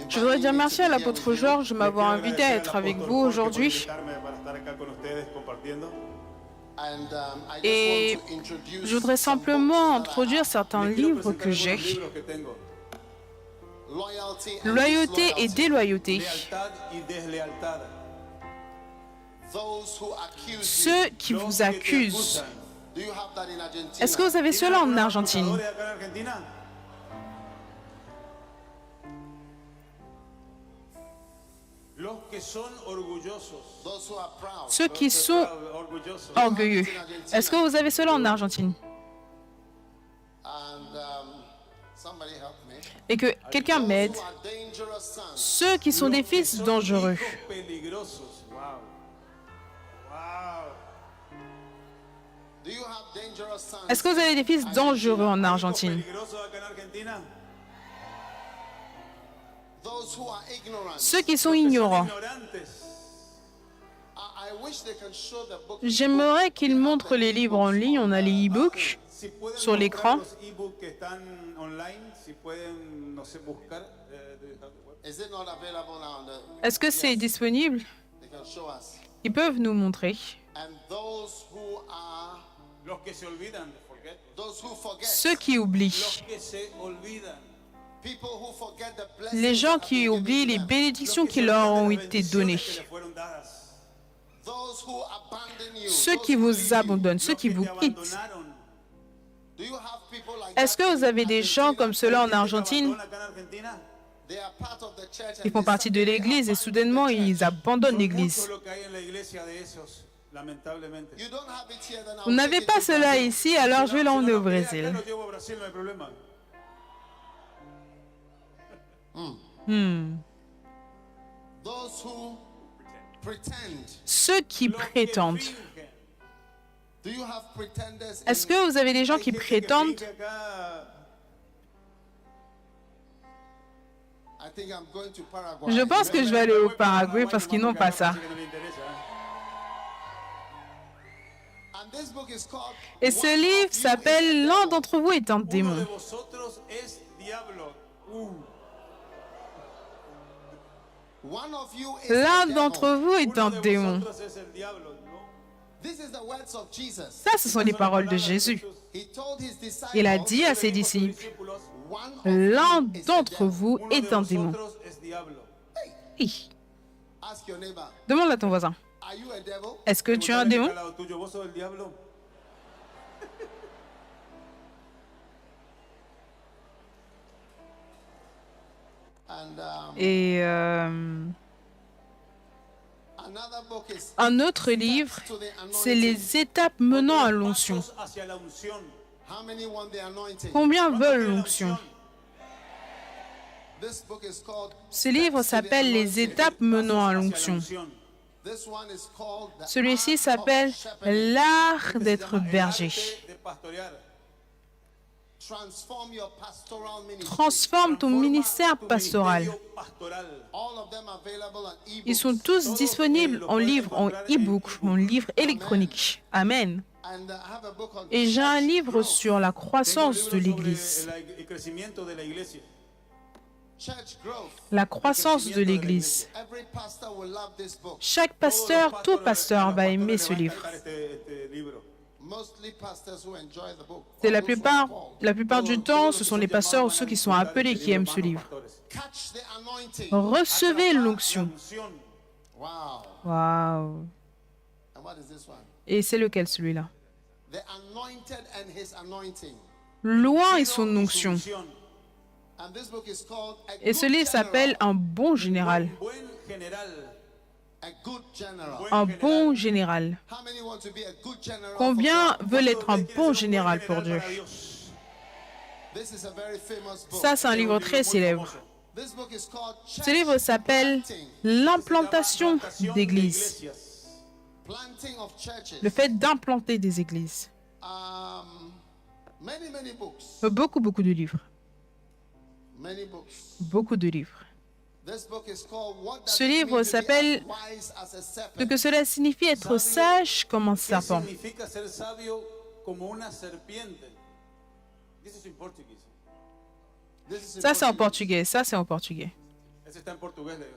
Je voudrais dire merci à l'apôtre Georges de m'avoir invité à être avec vous aujourd'hui. Et je voudrais simplement introduire certains livres que j'ai. Loyauté et déloyauté. Ceux qui vous accusent. Est-ce que vous avez cela en Argentine? Ceux qui sont orgueilleux. Est-ce que vous avez cela en Argentine? Et que quelqu'un m'aide. Ceux qui sont des fils dangereux. Est-ce que vous avez des fils dangereux en Argentine? Ceux qui sont ignorants. J'aimerais qu'ils montrent les livres en ligne. On a les e-books sur l'écran. Est-ce que c'est disponible? Ils peuvent nous montrer. Ceux qui oublient. Les gens qui oublient les bénédictions qui leur ont été données. Ceux qui vous abandonnent, ceux qui vous quittent. Est-ce que vous avez des gens comme cela en Argentine? Ils font partie de l'Église et soudainement ils abandonnent l'Église. Vous n'avez pas cela ici, alors je vais l'emmener au Brésil. Ceux qui prétendent. Est-ce que vous avez des gens qui prétendent? Je pense que je vais aller au Paraguay parce qu'ils n'ont pas ça. Et ce livre s'appelle « L'un d'entre vous est un démon ». L'un d'entre vous est un démon. Ça, ce sont les paroles de Jésus. Il a dit à ses disciples, l'un d'entre vous est un démon. Hi. Demande à ton voisin, est-ce que tu es un démon? Et un autre livre, c'est les étapes menant à l'onction. Combien veulent l'onction? Ce livre s'appelle les étapes menant à l'onction. Celui-ci s'appelle l'art d'être berger. Transforme ton ministère pastoral. Ils sont tous disponibles en livre, en e-book, en livre électronique. Amen. Et j'ai un livre sur la croissance de l'Église. La croissance de l'Église. Chaque pasteur, tout pasteur va aimer ce livre. C'est la plupart du temps, ce sont les pasteurs ou ceux qui sont appelés qui aiment ce livre. Recevez l'onction. Wow. Et c'est lequel celui-là? Loin est son onction. Et ce livre s'appelle Un bon général. Un bon général. Combien veulent être un bon général pour Dieu? Ça, c'est un livre très célèbre. Ce livre s'appelle L'implantation d'églises. Le fait d'implanter des églises. Beaucoup de livres. Beaucoup de livres. Ce livre s'appelle « Ce que cela signifie être sage comme un serpent ». Ça, c'est en portugais. Ça, c'est en portugais. Ese está en portugués, le digo.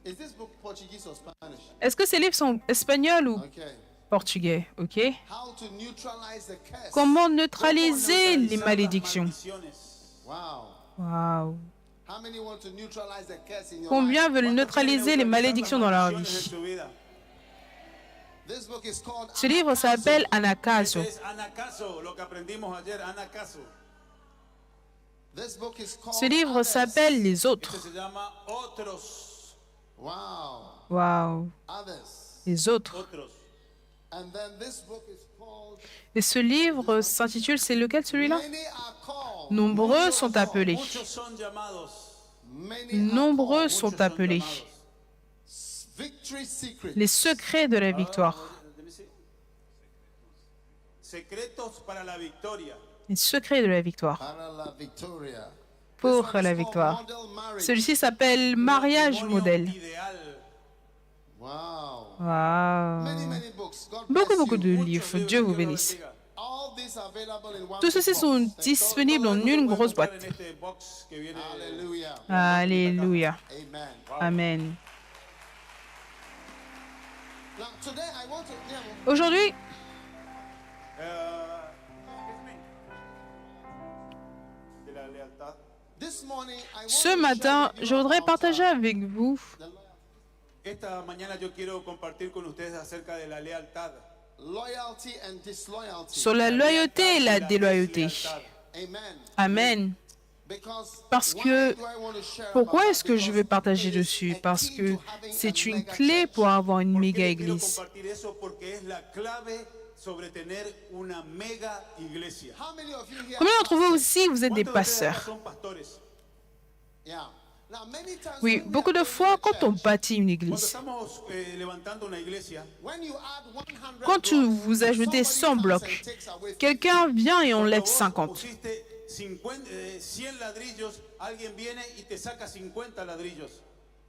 Is this book Portuguese or Spanish? Est-ce que ces livres sont espagnols ou Okay. portugais? OK. How to neutralize the curse. Comment neutraliser les Neutralizar las malédictions? maldiciones. Wow. Waouh. How many want to neutralize the curse in your Combien life? veulent ¿Cuántos neutraliser quieren les neutralizar malédictions las dans leur maldiciones en vie? su vida? This book is called Ce livre Anakazo. s'appelle Anakazo. Es anacaso, lo que aprendimos ayer, anacaso. This book is called Ce livre Others. s'appelle Les Autres. Este se llama otros, Wow. Waouh. Others. Les Autres. otros. And then this book is called Et ce livre s'intitule, c'est lequel celui-là? Many are called. Nombreux sont appelés. Muchos son llamados. Many are Nombreux called. sont Muchos son appelés. llamados. Victory secret. Les secrets de la victoire. Let me see. Secretos para la victoria. Les secrets de la victoire. Para la victoria. Pour This one la is victoire. called Model Marriage. Celui-ci s'appelle Mariage Matrimonio modèle. ideal. Wow. Waouh. Many books. God Beaucoup, bless beaucoup you. de Muchos livres. libros, Dieu vous Dios los bénisse. bendiga. All these are available in one Tous ceux-ci book. sont And so disponibles en todo une Pueden grosse comprar boîte. en este box que viene. Hallelujah. Alléluia. Amen. Amen. Now today I want to Aujourd'hui, De la lealtad. this morning I want ce to matin, share with je you voudrais about, partager avec vous Esta mañana yo quiero compartir con ustedes acerca de la lealtad. loyalty and disloyalty. sur la loyauté et la déloyauté. deslealtad. Amen. Amen. Because Parce why que, do I want to share pourquoi about est-ce that? que je veux Because partager it is dessus? a Parce key que to having c'est a une mega clé church. pour avoir une ¿Por qué méga les quiero église. compartir eso? Porque es la clave sobre tener una mega iglesia. How many of you here Combien are d'entre vous pastors? aussi, vous êtes des ¿Cuántos de ustedes acá pasteurs? son pastores? Yeah. Now, many times Oui, when we beaucoup are de building fois, a quand on church, bâtit une Cuando église, estamos levantando una iglesia, when you add 100 quand vous ajoutez 100 somebody comes blocs, and takes away 50. quelqu'un vient et cuando enlève vos 50. pusiste 100 ladrillos, alguien viene y te saca 50 ladrillos.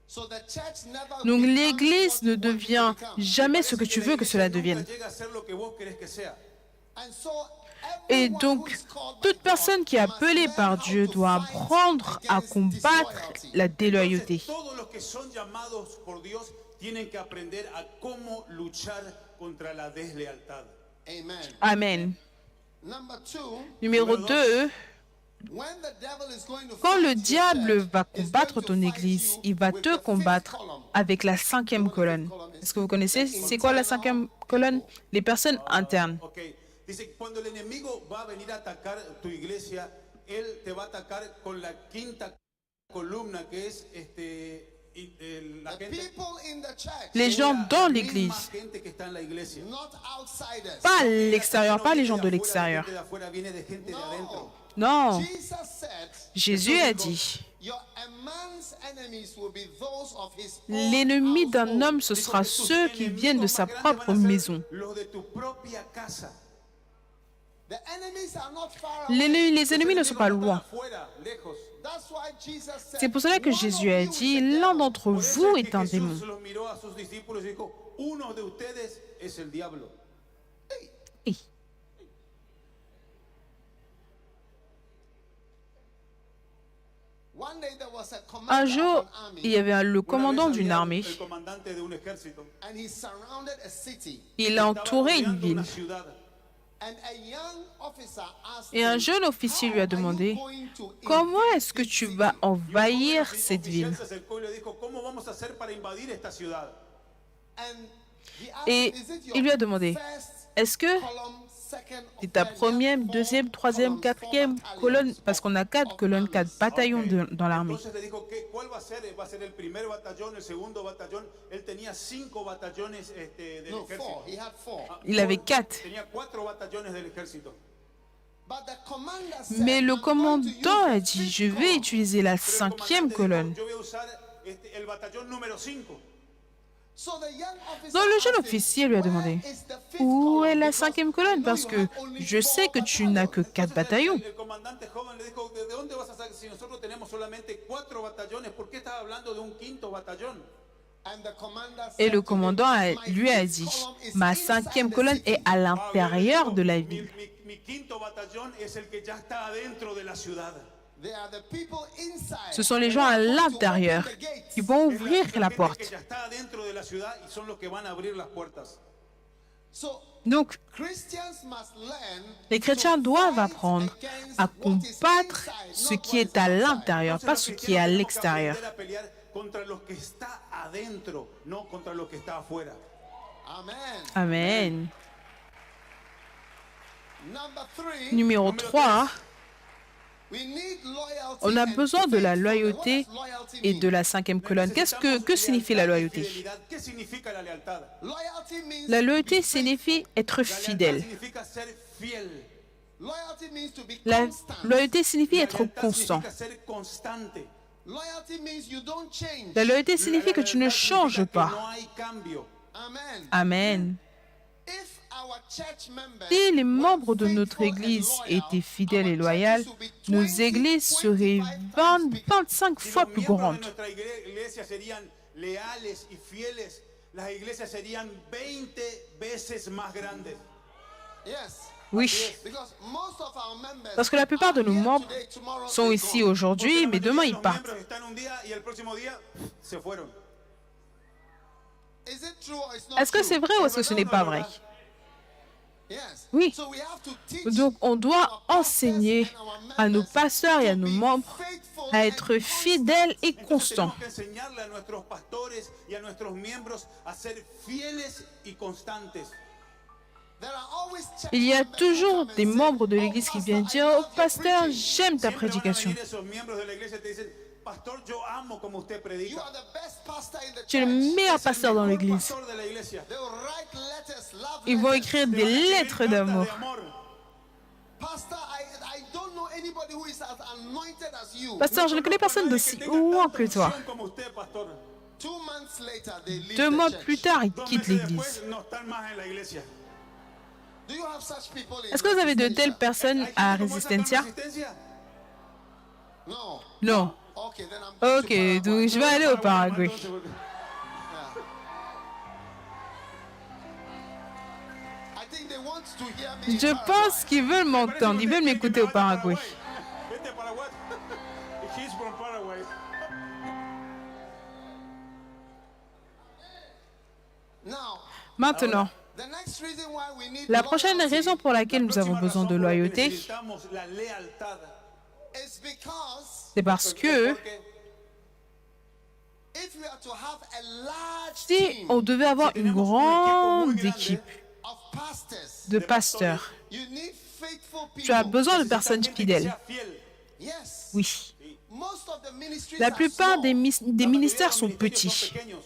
So the church never Donc becomes l'église what ne you want it to devient become. jamais ce que tu veux que cela Nunca devienne. llega a ser lo que vos querés que sea. And so Et everyone donc, who is called by toute God personne qui est must appelée learn par how Dieu to doit fight apprendre à against combattre disloyalty. la déloyauté. Entonces, todos los que son llamados por Dios tienen que aprender a cómo luchar contra la deslealtad. Amen. Amen. Number two, Numéro 2, when the devil is going to quand fight le your diable church, va he's combattre going to ton fight église, you il va with te the fifth combattre column. avec la 5e colonne. Est-ce que vous connaissez? C'est quoi la 5e colonne? Les personnes internes. Ok, dice que cuando el enemigo va a venir a atacar tu iglesia, él te va a atacar con la quinta columna que es la The gente, people in the church, Les gens la dans misma l'église, gente que está en la iglesia. not outsiders. pas No l'extérieur, pas les viene gens de afuera, l'extérieur. gente de afuera, viene de gente de adentro. Non, Jesus said, Jésus a dit, a man's enemies will be those of his own l'ennemi d'un household. homme, ce sera Tus ceux qui viennent de enemigos sa más grandes propre van a ser maison. Los de tu propia casa. The enemies are not far away. Les ennemis ne sont pas Tus enemigos no loin. están afuera, lejos. That's why Jesus said, C'est pour cela que one Jésus of a you dit, is a l'un devil. d'entre Por eso vous es est que un Jesús démon. los miró a sus discípulos y dijo, uno de ustedes es el diablo. Hey. One day there was a Un commander jour, of an army, il y avait le Una commandant vez d'une había armée. El comandante de un ejército. and he surrounded a city. Il a Estaba entouré une rodeando ville. una ciudad. And a young officer asked Et un him, jeune officier lui a "How are you demandé, going to comment invade est-ce que this tu city?" vas Y un joven envahir cette oficial ville? se acercó y le dijo, ¿cómo vamos a hacer para invadir esta ciudad? And he asked Et him, "Is it your il lui a demandé, first est-ce que column, second, or c'est ta third?" première, Four deuxième, troisième, columns, four quatrième battalions colonne? Parce qu'on a of 4 colonnes, 4 armies. bataillons Ok. dans l'armée. Entonces le dijo, ¿cuál va a ser? ¿Va a ser el primer batallón, el segundo batallón? Él tenía 5 batallones del No, ejército. four. He had four. Ah, Il avait 4. Tenía 4 batallones del ejército. But the commander said, Mais le "I'm going to use commandant a the dit, fifth je vais column." utiliser la Pero el 5e comandante colonne. dijo, yo voy a usar el batallón número 5. So the young officer Donc le jeune asked him, officier lui a "Where demandé, is the fifth où est column? la Because 5e I colonne? know Parce you que have only je sais four que tu n'as que battalions." 4 Entonces bataillons. el comandante joven le dijo, ¿de dónde vas a sacar? Si nosotros tenemos solamente 4 batallones, ¿por qué estás hablando de un quinto batallón? And the commander Et said le to him, commandant "My lui a fifth dit, column is ma inside 5e the colonne city." est à Ah, bien, le l'intérieur dijo, de la mi, ville. mi quinto batallón es el que ya está adentro de la ciudad. They are the people inside Ce sont les gens à who are going to l'intérieur open the gates. qui vont ouvrir la gente porte. que ya está dentro de la ciudad y son los que van a abrir las puertas. So Donc, Christians must learn les chrétiens to doivent fight apprendre against à what is combattre inside, ce not qui what est is à outside. l'intérieur, pas ce Entonces, qui est à tenemos que l'extérieur. aprender a pelear contra los que está adentro, no contra los que está afuera. Amen. Amen. Number 3, Numéro 3, we need loyalty on a and besoin de la faithfulness. loyauté What does loyalty et mean? de la 5e colonne. Que signifie la Lealtad y loyauté? fidelidad. ¿Qué significa la lealtad? Loyalty means La to loyauté be signifie être La lealtad fidèle. significa ser fiel. Loyalty means to be La constant. loyauté signifie La être lealtad constant. significa ser constante. Loyalty means you don't change. La loyauté signifie que tu ne lealtad changes significa que pas. no hay cambio. Amen. Amen. If our church members Si les were membres de notre faithful and Église loyal, étaient fidèles et our loyaux, churches would be nos 20, églises seraient 25 20, times bigger. 25 Si fois los plus miembros de grandes. nuestra iglesia serían leales y fieles, las iglesias serían 20 veces más grandes. Yes. Oui, Because most of our members parce que la plupart de are nos here membres today, tomorrow sont they're ici gone. aujourd'hui, mais demain ils Los partent. miembros están un día y el próximo día se fueron. Is it true or it's not Est-ce que true? c'est vrai ou est-ce que ce n'est pas vrai? Yes. Oui. So we have to teach Donc on doit our pastors enseigner and our à nos members pasteurs et à to nos be membres faithful à and être constant. fidèles et Entonces constants. tenemos que enseñarle a nuestros pastores y a nuestros miembros a ser fieles y constantes. There are always church Il y a members who toujours come and des say, membres de "Oh, l'Église qui pastor, viennent I dire, love oh your pasteur, preaching. j'aime ta Siempre van a prédication. venir esos miembros de la iglesia y te dicen, pastor, yo amo como usted You predica. are the best pastor in the Tu es le church." meilleur Es el pasteur dans mejor l'Église. pastor de la iglesia. They will write letters, love Ils vont letters. écrire Te des van a escribir lettres cartas d'amour. de amor. Pastor, I don't know anybody who is as anointed as you. Pasteur, je ne connais personne d'aussi haut que toi. Como usted, pastor. 2 months later, they leave 2 the mois church. plus tard, ils 2 quittent meses l'Église. después no están más en la iglesia. Do you have such people in Est-ce que vous avez de telles Resistencia? personnes ¿Hay à gente como esa en Resistencia? Resistencia? No. Non. Okay, then I'm going Ok, to Paraguay. donc je vais aller au Paraguay. Entonces, I think they want to hear me in Je Paraguay. pense qu'ils veulent m'entendre, ils veulent m'écouter au Paraguay. Vete a Paraguay. He's from Paraguay. Now, Maintenant, the next reason why we need la prochaine loyalty raison pour laquelle nous avons Próxima besoin de razón por la que loyauté, necesitamos la lealtad. is because c'est parce que Porque if you are to have a large si team on devait avoir une grande équipe of pastors, de pasteurs, you need faithful tu as people. besoin de necesitas personnes gente que fidèles. sea fiel. Yes. Oui. Most of the ministries La are plupart small des La mayoría de ministères los sont ministerios petits pequeños.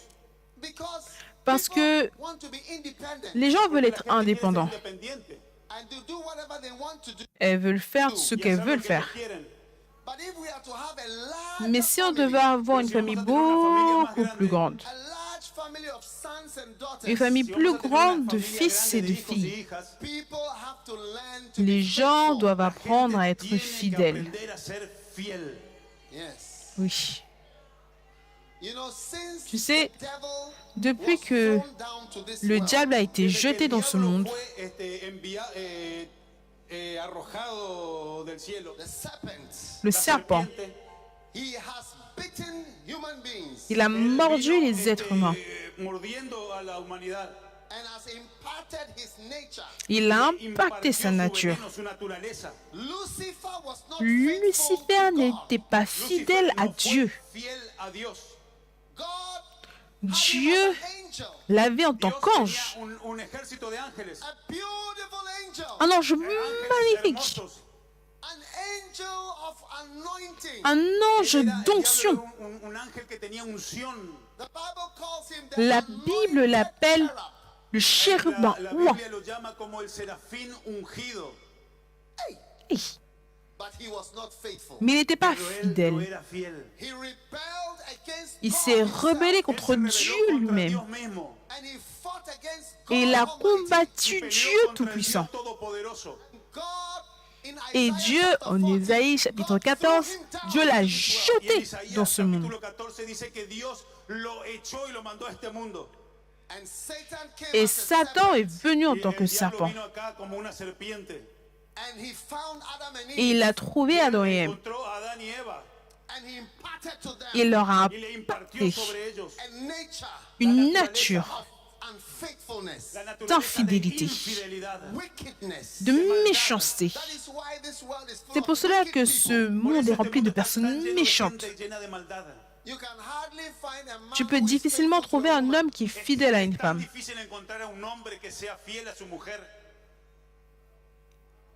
because parce people que want to be independent les gens veulent La être gente quiere ser indépendants. independiente. and to do whatever they want to do. Elles veulent faire ce Y qu'elles hacer lo veulent que faire. ellos quieren. But if we are to have a large Mais si on family, devait avoir une famille beaucoup plus grande, a large family of sons and daughters, une famille Si plus vamos a tener una grande de familia fils et grande de de hijos y filles, hijas, people have to learn to les be gens faithful. doivent la apprendre à gente être tiene que fidèles. aprender a ser fiel. Yes. Oui. You know, since Tu sais, the devil depuis was que thrown down to this le world, diable a été Desde que jeté el dans ce diablo monde, fue, arrojado del cielo, the serpent, le la serpent, serpiente, he has bitten human beings il a él mordu vino, les êtres humains. mordiendo a la humanidad. and has imparted his nature. Il a Impartió impacté sa su nature. veneno, su naturaleza. Lucifer was not Lucifer faithful to God. n'était pas Lucifer fidèle à no fue Dieu. fiel a Dios. God Dieu had an angel, l'avait en tant Dios qu'ange. tenía un ejército de ángeles, a beautiful angel, Un ange ángeles magnifique. hermosos. an angel of anointing. Un ange El diablo d'onction. era un ángel que tenía unción. The Bible calls him the La anointed Bible l'appelle cherub. le chérubin. La Ouah. Biblia lo llama como el serafín ungido. Hey. But he was not faithful. Mais il n'était pas Pero él no fidèle. era fiel. He rebelled against Il God s'est himself, rebellé Él contre se rebeló Dieu contra lui-même. Dios mismo. and he fought against Et God il a Almighty. combattu Peleó Dieu contra el Tout-Puissant. Dios Todopoderoso. God, in Et Isaiah Dieu, chapter en 14, Ésaïe chapitre God 14, threw him down. Dieu l'a Y en jeté Isaías dans ce monde. capítulo 14 dice que Dios lo echó y lo mandó a este mundo. And Satan came Et as a Satan est serpent, venu en Y tant el que diablo serpent. vino acá como una serpiente. and he found Adam and Et il Eve a trouvé Adam et Ève. Encontró a Adán y to them il leur a y le imparti impartió sobre ellos a nature une nature of unfaithfulness, la naturaleza de d'infidélité, infidelidad, wickedness. de méchanceté. That is why this world is full C'est pour of cela wicked que people. ce monde est rempli de personnes méchantes. llena de maldad. You can hardly find a man Tu peux who is difficilement faithful to trouver a un woman. homme qui est fidèle à une Es tan femme. difícil encontrar a un hombre que sea fiel a su mujer.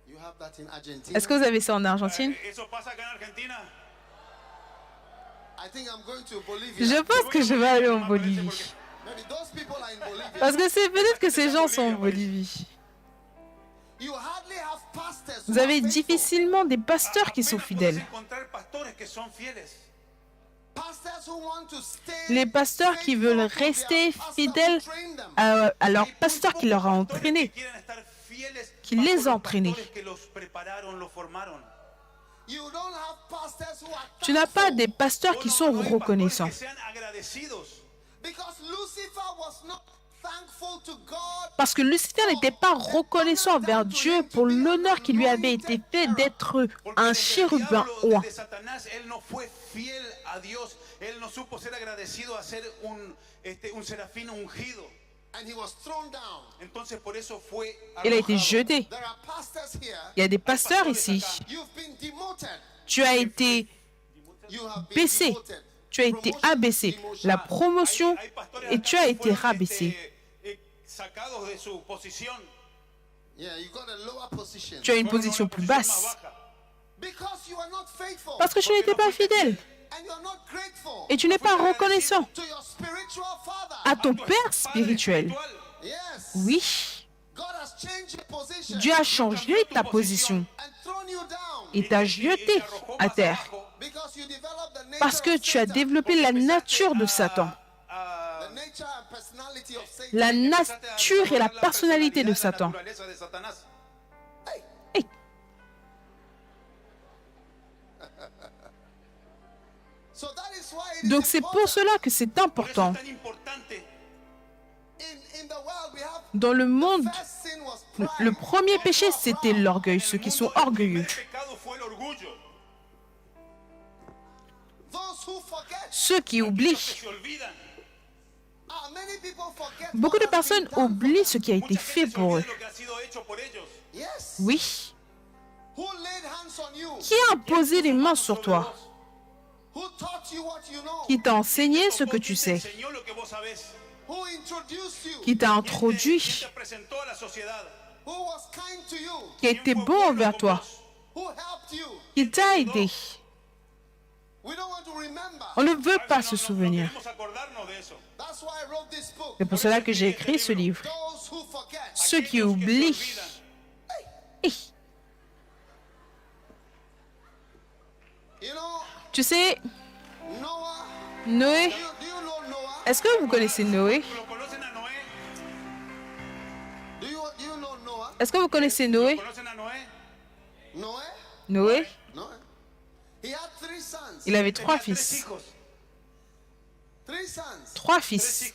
You have that in Argentina. Est-ce que vous avez ça en Argentine? Eso pasa acá en Argentina. I think I'm going to Bolivia. Je pense que je vais aller en Bolivie. Maybe those people are in Bolivia. Parce que c'est peut-être que ces gens sont en Bolivie. You hardly have pastors who Vous avez are faithful. difficilement des pasteurs qui sont Apenas fidèles. puedes encontrar pastores que son fieles. Pastors who want to stay Les pasteurs qui faithful veulent to their rester pastor who fidèles trained them. à leur pasteur qui leur a entraîné. Qui les a entraînés. You don't have pastors who are Tu n'as pas thankful. des pasteurs qui sont reconnaissants. Because Lucifer was not thankful to God. Parce que Lucifer n'était pas reconnaissant envers Dieu pour l'honneur qui lui avait été fait d'être un chérubin oint. And he was thrown down. Il a été jeté. There are pastors here. Il y a des pasteurs ici. You've been demoted. Tu as été You have been baissé. demoted. Tu as été Promotion, abaissé. demotion. La promotion, et tu as été rabaissé. Yeah, you got a lower position. Tu as une position plus basse. Because you are not faithful. Parce que tu n'étais pas fidèle. And you are not grateful Et tu n'es pas reconnaissant to your spiritual father. à ton Père spirituel. Yes. Oui, God has changed your position Dieu a changé ta position and thrown you down et t'a jeté à terre. because you developed the nature Parce que of tu as Satan. développé la nature de Satan. The nature and personality of Satan. La nature et la personnalité de Satan. Hey, So that is why it is donc c'est pour cela que c'est important. in the world we have Dans le monde, first sin was le pride. premier péché, c'était l'orgueil, ceux qui sont orgueilleux. Those who forget. Ceux qui oublient. Many people forget Beaucoup de what has been personnes done. oublient ce qui a été fait pour eux. Yes. Oui. Who laid hands on you? Qui a posé les mains sur toi? Who taught you what you know? Qui t'a enseigné ce que tu sais? Who introduced you? Qui t'a introduit? Who was kind to you? Qui a été bon envers toi? Who helped you? Qui t'a aidé? We don't want to remember. On ne veut pas se souvenir. That's why I wrote this book. C'est pour cela que j'ai écrit ce livre. Those who forget. Ceux qui oublient. Hey, You know, tu sais, Noah. Noé, Do you know Noah? est-ce que vous connaissez Noé? Do you know Noah? Est-ce que vous connaissez Noé? Noah? Noé, Noah. He had 3 sons. il avait 3 fils. 3 sons. 3 fils.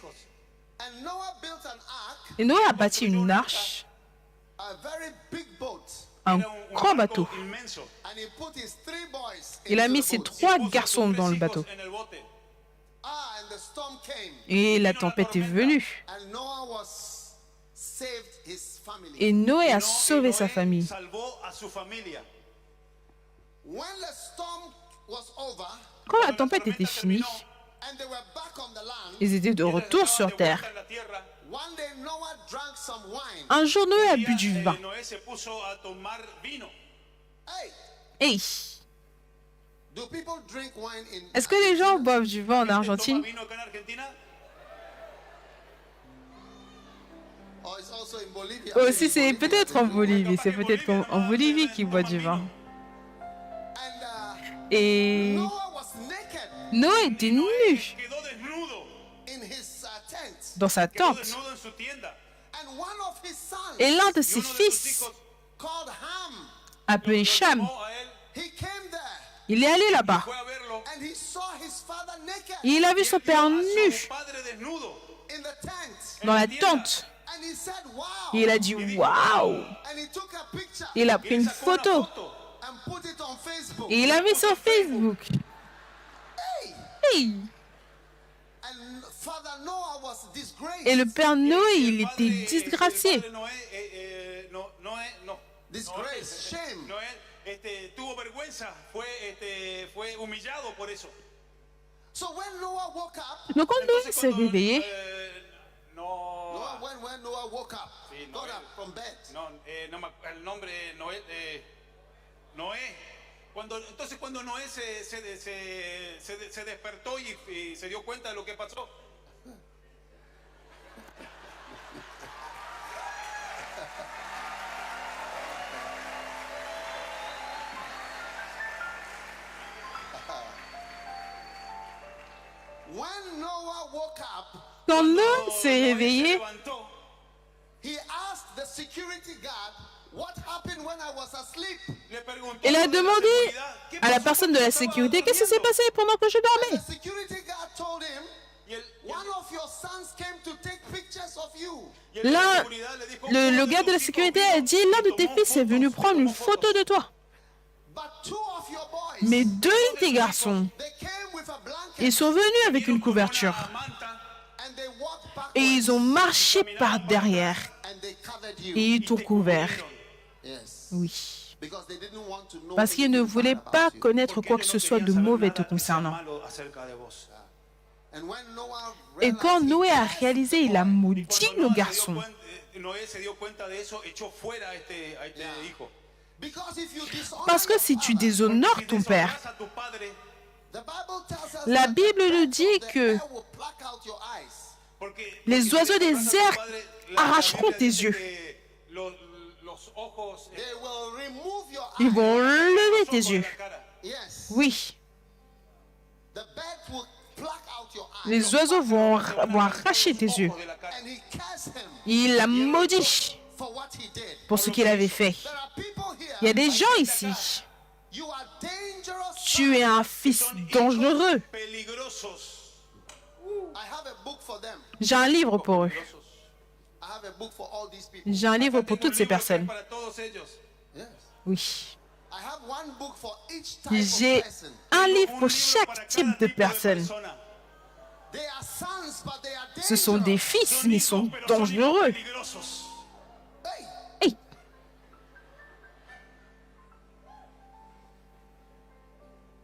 And Noah built an ark, Et Noé a bâti une arche, a very big boat. un grand bateau. And he put his 3 boys Il a into mis the ses boat. 3 garçons dans le bateau. And the storm came. Et la tempête est venue. And Noah was saved his family. Et Noé a sauvé sa famille. When the storm was over Quand la tempête était finie, and they were back on the land, ils étaient de retour sur terre. one day Noah drank some wine. Un jour, Noé a bu du vin. Hey, Hey, do people drink wine in est-ce que les gens boivent du vin en Argentine? or it's also in Bolivia? Aussi, c'est peut-être en Bolivie. C'est peut-être en Bolivie qu'ils boivent du vin. And Et Noah was naked Noé était nu in his tent. dans sa tente. And one of his sons Et l'un de ses fils, called Ham, appelé Cham, he came there il est allé là-bas. and he saw his father naked Et il a vu son père nu in the tent. dans la tente. And he said, wow. Et il a dit waouh. And he took a picture Il a pris une photo and put it on Facebook. et il a mis sur Facebook. Hey, Hey! And Father Noah was disgraced. Et le père Noé, il était disgracié. Disgrace, shame. Noé tuvo vergüenza, fue humillado por eso. So when Noah woke up, Donc quand Noé Entonces, s'est cuando, réveillé, when Noah woke up, Sí, got Noé. up from bed. El nombre Noé. Entonces cuando Noé se despertó y se dio cuenta de lo que pasó. When Noah woke up, quand Noé Cuando s'est Noé se réveillé, levantó, he asked the security guard, what happened when I was asleep? le preguntó il a al de la demandé seguridad, ¿qué à la pasó personne de cuando la estaba sécurité qu'est-ce qui s'est durmiendo? passé pendant que je And dormais. the security guard told him, Y one of your sons came to take pictures of you. el de la Là, seguridad le dijo, le uno gars de la tus hijos sécurité vino a dit, y l'un de tes tomó fils est venu fotos, prendre une tomó photo fotos. de toi. But two of your boys, Mais deux de tes garçons, they came with a blanket ils sont venus avec une couverture. Una manta, and they walked Et backwards ils ont marché par derrière. and they covered you. Et ils t'ont couvert. Yes. Oui. Because they didn't want to know Parce qu'ils ne anything voulaient bad pas about you. connaître porque quoi que ellos ce no soit de querían saber mauvais nada te que sea concernant. malo acerca de vos. And when Noah Et quand realized Noé a he réalisé, il a Y maudit cuando le Noé garçon. Noé se dio cuenta de eso, echó fuera a este hijo. because if you dishonor Parce que your si tu father, déshonores Si ton père, deshonras a tu padre, the Bible tells us la that Bible the nous birds dit of the que air will pluck out your eyes. les porque oiseaux si des deshonras a tu airs padre, arracheront Biblia tes dice yeux. que los ojos, They will remove your Ils eyes. vont lever los tes ojos de yeux. la cara. Yes. Oui, The birds will pluck out your eyes. les oiseaux vont arracher tes yeux. Ojos de la cara. And he cursed him Il l'a maudit for what he did. pour ce qu'il avait fait. There are people here. Il y a des gens ici. You are dangerous. Tu es un fils Son hijos dangereux. peligrosos. I have a book for them. J'ai un livre pour eux. I have a book for all these people. J'ai un livre pour Tengo un toutes ces libro que es personnes. para todos ellos. Yes. Oui. I have one book for each type of J'ai person. un livre Un pour libro chaque para type cada de tipo personne. They persona. are sons, but they are dangerous. Ce sont des fils, mais ils sont hijos, pero son hijos dangereux. peligrosos. Hey. Hey.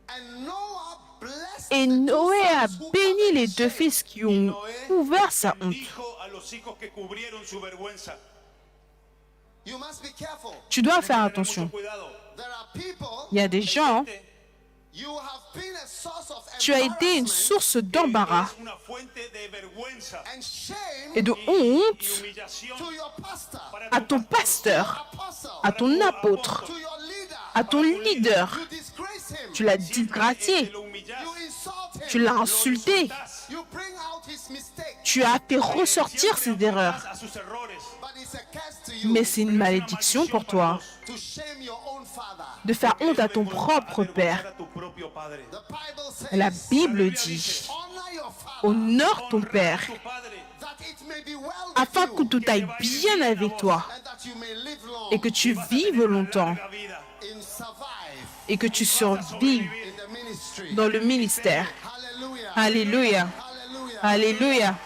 And Noah blessed Et the two Noé a sons who béni covered les his deux shame. fils qui Y ont Noé couvert sa honte. bendijo a los hijos que cubrieron su vergüenza. You must be careful. Tu dois faire Tener mucho attention. cuidado. There are people, Il y a des gens, you have been a source of tu as été une embarrassment source d'embarras Es una fuente de vergüenza and shame et de y honte humillación to your pastor, para à tu ton pastor, pasteur, apostle, à ton apôtre, to your leader. à ton leader. You disgrace him. Tu l'as Siempre, disgracié, lo humillas, You insult him. tu l'as insulté, insultas, You bring out his mistake. tu as fait ressortir siempre ses erreurs. apuntas a sus errores. But it's a curse to you Mais c'est une Pero es una malédiction maldición pour para toi vos. to shame your own father. de faire honte à ton propre Avergonzar père. a tu propio padre. The Bible says, La La Bible Biblia dit, dice, honor your father, honore ton honra père a tu padre, that it may be well afin with que you, tout aille bien avec toi and that you may live long et que tu vives longtemps larga vida, and survive et que tu survives in the ministry. dans le ministère. Hallelujah. Alléluia, Hallelujah. alléluia.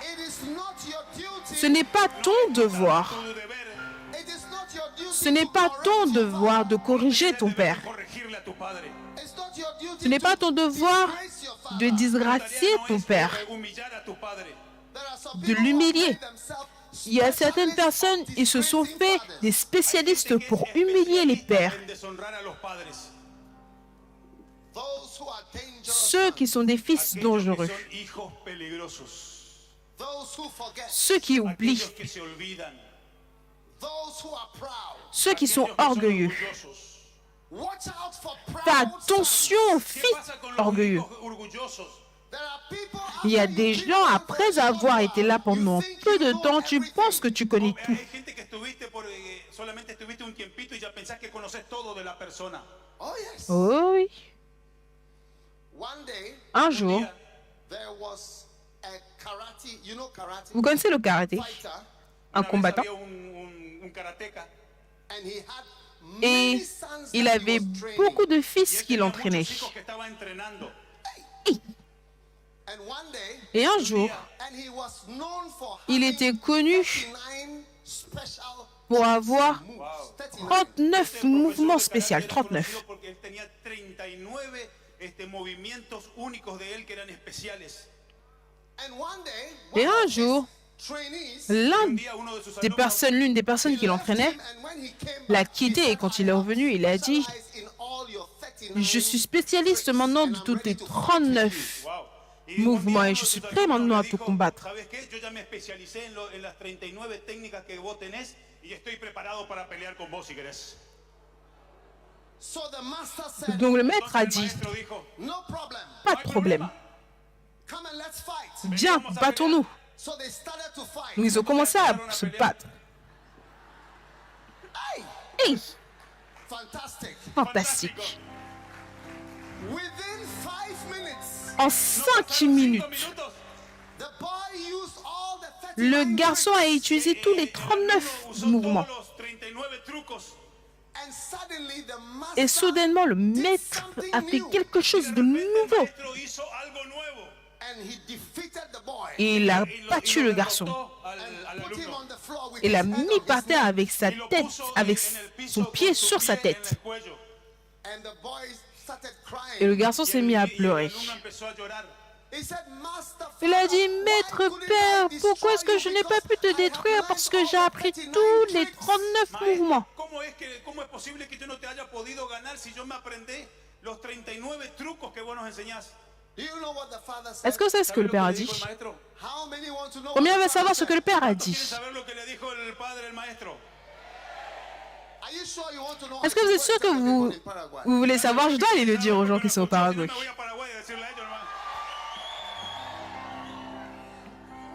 It is not your duty. Ce n'est pas ton devoir, tu deber It is not your duty ce n'est to pas correct ton your devoir father. de corriger ton père. corregirle a tu padre. It's not your duty Ce n'est pas to ton devoir disgrace your father. de disgracier No ton es père, humillar a tu padre. There are some de people who l'humilier. have made themselves Il y a certaines personnes, ils se sont fait des spécialistes pour humilier les pères, En deshonrar a los padres. those who are dangerous, ceux qui sont des fils Aquellos dangereux, que son hijos peligrosos. those who forget, ceux qui oublient, Aquellos que se olvidan. those who are proud. ceux qui sont Aquellos que son orgueilleux. orgullosos. Watch out for proud Fais attention aux ¿Qué fils pasa con los orgueilleux. hijos orgullosos? sons. There are people Il y a after des you've been gens, with après them for avoir a été là while, pendant you think peu you de know temps, tu everything. penses que tu connais tout. Hay gente que estuviste solamente estuviste un tiempito y ya pensás que conoces todo de la persona. Oh yes. Oh oui. One day Un jour, there was a karate, you know karate vous connaissez le karaté, fighter, un Una vez combattant, había un karateca and he had et many sons il that he avait was training. beaucoup de y fils él qu'il tenía entraînait. muchos hijos que estaba entrenando. one day, Et un jour, and he was known for il having était connu 39 special pour avoir moves. 39. 39 mouvements spéciaux, 39. Porque él tenía 39 movimientos únicos de él que eran especiales. And one day, Et one un of his jour, trainees l'une Uno de sus alumnos des personnes qui l'entraînait, left him, and when he came l'a back, he quitté said, et quand il est revenu, il a dit "Specialize in all your 39 je suis spécialiste maintenant de toutes les 39 Wow. Y mouvements un día et uno je de suis sus prêt alumnos maintenant me à tout dijo, combattre. ¿Sabes qué? Yo ya me especialicé en las 39 técnicas que vos tenés y estoy preparado para pelear con vos si querés. So the master said, Donc le maître a El dit maestro dijo, no problem. pas de problème, Come and let's fight. viens, battons-nous. So they started to fight. Ils ont commencé à se battre. Hey, Hey, fantastic. fantastique. Within 5 minutes, En no 5 pasaron 5 minutes, minutos, the boy used all the 39 le garçon a utilisé tous les el 39 alumno usó mouvements. todos los 39 trucos. and suddenly the Et master soudainement, le maître a fait quelque chose de El nouveau. maestro hizo algo nuevo. and he defeated the boy Et il a Y lo battu le derrotó garçon. al put him alumno. on the floor with Il l'a his head mis on par his terre neck, avec sa Y lo tête, puso avec en el piso son con pied su sur sa pie en tête. el cuello. and the boy started crying. Et le garçon s'est mis à Y el pleurer. alumno empezó a llorar. He said, Master, Il a dit, Father, Maître why couldn't I Père, destroy pourquoi est-ce que you je n'ai pas because pu te I have détruire learned parce que all j'ai the appris 39 tous les tricks." 39 mouvements. ¿Cómo es posible que yo no te haya podido ganar si yo me aprendí los 39 trucos que vos nos enseñás? Do you know what the father said? Est-ce que vous savez ce que le Père a ¿Sabes lo dit? que le dijo el maestro? How many want to know Combien what veut the savoir ce father que le Père a ¿Quieren dit? saber lo que le dijo el padre, el maestro? said? Are you sure you want to know? Est-ce que vous êtes sûr que vous voulez savoir? Je dois aller le dire aux gens qui sont au Paraguay. Si no, me voy a Paraguay a decirle a ellos, hermano.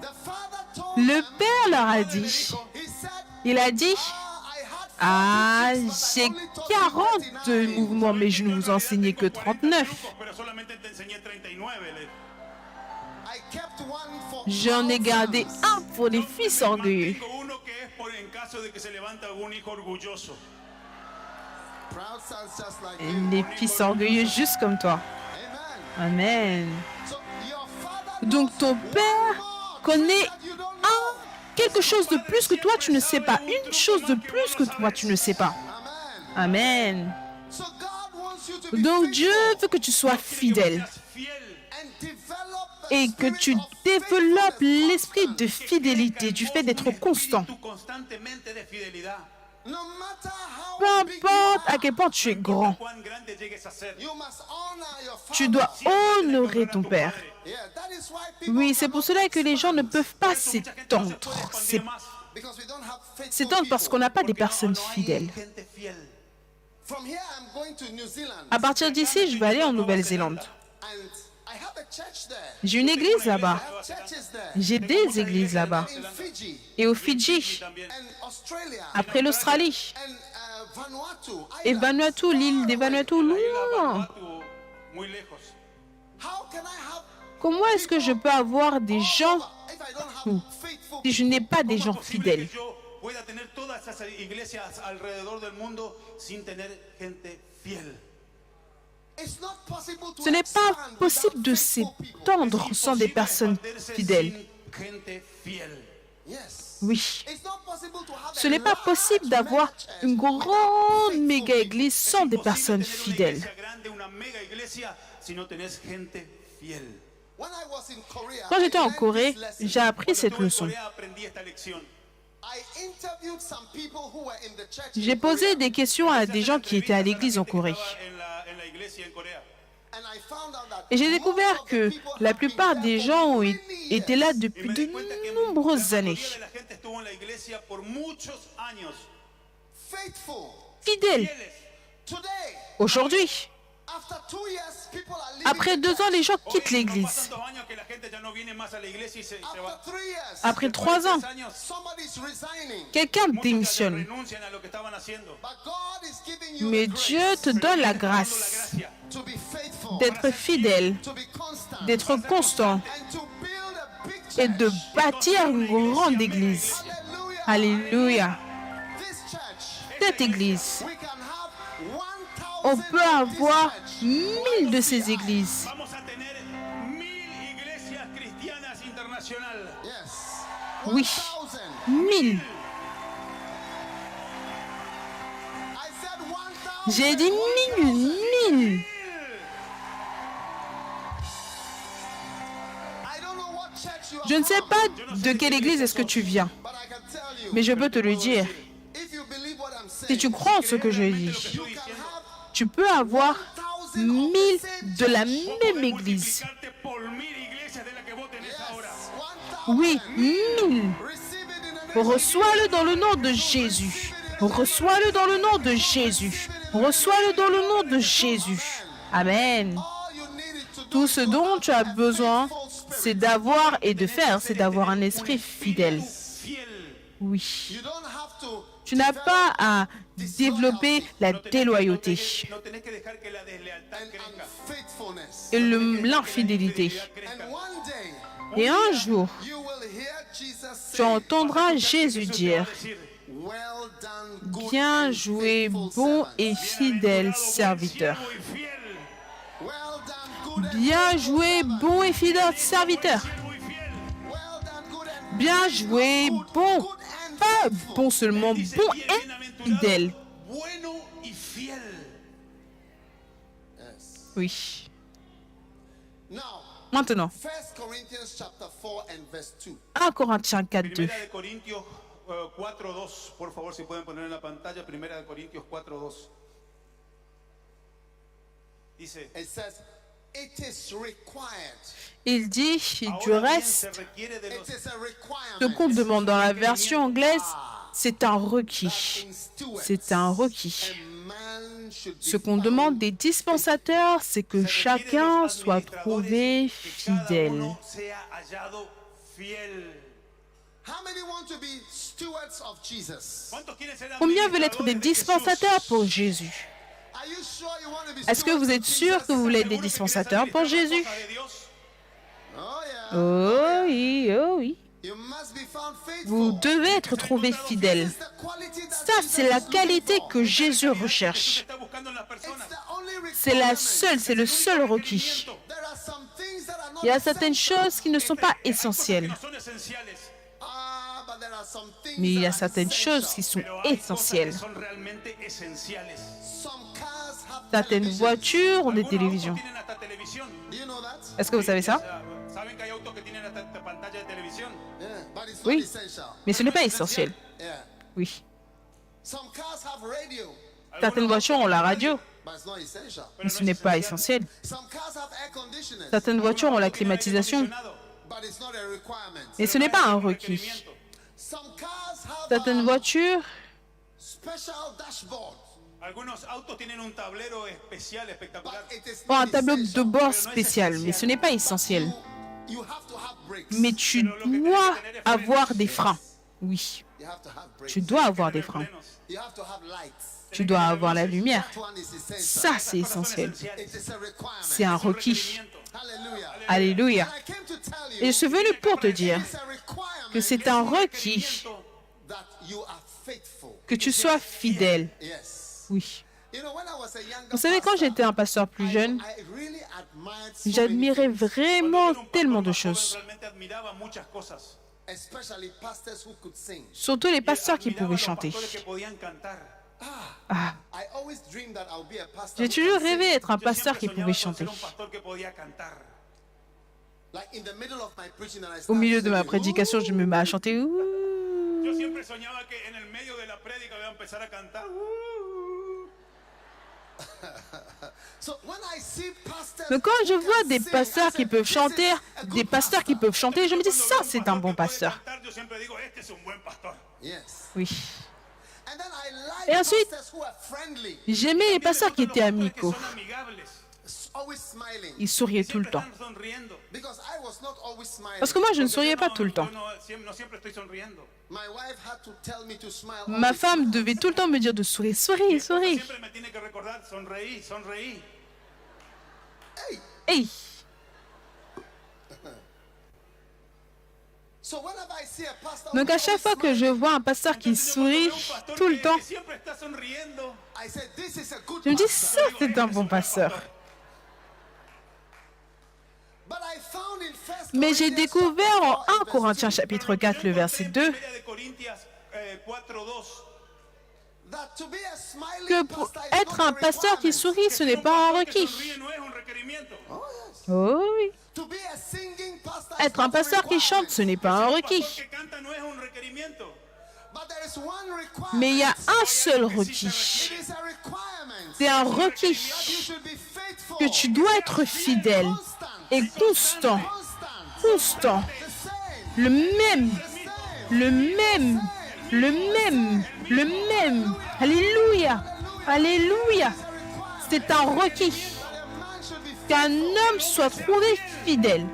The father told Le them, Père leur a Le dit, dijo, he said, il a dit, I had 40 ah, tricks, j'ai but I only taught you 40 39. mouvements, mais je ne vous enseignais que 39. Pero solamente te enseñé 39. I kept one for J'en ai gardé un pour les fils orgueilleux. Mantengo uno que es por en caso de que se levanta algún hijo orgulloso. proud sons just like Et you. les fils orgueilleux juste comme toi. Amen. Amen. So your father Donc knows ton one Père more connaît that you don't know. quelque chose de plus que toi, tu ne sais pas. Une chose de plus que toi, tu ne sais pas. Amen. Amen. So God wants you to be Donc Dieu faithful veut que tu sois fidèle Seas fiel and develop the et que spirit tu of développes faithfulness l'esprit de constant. fidélité, du fait d'être constant. constantemente de fidelidad. No matter how Peu big you importe à are, quel point tu es grand, Cuán grande llegues a ser. you must honor your tu father. dois honorer ton Père. Yeah, that is why people Oui, c'est pour cela que les gens ne cannot peuvent pas Por eso mucha gente no se puede s'étendre. expandir más. because we don't have faithful S'étendre parce qu'on people. n'a pas des Porque no personnes hay fidèles. gente fiel. From here I'm going to New Zealand À partir d'ici, je vais aller en Nouvelle-Zélande. and I have a church there. J'ai une église là-bas. I have churches there. J'ai des églises là-bas. In Fiji Et au Fidji, También. and Australia après l'Australie, and Vanuatu. et Islands. Vanuatu, l'île des Vanuatu, La isla loin. Vanuatu, muy lejos. How can I have Comment est-ce que je peux avoir des gens if I don't have faithful si je n'ai pas des gens ¿Cómo es posible fidèles? que yo pueda tener todas esas iglesias alrededor del mundo sin tener gente fiel? It's not possible to Ce n'est pas expand possible de without faithful people. s'étendre sans des personnes Expandirse fidèles. sin gente fiel. Yes. Oui. It's not possible to have Ce a n'est pas large possible d'avoir mega church une without grande faithful méga people. église sans des personnes Imposible tener fidèles. Una iglesia grande, una mega iglesia, si no tenés gente fiel. When I was in Korea, Quand j'étais I en learned Corée, this lesson. j'ai appris Cuando cette estuve en leçon. Corea aprendí esta lección. I interviewed some people who were in the church J'ai in posé Korea, des questions à des gens qui étaient à l'église en Corée. En la iglesia en Corea. and I found out that Et j'ai most découvert of the que people la have been plupart there des for gens ont many été years. là Y depuis me de di cuenta que nombreuses la années. mayoría de la gente estuvo en la iglesia por muchos años. Faithful. Fidèles. Fieles. Today, Aujourd'hui, after 2 years, people are leaving après the 2 ans, church. les gens Hoy quittent no l'église. pasan 2 años que la gente ya no viene más a la iglesia y se va. After 3 years, Après 3 ans, 3 años, somebody's resigning. quelqu'un muchos ya démissionne. renuncian a lo que estaban haciendo. But God is giving you Mais the Dieu grace te donne la Dando la grâce gracia to be faithful, d'être fidèle, to be constant, d'être constant and to build a big et de church. bâtir une grande église. Hallelujah. Alléluia. This church, Cette église, we can have 1,000 on peut of this avoir church. 1000 de ces églises. Vamos a tener 1000 iglesias nacional. Yes. Oui. 1,000. 1000. I said 1,000. J'ai dit 1000. 1000. I don't know what church you are Je ne sais from, pas de quelle église est-ce que tu viens, but I can tell you. mais je peux te le dire. If you believe what I'm Si saying, tu crois en ce que je dis, you can have tu peux avoir 1,000 of 1000 the same de la church. même église. Multiplicarte por 1000 iglesias de las que voten Yes, esa hora. 1,000. Oui, 1000. Receive it in the name of Reçois-le dans le nom de Jésus. Reçois-le dans le nom de Jésus. Reçois-le dans le nom de Jésus. Amen. all you needed to do. Tout ce dont tu as besoin, c'est d'avoir et de faire, c'est d'avoir un esprit fidèle. Fiel. Oui. You don't have to Tu n'as pas à développer la déloyauté No tenés que dejar que la deslealtad crezca. faithfulness. et l'infidélité. And one day Et un jour, you will hear Jesus tu say, entendras Jésus Jesús te va a dire, decir, well done, good bien and joué, faithful bon servant. et fidèle "Bienaventurado, buen serviteur. siervo y fiel, Well done, good and Bien faithful joué, servant. bon et fidèle serviteur. siervo y fiel". Well done, good and Bien joué, bon, pas bon seulement, Dice, bon "Bien- et bienaventurado, fidèle. bueno y fiel". Yes. Oui. Now, Maintenant, 1 Corinthians chapter 4 and verse 2. 1 Corinthiens 4, 2. Primera de Corintios 4:2, por favor, si pueden poner en la pantalla, Primera de Corintios 4:2. Dice, It says, it is required. Il dit, du "Ahora bien, reste, se requiere de It los is a ce requirement qu'on demande dans la version anglaise, c'est un that requis. in stewards, C'est un requis. a man should be Ce qu'on found demande des dispensateurs, c'est que se requiere de chacun los soit trouvé administradores que cada fidèle. uno sea hallado fiel". How many want to be stewards of Jesus? ¿Cuántos quieren ser Combien veulent être des administradores de Jesús? dispensateurs pour Jésus? Are you sure you want to be Est-ce que vous stewards êtes of sûr Jesus? que vous voulez être des ¿Seguro que querés dispensateurs pour administrar las Jésus? cosas de Dios? Oh yeah. Oh oui, oh oui. You must be found Vous faithful. devez être trouvés fidèles. This is the quality that Ça, Jesus c'est la is looking qualité for. que Jésus Jesús recherche. está buscando en las It's personas. the only C'est la requirement. seule, c'est le seul requis. There are some things that are not Il y a certaines essential. choses qui ne sont pas Hay cosas que essentielles, no son esenciales, But there are some things mais il y that a are certaines choses essential. qui sont pero hay cosas que essentielles. son realmente esenciales. Some cars have Certaines televisions. voitures ont des Algunos télévisions. autos tienen hasta televisión. Do you know that? Est-ce que vous savez ça? ¿Saben que hay autos que tienen hasta pantalla de televisión? Yeah, but it's Oui. not essential. Mais ce n'est pas essentiel. Yeah. Oui. Some cars have radio, Certaines voitures ont la radio, but it's not essential. mais ce n'est pas essentiel. Some cars have air conditioners, Certaines voitures ont la climatisation, but it's not a requirement. mais ce n'est pas un requis. Some cars have Certaines voitures special dashboard, Algunos autos tienen un tablero especial, espectacular. but it is ont un not tableau de essential. bord spécial, mais ce n'est pas essentiel. You have to have brakes. Mais tu dois avoir des freins. Oui, You have to have brakes. tu dois avoir des freins. You have to have lights. Tu dois avoir la lumière. That one is essential. Ça, c'est essentiel. It is a requirement. C'est un requis. Hallelujah. Alléluia. And I came to tell you, Et je suis venu pour te dire it's a requirement que c'est un requis that you are faithful. que tu sois fidèle. Yes. Oui. You know, when I was a younger Vous savez, quand pastor, j'étais un pasteur plus jeune, I really admired so j'admirais many things, vraiment tellement de choses. Realmente admiraba muchas cosas. especially pastors who could sing. Surtout les pasteurs qui Admiraba pouvaient los chanter. pastores que podían cantar. Ah, I always dreamed that I'll be a pastor j'ai who toujours can sing. rêvé d'être un Yo pasteur siempre qui soñaba pouvait con chanter. ser un pastor que podía cantar. Like in the middle of my preaching and I Au start milieu de ma singing, prédication, je me mets à chanter. Yo Ouh. siempre soñaba que en el medio de la prédica iba a empezar a cantar. So when I see pastors Donc quand je who vois can des sing, I pasteurs say, qui peuvent "This is chanter, a good des pasteurs qui pastor." peuvent chanter, je me dis Cuando ça veo un c'est un pastor bon que puede pasteur. cantar, yo siempre digo, este es un buen pastor. Yes. Oui. And then I Et like ensuite, pastors who are friendly, j'aimais les pasteurs qui étaient Los amicaux. pastores que son amigables. always smiling. Ils souriaient tout le Siempre temps. están sonriendo. Because I was not always smiling. Parce que moi, je ne Porque souriais yo pas no- tout le temps. yo no siempre estoy sonriendo. My wife had to tell me to smile. Ma always. femme devait tout le temps me dire de sourire, souris, souris. Siempre me tiene que recordar, sonreí, sonreí. Hey. Hey. So whenever I see a pastor Donc who à chaque fois que always je vois un pasteur qui Entonces, yo cuando sourit veo un pastor tout le temps, que siempre está sonriendo, smile, I say this is a good je me dis pastor. ça c'est un bon pasteur. But I found in Mais j'ai découvert en 1 Corinthiens chapitre 4, le verset 2, que pour être un pasteur qui sourit, ce n'est pas un requis. Oh oui. Être un pasteur qui chante, ce n'est pas un requis. Mais il y a un seul requis. C'est un requis que tu dois être fidèle et constant. Constant. Le même. Alléluia. Alléluia. C'est un requis. Qu'un homme soit trouvé fidèle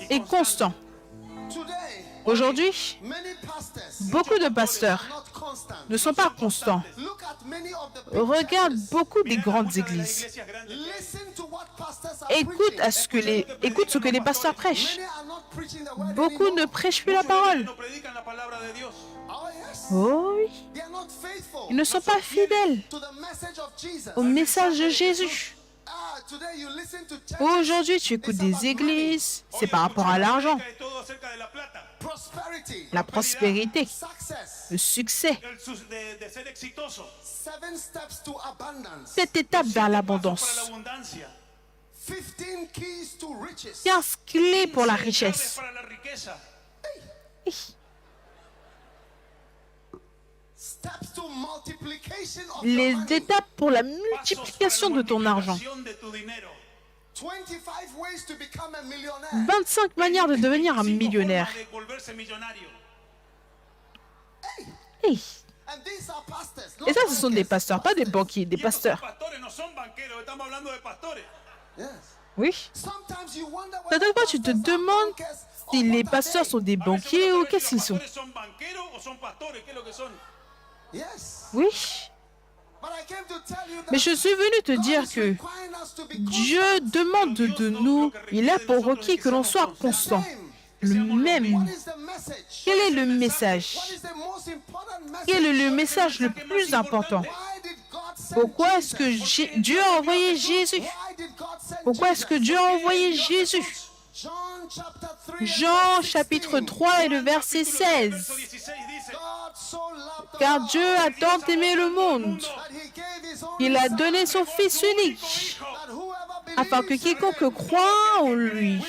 et constant. Aujourd'hui, beaucoup de pasteurs ne sont pas constants. Regarde beaucoup des grandes églises. Écoute ce que les pasteurs prêchent. Beaucoup ne prêchent plus la parole. Oh oui. Ils ne sont pas fidèles au message de Jésus. Aujourd'hui, tu écoutes des églises, c'est par rapport à l'argent, la prospérité, le succès. 7 étapes vers l'abondance. 15 clés pour la richesse. Les étapes pour la multiplication de ton argent. 25 manières de devenir un millionnaire. Hey. Et ça, ce sont des pasteurs, pas des banquiers, des pasteurs. Oui. Certaines fois, tu te demandes si les pasteurs sont des banquiers ou qu'est-ce qu'ils sont. Oui. Mais je suis venu te dire que Dieu demande de nous, il a pour requis que l'on soit constant. Le même. Quel est le message? Quel est le message le plus important? Pourquoi est-ce que Dieu a envoyé Jésus? Pourquoi est-ce que Dieu a envoyé Jésus? Jean chapitre 3 et le verset 16. Car Dieu a tant aimé le monde, il a donné son Fils unique, afin que quiconque croit en lui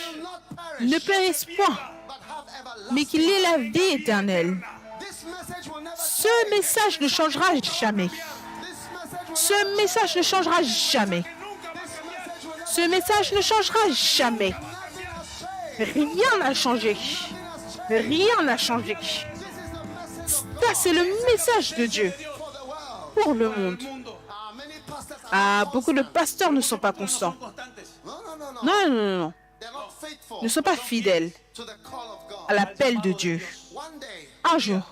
ne périsse point, mais qu'il ait la vie éternelle. Ce message ne changera jamais. Ce message ne changera jamais. Ce message ne changera jamais. Rien n'a changé. Rien n'a changé. Ça, c'est le message de Dieu pour le monde. Ah, beaucoup de pasteurs ne sont pas constants. Non. Ne sont pas fidèles à l'appel de Dieu. Un jour,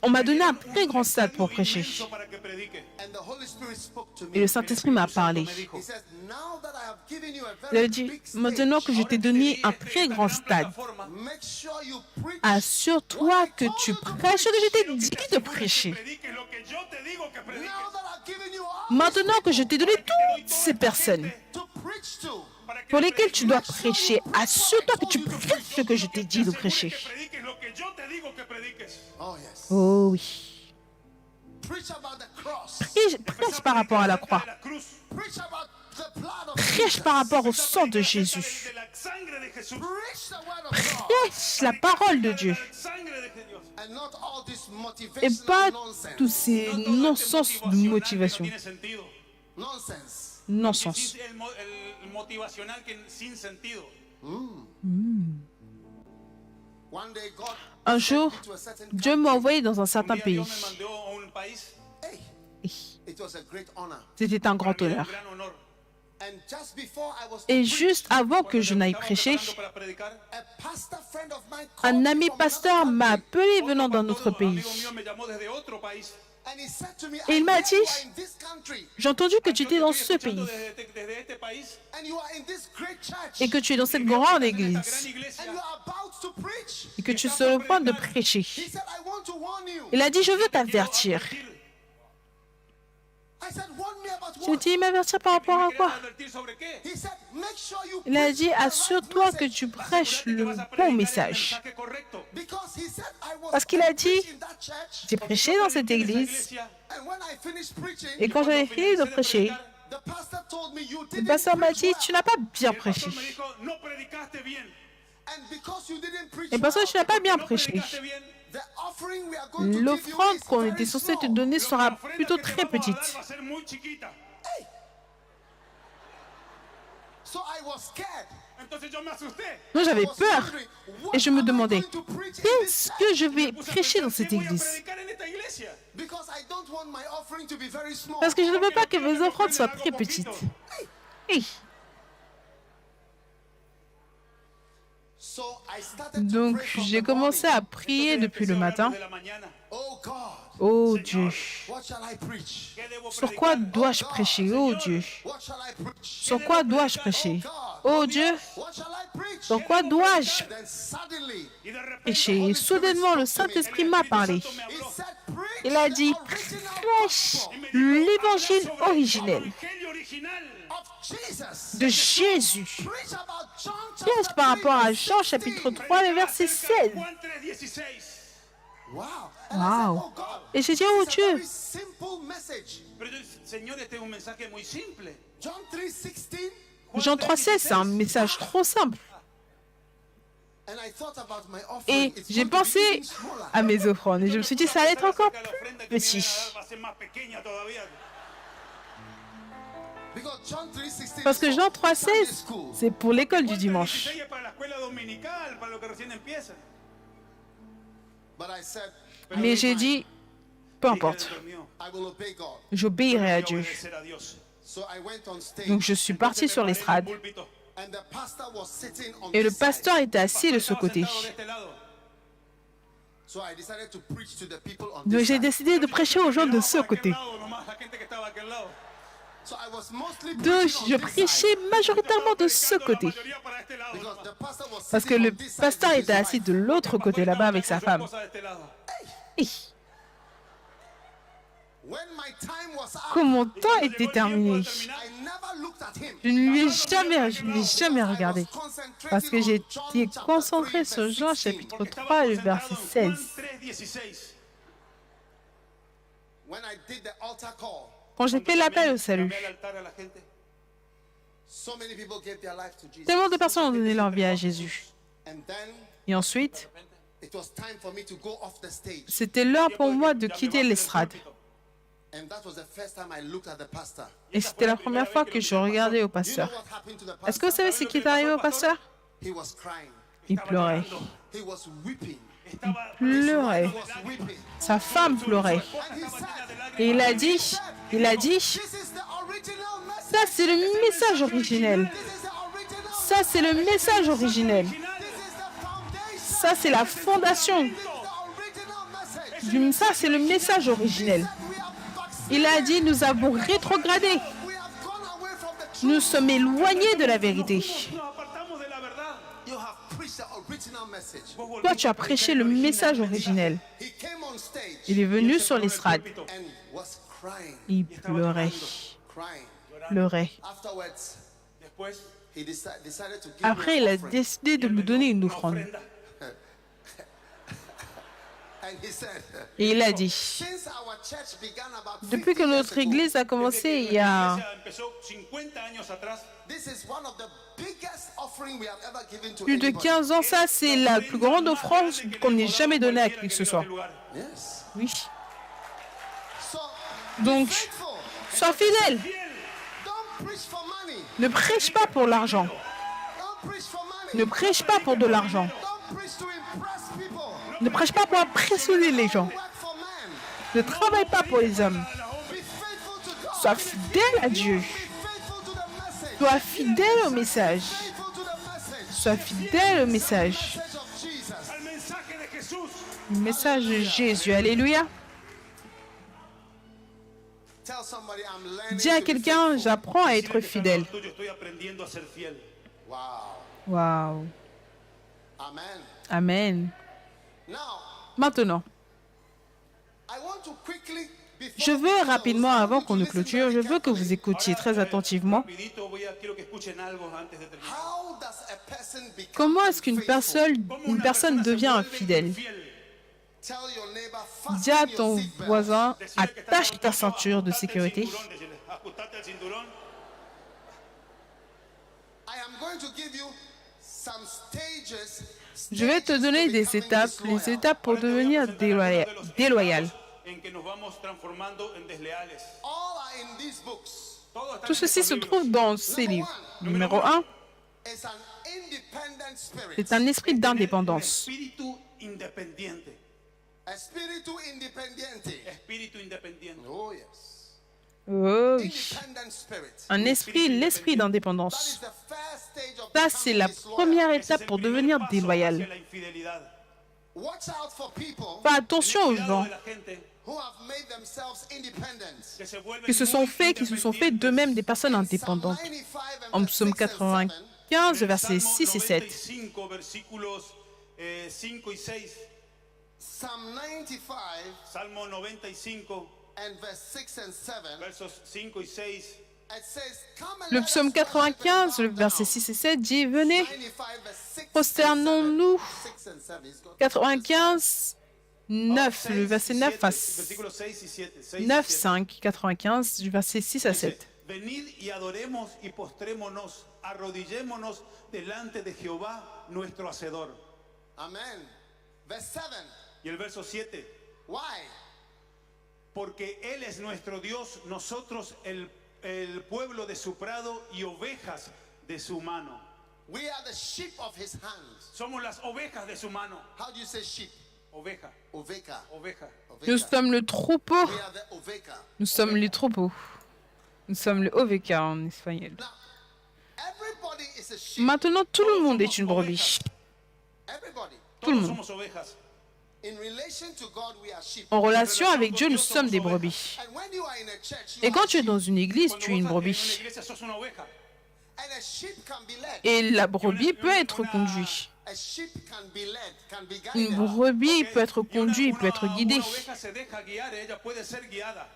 on m'a donné un très grand stade pour prêcher. Et le Saint-Esprit m'a parlé. Il a dit, maintenant que je t'ai donné un très grand stade, assure-toi que tu prêches ce que je t'ai dit de prêcher. Maintenant que je t'ai donné toutes ces personnes pour lesquelles tu dois prêcher, assure-toi que tu prêches ce que je t'ai dit de prêcher. Oh oui. Prêche par rapport à la croix. Prêche par rapport au sang de Jésus. Prêche la parole de Dieu. Et pas tous ces non-sens de motivation. Non-sens. Un jour, Dieu m'a envoyé dans un certain pays. C'était un grand honneur. Et juste avant que je n'aille prêcher, un ami pasteur m'a appelé venant d'un autre pays. Et il m'a dit, j'ai entendu que tu étais dans ce pays et que tu es dans cette grande église et que tu es sur le point de prêcher. Il a dit, je veux t'avertir. I said, warn me about J'ai what? dit, m'avertir par rapport à quoi? ¿Advertir sobre qué? He said, make sure you Il a preach dit, the right assure-toi que message. tu prêches Asegúrate que le vas a bon predicar el message. mensaje correcto. Because he said, Parce qu'il a dit, in that church, j'ai prêché dans cette Prediqué en esa église, iglesia, and when I finished preaching, et quand j'avais fini de prêcher, the pastor told me you le didn't pasteur m'a preach dit, well. tu n'as pas bien el pastor prêché. me dijo, no predicaste bien. And because you didn't preach Et parce que well, tu n'as pas bien No prêché, predicaste bien. the offering we are going to give you l'offrande is qu'on very était censé te small. donner La sera ofrenda plutôt que te très vamos a dar petite. va a ser muy chiquita. So I was scared. Entonces yo me asusté. Donc j'avais peur et je me demandais, Going to preach in qu'est-ce this church? que je vais Puse a prêcher dans pensar, cette ¿qué voy a église? predicar en esta iglesia? Because I don't want my offering to be very small. Parce que je ne veux pas que Quiero mes mi offrandes ofrenda soient haga très poquito. petites. Hey. So I started to Donc pray from j'ai the commencé morning. à prier Entonces depuis le empecé a orar matin. desde la mañana. Oh God, Oh Dieu, what shall I preach? ¿Qué debo sur quoi predicar? dois-je prêcher? Oh Dieu, What shall I preach? sur quoi dois-je prêcher? Oh Dieu, What shall I preach? sur quoi dois-je Then suddenly Y de repente prêcher? Et soudainement, le Saint-Esprit m'a parlé. Santo me he habló. said, preach Il a the dit, original prêche gospel Y me dijo, l'évangile habla sobre el originel evangelio original of Jesus. de Jésus. Preach about John Prêche chapter par 3, rapport à verse Jean 16. chapitre 3, le verset Acerca de 16. Juan 3:16. Wow. And I said, Wow. oh God, Et j'ai dit, oh it's a very Dieu, simple message. Pero yo, Señor, este es un mensaje muy simple. John 3:16. Jean 3,16, c'est un message trop simple. And I thought about my offering. Et It's j'ai going to be pensé even smaller. à mes offrandes. Et je me suis dit, ça allait être encore La plus ofrenda que me petit. vienen a dar va a ser más pequeña todavía. Because John 3:16 Parce que is Jean for Sunday 3,16, school. c'est pour l'école du Juan dimanche. 3:16 es para la escuela dominical, para lo que recién empieza. But I said, Mais j'ai dit, peu importe, Dije dentro mío, I will obey God. j'obéirai à voy a Dieu. obedecer a Dios. So I went on stage. Donc je suis partie Entonces sur me paré en l'estrade. el púlpito. And the pastor was sitting on Et le this side. pasteur était assis de ce Estaba côté. sentado de este lado. So I decided to preach to the people on Donc this j'ai side. décidé de prêcher aux gens de ce Para aquel côté. lado nomás, la gente que estaba a aquel lado. So I was mostly Donc preaching je on this prêchais side. majoritairement de ce Predicando la côté. mayoría para este lado Because nomás. the pastor was Parce que sitting le on this side pasteur with his était assis wife. de l'autre côté là-bas avec sa femme. Cosa de este lado. Hi. When my time was up, Quand mon Y temps cuando était llegó el tiempo de terminé, terminar, I never looked at him. je ne lui ai jamais I regardé. was concentrating Parce que on j'étais John chapter concentré 3, sur verse Jean 16. chapitre porque estaba 3, le concentrado verset en Juan 16. 3:16. When I did the altar call, Quand j'ai fait l'appel au salut, Llamé al altar a la gente. so many people gave their life to Jesus. tellement de personnes ont donné leur vie à Jésus. And then Et ensuite, it was time for me to go off the stage. c'était l'heure pour moi de Ya me quitter bajo del l'estrade. púlpito. And that was the first time I looked at the pastor. Et c'était la première fois que je regardais au You know pasteur. what happened to the Est-ce que vous pastor? savez ce qui est arrivé au pasteur? He was crying. Il pleurait. He was weeping. Estaba Pleurait. He was weeping. Sa femme pleurait. And he said, Et il a dit, This is the original message. ça c'est le message originel. This is the original. Ça c'est le message originel. This is the foundation. Ça c'est la fondation. This is the original message. Ça c'est le message originel. We have backslidden. Il a dit, nous avons rétrogradé. We have gone away from the truth. Nous sommes éloignés de la vérité. Nos apartamos de la verdad. You have preached the original message. Vos Toi, tu as prêché le message originel. He came on stage Il est venu sur l'estrade. and was crying. Il pleurait, Crying. pleurait. Afterwards, Después, he decided to give Après, me il an a offering. décidé de me donner une offrande. ofrenda. And he said, Et il a dit, since our church began about 50 depuis que years notre ago, église a Desde commencé que il y a nuestra iglesia empezó 50 años atrás. this is one of the biggest offering we have ever given to plus de anybody. 15 ans, ça c'est la plus grande offrande qu'on ait jamais donnée à qui que ce soit. Yes. Oui. So, Donc, be faithful. sois fidèle. Don't preach for money. Ne prêche pas pour l'argent. Don't preach for money. Ne prêche pas pour de l'argent. Don't preach to impress people. Ne prêche pas pour impressionner les gens. Work for men. Ne travaille pas pour les hommes. Be faithful to God. Sois fidèle à Dieu. Be faithful to the message. Sois fidèle au message. Faithful to the message. Sois fidèle au message. Message of Jesus. Al mensaje de Jesús. Le message de Jésus. Alléluia. Tell somebody I'm learning Dis à to be quelqu'un, faithful. j'apprends à être Dile que está al fidèle. lado tuyo, estoy aprendiendo a ser fiel. Wow. Waouh. Amen. Amen. Now, Maintenant, I want to quickly, Je veux rapidement, avant qu'on ne clôture, je veux que vous écoutiez très attentivement. Rapidito quiero que escuchen algo antes de terminar. How does a person become Comment est-ce qu'une unfaithful? une personne devient infidèle? Tell your neighbor, Dis à fasten ton your seatbelt. voisin, Decirle que está attache ta ceinture de sécurité. Decirle, ajustate al cinturón. I am going to give you some stages. Je vais te donner des étapes, les étapes pour devenir déloyal. En que nos vamos transformando en desleales. All are in these books. Todo está Tout en ceci estos se libros. trouve dans ces livres. Numéro 1, It's an independent spirit. c'est un esprit Un d'indépendance. espíritu independiente. Espíritu independiente. Espíritu independiente. Oh yes. Oh oui. Independent spirit. Un esprit, l'esprit That d'indépendance. is the first stage of Ça, c'est la becoming disloyal. première Ese es étape el pour primer devenir paso déloyal. hacia la infidelidad. Watch out for people Fais attention aux Cuidado gens de la gente who have made themselves independent. que se vuelven qui se sont muy faits, qui se sont faits d'eux-mêmes des personnes indépendantes. Psalm 95 and En verse psaume 6 and 7, 95, En el versets Salmo 6 et 7. 95, versículos 5 y 6. Psalm 95 Salmo 95, and verse 6 and 7, versos 5 y 6. it says, Come and Le let psaume us worship and 95, bow le verset down. 6 et 7 dit, venez, 95 verse 6 prosternons-nous. and 7. 6 and 7 is good. 95, 9, le verset 9 à Versículos 6 y 7. 6 y 9, 7. 5, 95, du verset 6 à Dice, 7. venid y adoremos y postrémonos, arrodillémonos delante de Jehová, nuestro Hacedor. Amen. Verse 7. Y el verso 7, Why? porque Él es nuestro Dios, nosotros el pueblo de su prado y ovejas de su mano. We are the sheep of his hands. Somos las ovejas de su mano. How do you say sheep? Oveja, Oveka. oveja. Nous Oveka. sommes le troupeau. We are the oveka. Nous sommes les troupeaux. Nous sommes le oveka en espagnol. Now, everybody is a sheep. Maintenant, tout le monde est une brebis. Everybody. Tout le Todos monde. somos ovejas. In relation to God, we are sheep. En relation avec Dieu, nous sommes des brebis. And when you are in a church, you Et are quand tu es sheep. dans une église, Cuando tu es une vos estás en una brebis. iglesia sos una oveja. And a sheep can be led. Et la brebis peut être conduite. A sheep can be led, can be Une guided. brebis peut être Y una- conduite, peut être guidée. Una oveja se deja guiar, ella puede ser guiada.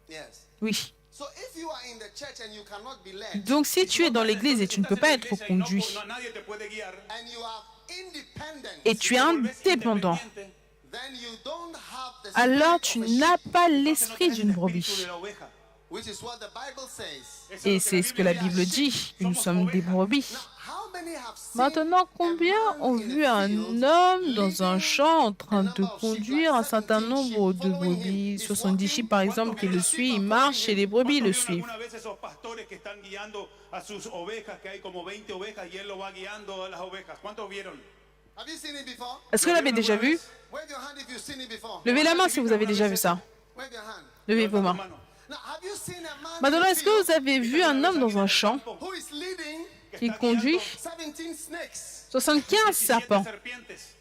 Yes. Oui. So if you are in the church and you cannot be led, Donc si tu es dans l'église et tu ne peux pas être Estás en la conduit, iglesia y nadie te puede guiar. and you are independent, et tu es indépendant, Independiente, then you don't have the alors spirit tu of a sheep, n'as pas entonces no l'esprit tienes d'une el espíritu brebis. de la oveja. which is what the Bible says. Eso Et es lo c'est ce que la Bible dit, que nous sommes des brebis. Now, how many have seen Maintenant, a combien man ont in vu a un field homme dans un leading champ en a train de number of sheep, conduire un like certain 17 nombre sheep de following him? brebis, He's 70 sheep par exemple, qui le suivent, il marche et les brebis le ¿Cuántos vieron suivent. alguna vez esos pastores que están guiando a sus ovejas, que hay como 20 ovejas y él lo va guiando a las ovejas? ¿Cuántos vieron? Have you seen it before? Est-ce que vous l'avez déjà vu? Wave your hand if you've seen it before. Levez la main si vous avez déjà vu ça. Wave your hand. Levez vos Levanta tu mains. mano. Now, have you seen a man Maintenant, in a est-ce que vous field avez vu un homme dans un champ who is leading qui conduit 17 snakes? 75 serpents? 17 serpientes.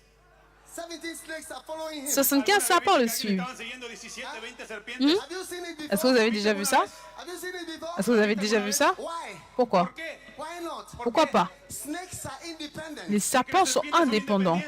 17 snakes are following him. 75 serpents le suivent. Estaban siguiendo 17, 20 serpientes. Have you seen it before? Est-ce que vous avez déjà vu ça? Have you seen it before? Est-ce que vous avez déjà vu ça? Why? Pourquoi? ¿Por qué? Why not? Pourquoi pas? Snakes are independent. Les serpents sont indépendants.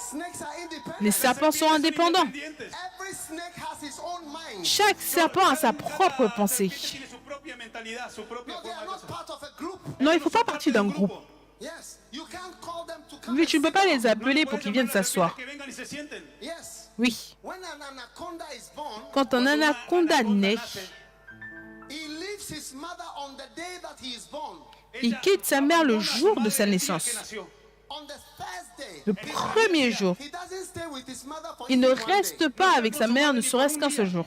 Snakes are independent. Les serpents sont indépendants. Every snake has his own mind. Chaque serpent a sa propre pensée. Tiene su propia mentalidad, su propia No, they forma are de not ser. part of a group. Non, il ne faut pas partir d'un groupe. Yes. You can't call them to come Oui, and tu ne peux sit pas down. les appeler pour qu'ils viennent s'asseoir. Que vengan y se sienten. Yes. Oui. When an anaconda is born, Quand un anaconda naît, he leaves his mother on the day that he is born. il quitte sa mère le jour de sa naissance. On the first day. Le premier jour. He doesn't stay with his mother for Il ne even one reste day. pas avec sa mère, ne serait-ce qu'un seul jour.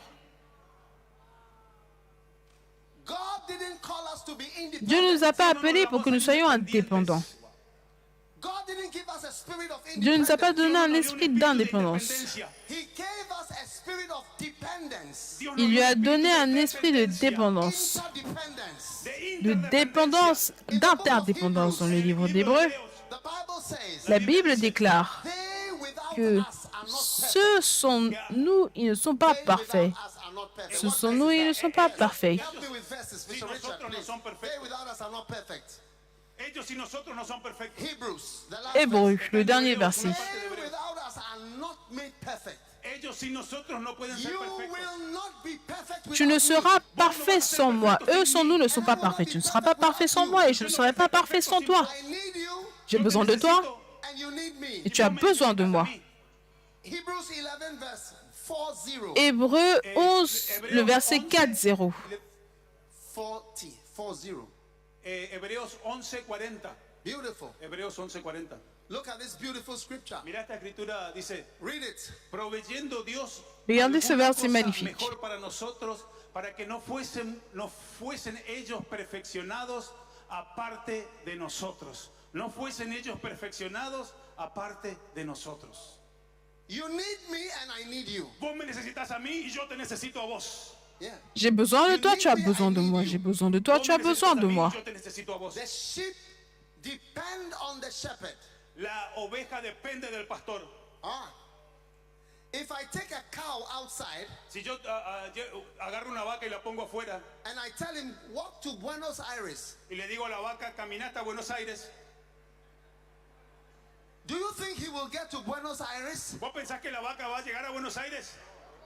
God didn't call us to be independent. Dieu ne nous a pas appelés pour que nous soyons indépendants. God didn't give us a spirit of Dieu ne nous a pas independence. donné un esprit d'indépendance. He gave us a spirit of dependence. Il lui a donné un esprit de dépendance, Interdependence. de dépendance, d'interdépendance dans le livre d'Hébreux. The Bible says, La Bible déclare they without que us are not perfect. ceux sont nous, ils ne sont pas They parfaits. without us are not perfect. Ce What sont verse nous, is ils ne that? sont pas parfaits. Help me with verses, Bishop nosotros Richard, no please. somos perfectos. They without us are not perfect. Ellos y nosotros no son perfectos. Hebrews, the last Hébreux, verse. le dernier verset. They without us are not made perfect. Ellos y nosotros no pueden ser You perfectos. will not be perfect Tu ne without me. seras parfait sans moi. Eux sans nous ne sont pas parfaits. Tu ne seras pas parfait sans moi et je ne serai pas parfait sans toi. I need you J'ai besoin de toi and you need me. et tu as besoin de moi. Hebrews 11 verse 40. Hébreux 11, le verset 4-0. 40. Hebreos 11:40. Beautiful. Hebreos 11:40. Look at this beautiful scripture. Mira esta escritura, dice, Read it. proveyendo Dios Regardez ce alguna verset cosa magnifique. mejor para nosotros, para que no fuesen ellos perfeccionados aparte de nosotros. No fuesen ellos perfeccionados aparte de nosotros. You need me and I need you. Vos me necesitas a mí y yo te necesito a vos. Yeah. J'ai besoin de toi, tu as besoin de moi. J'ai besoin de toi, Vos tu me as besoin necesitas a de mí y moi. yo te necesito a vos. The sheep depend on the shepherd. La oveja depende del pastor. Ah. If I take a cow outside Si yo agarro una vaca y la pongo afuera and I tell him walk to Buenos Aires, y le digo a la vaca, camina hasta Buenos Aires, do you think he will get to Buenos Aires? ¿vos pensás que la vaca va a llegar a Buenos Aires?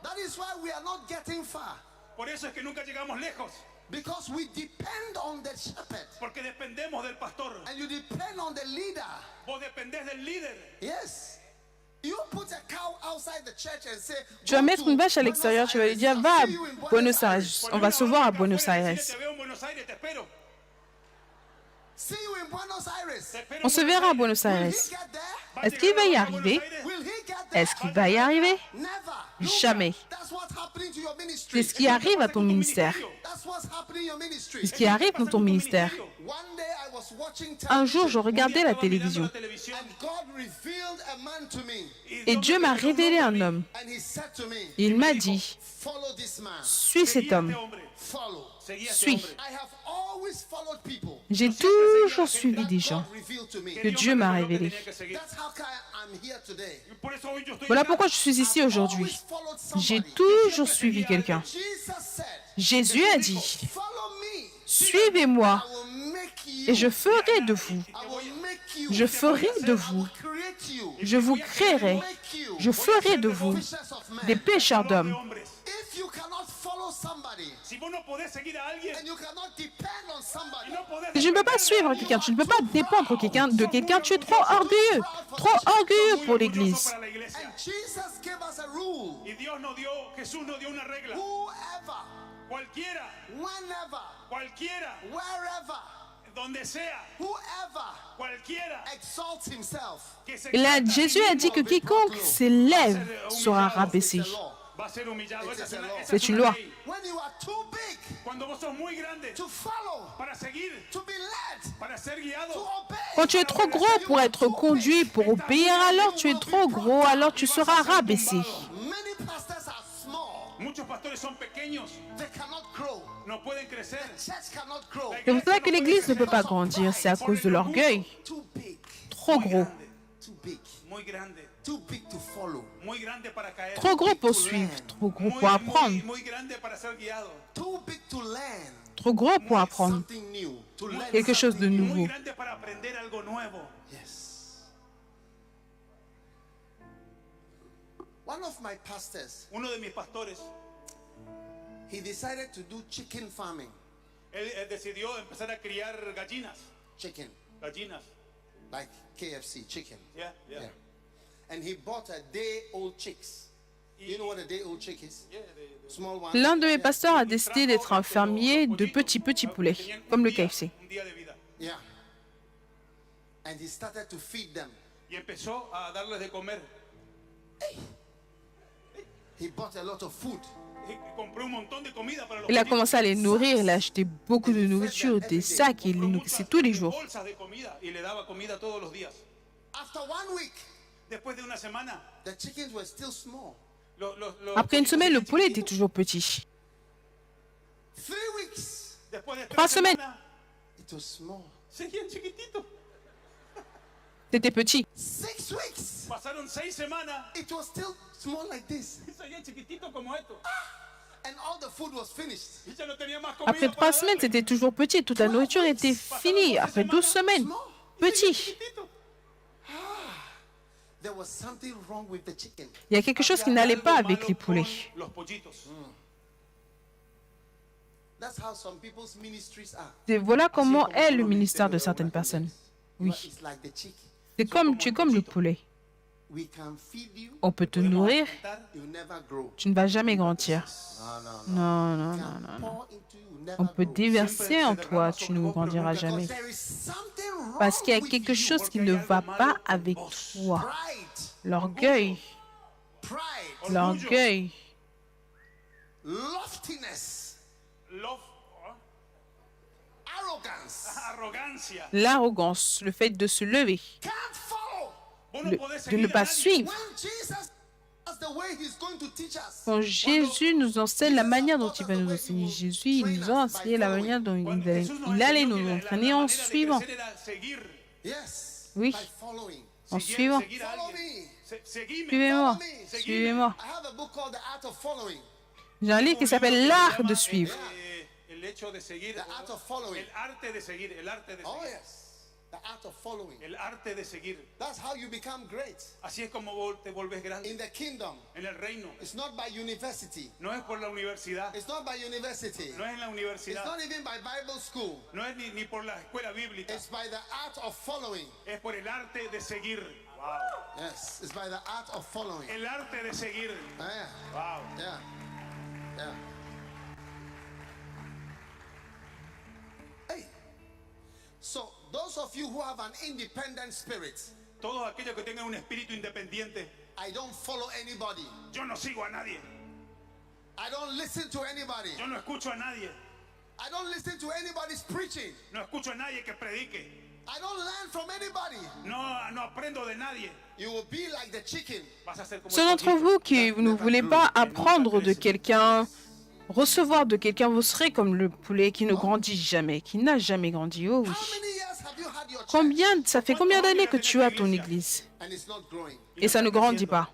That is why we are not getting far. Por eso es que nunca llegamos lejos, Because we depend on the shepherd. porque dependemos del pastor. And you depend on the leader. Vos dependés del líder. Yes. You put a cow outside the church and say, Tu vas "Go mettre to une vache à Buenos l'extérieur, tu vas lui Aires. dire, I'll va à see you in Buenos Aires. Poner On va una se voir à vaca Buenos afuera y Aires. decirle, te veo en Buenos Aires, te espero. See you in Buenos Aires. Te espero On en se Buenos verra à Aires. Buenos Will he Aires. get there? ¿Va a Est-ce qu'il llegar va y la vaca a Buenos arriver? Aires? Will he get there? Est-ce qu'il va y arriver? Never. Jamais. That's what's happening to your ministry. C'est ce qui arrive à ton ministère. That's what's happening in your ministry. C'est ce qui arrive dans ton ministère. One day I was watching Un jour, je television regardais la Estaba mirando télévision la televisión and God revealed a man to me. et Dieu m'a révélé un homme. And he said to me, Il m'a dit, follow this man. suis cet homme, Follow. Seguía este suis. hombre. I have always followed people J'ai toujours suivi des gens God revealed to me. que Dieu m'a révélés. Tenía que seguir. That's how come I'm here today. Por eso hoy yo estoy Voilà acá. pourquoi je suis ici aujourd'hui. Always followed J'ai somebody. toujours suivi quelqu'un. Jesus said, Jésus a dit, follow me. suivez-moi I will make you. et je ferai de vous. I will make you. Je ferai de I vous. will create you. Je vous créerai. Make you. Je ferai de vous Fishers of men. des pêcheurs d'hommes. Hombres. If you cannot follow somebody Si vos no podés seguir a alguien, and you cannot depend on somebody, y no podés Si je ne peux pas suivre quelqu'un, tu ne peux pas dépendre de quelqu'un, tu es trop orgueilleux pour l'Église. para la iglesia. and Jesus gave us a rule. Y Jesús nos dio una regla. Whoever, Cualquiera, whenever, wherever, donde sea, whoever cualquiera exalts himself que se Jésus a dit que quiconque s'élève sera rabaissé. is a law. va a ser humillado. Esa C'est es une una loi. ley. When you are too big Cuando vos sos muy grande to follow, para seguir, to be led, para ser to guiado, obey, Quand tu es trop gros pour être conduit, pour obéir, alors tu es trop gros, alors tu seras rabaissé. many pastors are small. muchos pastores son pequeños, They cannot grow. no pueden crecer. Church cannot grow. C'est pour cela que l'Église ne peut pas grandir, c'est à cause de l'orgueil. Too big. Trop gros, Too big. Muy grande, Too big to follow. muy grande para caer. trop gros pour suivre, trop gros pour apprendre, muy grande para ser guiado. Too big to learn trop gros pour apprendre something new. To learn quelque chose de something new. Muy nouveau. grande para aprender algo nuevo. Yes. One of my pastors, Uno de mis pastores, he decided to do chicken farming. él decidió empezar a criar gallinas. Chicken, like KFC chicken. Yeah. Yeah. And he bought a day-old chicks. You know what a day-old chick is? Small one. L'un de mes pasteurs a décidé d'être un fermier de petits poulets, Tenían comme le un día- KFC. Un día de vida. Yeah. And he started to feed them. Y empezó a darles de comer. He bought a lot of food. Y compró un montón de comida para los Il a gallinas. commencé à les nourrir, il a acheté beaucoup de nourriture, des sacs, et il les nourrissait tous les jours. Bolsas de comida y le daba comida todos los días. After 1 week, Después de una semana, the chickens were still small. Après une semaine, le poulet était toujours petit. 3 weeks, Después de 3 semaines, it was small. seguían chiquititos. c'était petit. 6 weeks, Pasaron 6 semanas it was still small like this. y seguían chiquititos como estos. And all the food was finished. Y ya no tenía más Après comida 3 para semaines, darle. c'était toujours petit. Toute la nourriture était finie. Après 12 semaines, petit. Chiquitito. There was something wrong with the chicken. Il y a quelque chose qui n'allait pas avec les poulets. Los pollitos. That's how some people's ministries are. Et voilà comment est le ministère de certaines personnes. Oui. It's like the chicken. Tu es comme le poulet. We can feed you, On peut te nourrir, you never grow. tu ne vas jamais grandir. Non, non, non, Can non. pour into you, never On peut grow. déverser en toi, tu ne grandiras jamais. There is something wrong Parce qu'il y a with quelque you. chose qui ne va pas avec toi. Pride, L'orgueil, pride, l'orgueil, loftiness, Love, arrogance. arrogancia. l'arrogance, le fait de se lever, Can't follow. Vos no podés de ne seguir a pas nadie. suivre. When Jesus, that's the way he's going to teach us. Quand Jésus nous enseigne la manière dont il va nous enseigner, Jésus il nous a enseigné la manière dont Cuando il Jesús nos allait enseñó nous que entraîner la en manera de suivant. crecer era seguir, Yes. Oui. By following. En seguir- suivant. seguir a Follow alguien. me. Seguime. Suivez-moi, Follow me. suivez-moi. I have a book called The Art of Following. J'ai un livre qui s'appelle L'art de suivre. El hecho de seguir, The art of following. el arte de seguir, el arte de Oh seguir, yes. The art of following. el arte de seguir. That's how you become great Así es como te vuelves grande in the kingdom. en el reino. It's not by university. No es por la universidad, It's not by university. no es en la It's universidad, not even by Bible school. no es ni por la escuela bíblica, It's by the art of following. es por el arte de seguir. Yes, it's by the art of following. El arte de seguir. Yeah, Wow. yeah, yeah. Hey, so those of you who have an independent spirit, Todos aquellos que tengan un espíritu independiente, I don't follow anybody. yo no sigo a nadie, I don't listen to anybody. yo no escucho a nadie, I don't listen to anybody's preaching. no escucho a nadie que predique, I don't learn from anybody. no aprendo de nadie. You will be like the chicken. Vas a ser como Ceux el d'entre pollito. vous qui ne voulez pas apprendre de quelqu'un, recevoir de quelqu'un, vous serez comme le poulet qui ne grandit jamais, qui n'a jamais grandi. Oh oui. How many years have you had your church Ça fait combien d'années que tu as ton église and it's not growing? et ça ne grandit pas,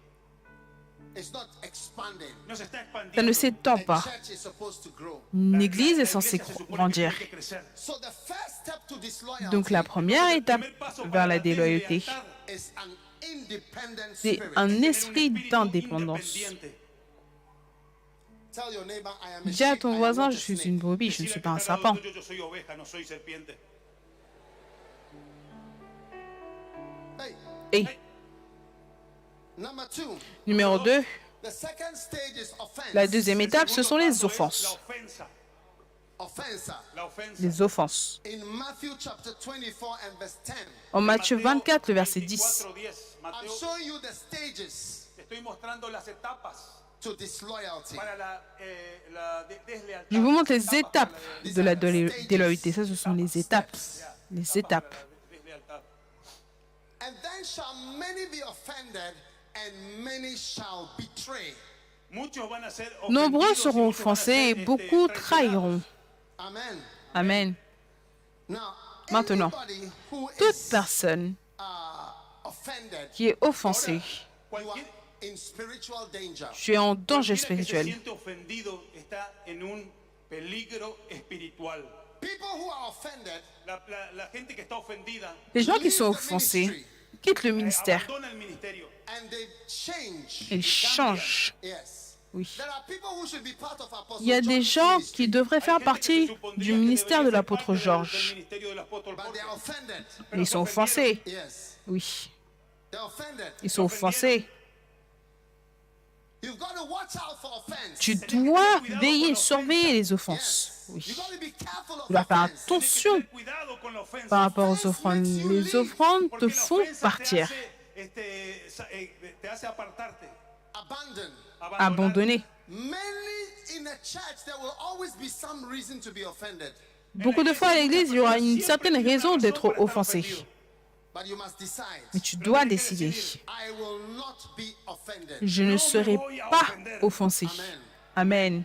It's not expanding. No se está ça expandiendo. ne s'étend A pas. church is supposed to grow. Une église La est censée iglesia se supone que grandir. tiene que crecer. So the first step to disloyalty Donc la première étape vers la déloyauté, is an independent c'est spirit. un Tener un esprit espíritu d'indépendance. independiente. Tell your neighbor, I am a Dis à sheep, ton I am voisin, not je a suis snake. une brebis, je ne Decirle suis que pas un está al lado sapin. tuyo, yo soy oveja, no soy serpiente. Hey, Et number two, numéro 2, the second stage is offense. la deuxième étape, ce sont les Segundo paso es offenses. La ofensa. Offensa. La ofensa. Les offenses. In Matthew chapter 24 and verse 10, En Matthieu 24, le verset 10, 24:10. I'm Mateo, showing you the stages te estoy mostrando las etapas to disloyalty. para la deslealtad. je vous montre les étapes These de are la the stages. déloyauté. Ça, ce sont les étapes. Les étapes. Deslealtad. And then shall many be offended, and many shall betray. Muchos van a ser Nombreux ofendidos y seront muchos van a offensés et ser, beaucoup traicionados. trahiront. Amen. Amen. Now, Maintenant, anybody who toute is personne offended, qui est offensée, you are in spiritual danger. tu es en danger Cualquiera que se spirituel. siente ofendido está en un peligro espiritual. People who are offended La gente que está ofendida Les gens qui sont offensés quittent le ministère. abandona el ministerio. and they change. Ils changent. Yes. Oui. There are people who should be part of Apostle Il y a des John's gens ministry, qui devraient faire Hay gente que partie se supondría du que ministère de debería ser l'apôtre parte del Georges. ministerio del apóstol but Jorge. they are offended. Mais ils sont offensés. Yes. Oui, They're offended. ils sont offensés. You've got to watch out for offense. Tu dois veiller, surveiller les offenses. Yes. Oui. You've got to be careful of Tu dois faire offense. attention Tienes que tener cuidado con la ofensa. par rapport aux offrandes. Les offrandes Porque te la font ofensa partir, te hace apartarte, Abandon. abandonner. Mainly in a church, there will always be some reason to be offended. Beaucoup de fois à l'église, il y aura une certaine raison d'être offensé. But you must decide. Mais tu dois décider. I will not be offended. Je ne serai pas offensé. Amen. Amen.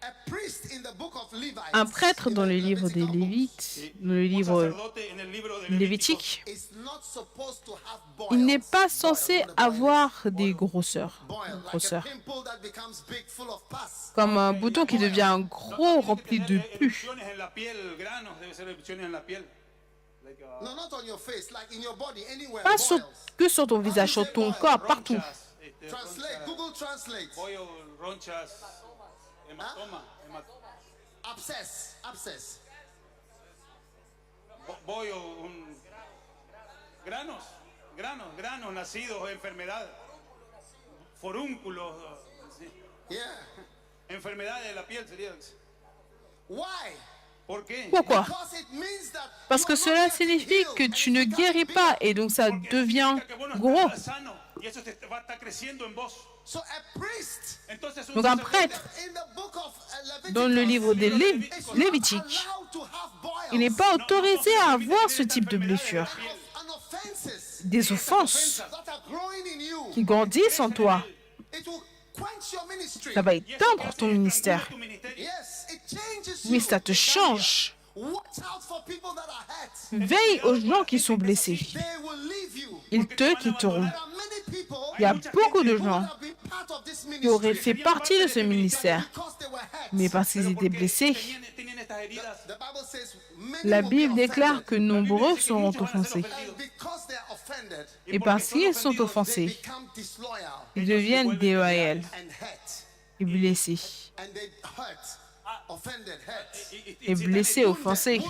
A priest in the book of Levites, Un prêtre dans le livre des Lévites, dans le Un livre sacerdote en el libro de Levítico lévitique, is not supposed to have il n'est boils. pas censé Boils, not the boils. avoir des grosseurs. Boil, like a Grosseurs. pimple that becomes big, full of pus. Comme un bouton qui devient gros, rempli de pus. erupciones en la piel, granos, debe ser erupciones en la piel. Like, No, not on your face, like in your body, anywhere. Pas sur- Boils. que sur ton visage, sur ton corps, partout. ronchas, Translate, Google Translate. boil, ronchas, hematoma, Abscess, abscess. boil, granos nacidos, enfermedad, forúnculos, sí. Yeah. Enfermedades de la piel sería. Why? ¿Por qué? Pourquoi? Because it means that Parce you que are not cela yet signifie healed que and tu it's ne becoming guéris bigger. pas et donc ça Porque devient significa que vos no gros. estás sano y eso te va a estar creciendo en vos. So a priest Entonces, Donc un sacerdote prêtre, in the book of Leviticus dans le livre des is not Lévitiques, allowed to have boils il n'est pas autorisé à avoir ce cette type de blessure. and offenses Des offenses that are growing in you. qui grandissent en toi. It will quench your ministry. Ça va éteindre ton ministère. Tu ministério. Yes, it changes Oui, you. ça te change. Watch out for people that are hurt. Veille aux gens qui sont blessés. They will leave you. Ils te quitteront. There are many people Il y a beaucoup de who gens have been part of this qui auraient ministry fait partie de ce ministère, because they were hurt. mais parce qu'ils étaient blessés. Tenían estas heridas. The Bible says many La will be Bible déclare offended. que nombreux seront offensés. And because they are offended, Et parce qu'ils sont they offensés, become disloyal ils deviennent déloyaux and hurt. et blessés. And they hurt. Offended, hurt. Et blessés, offensés,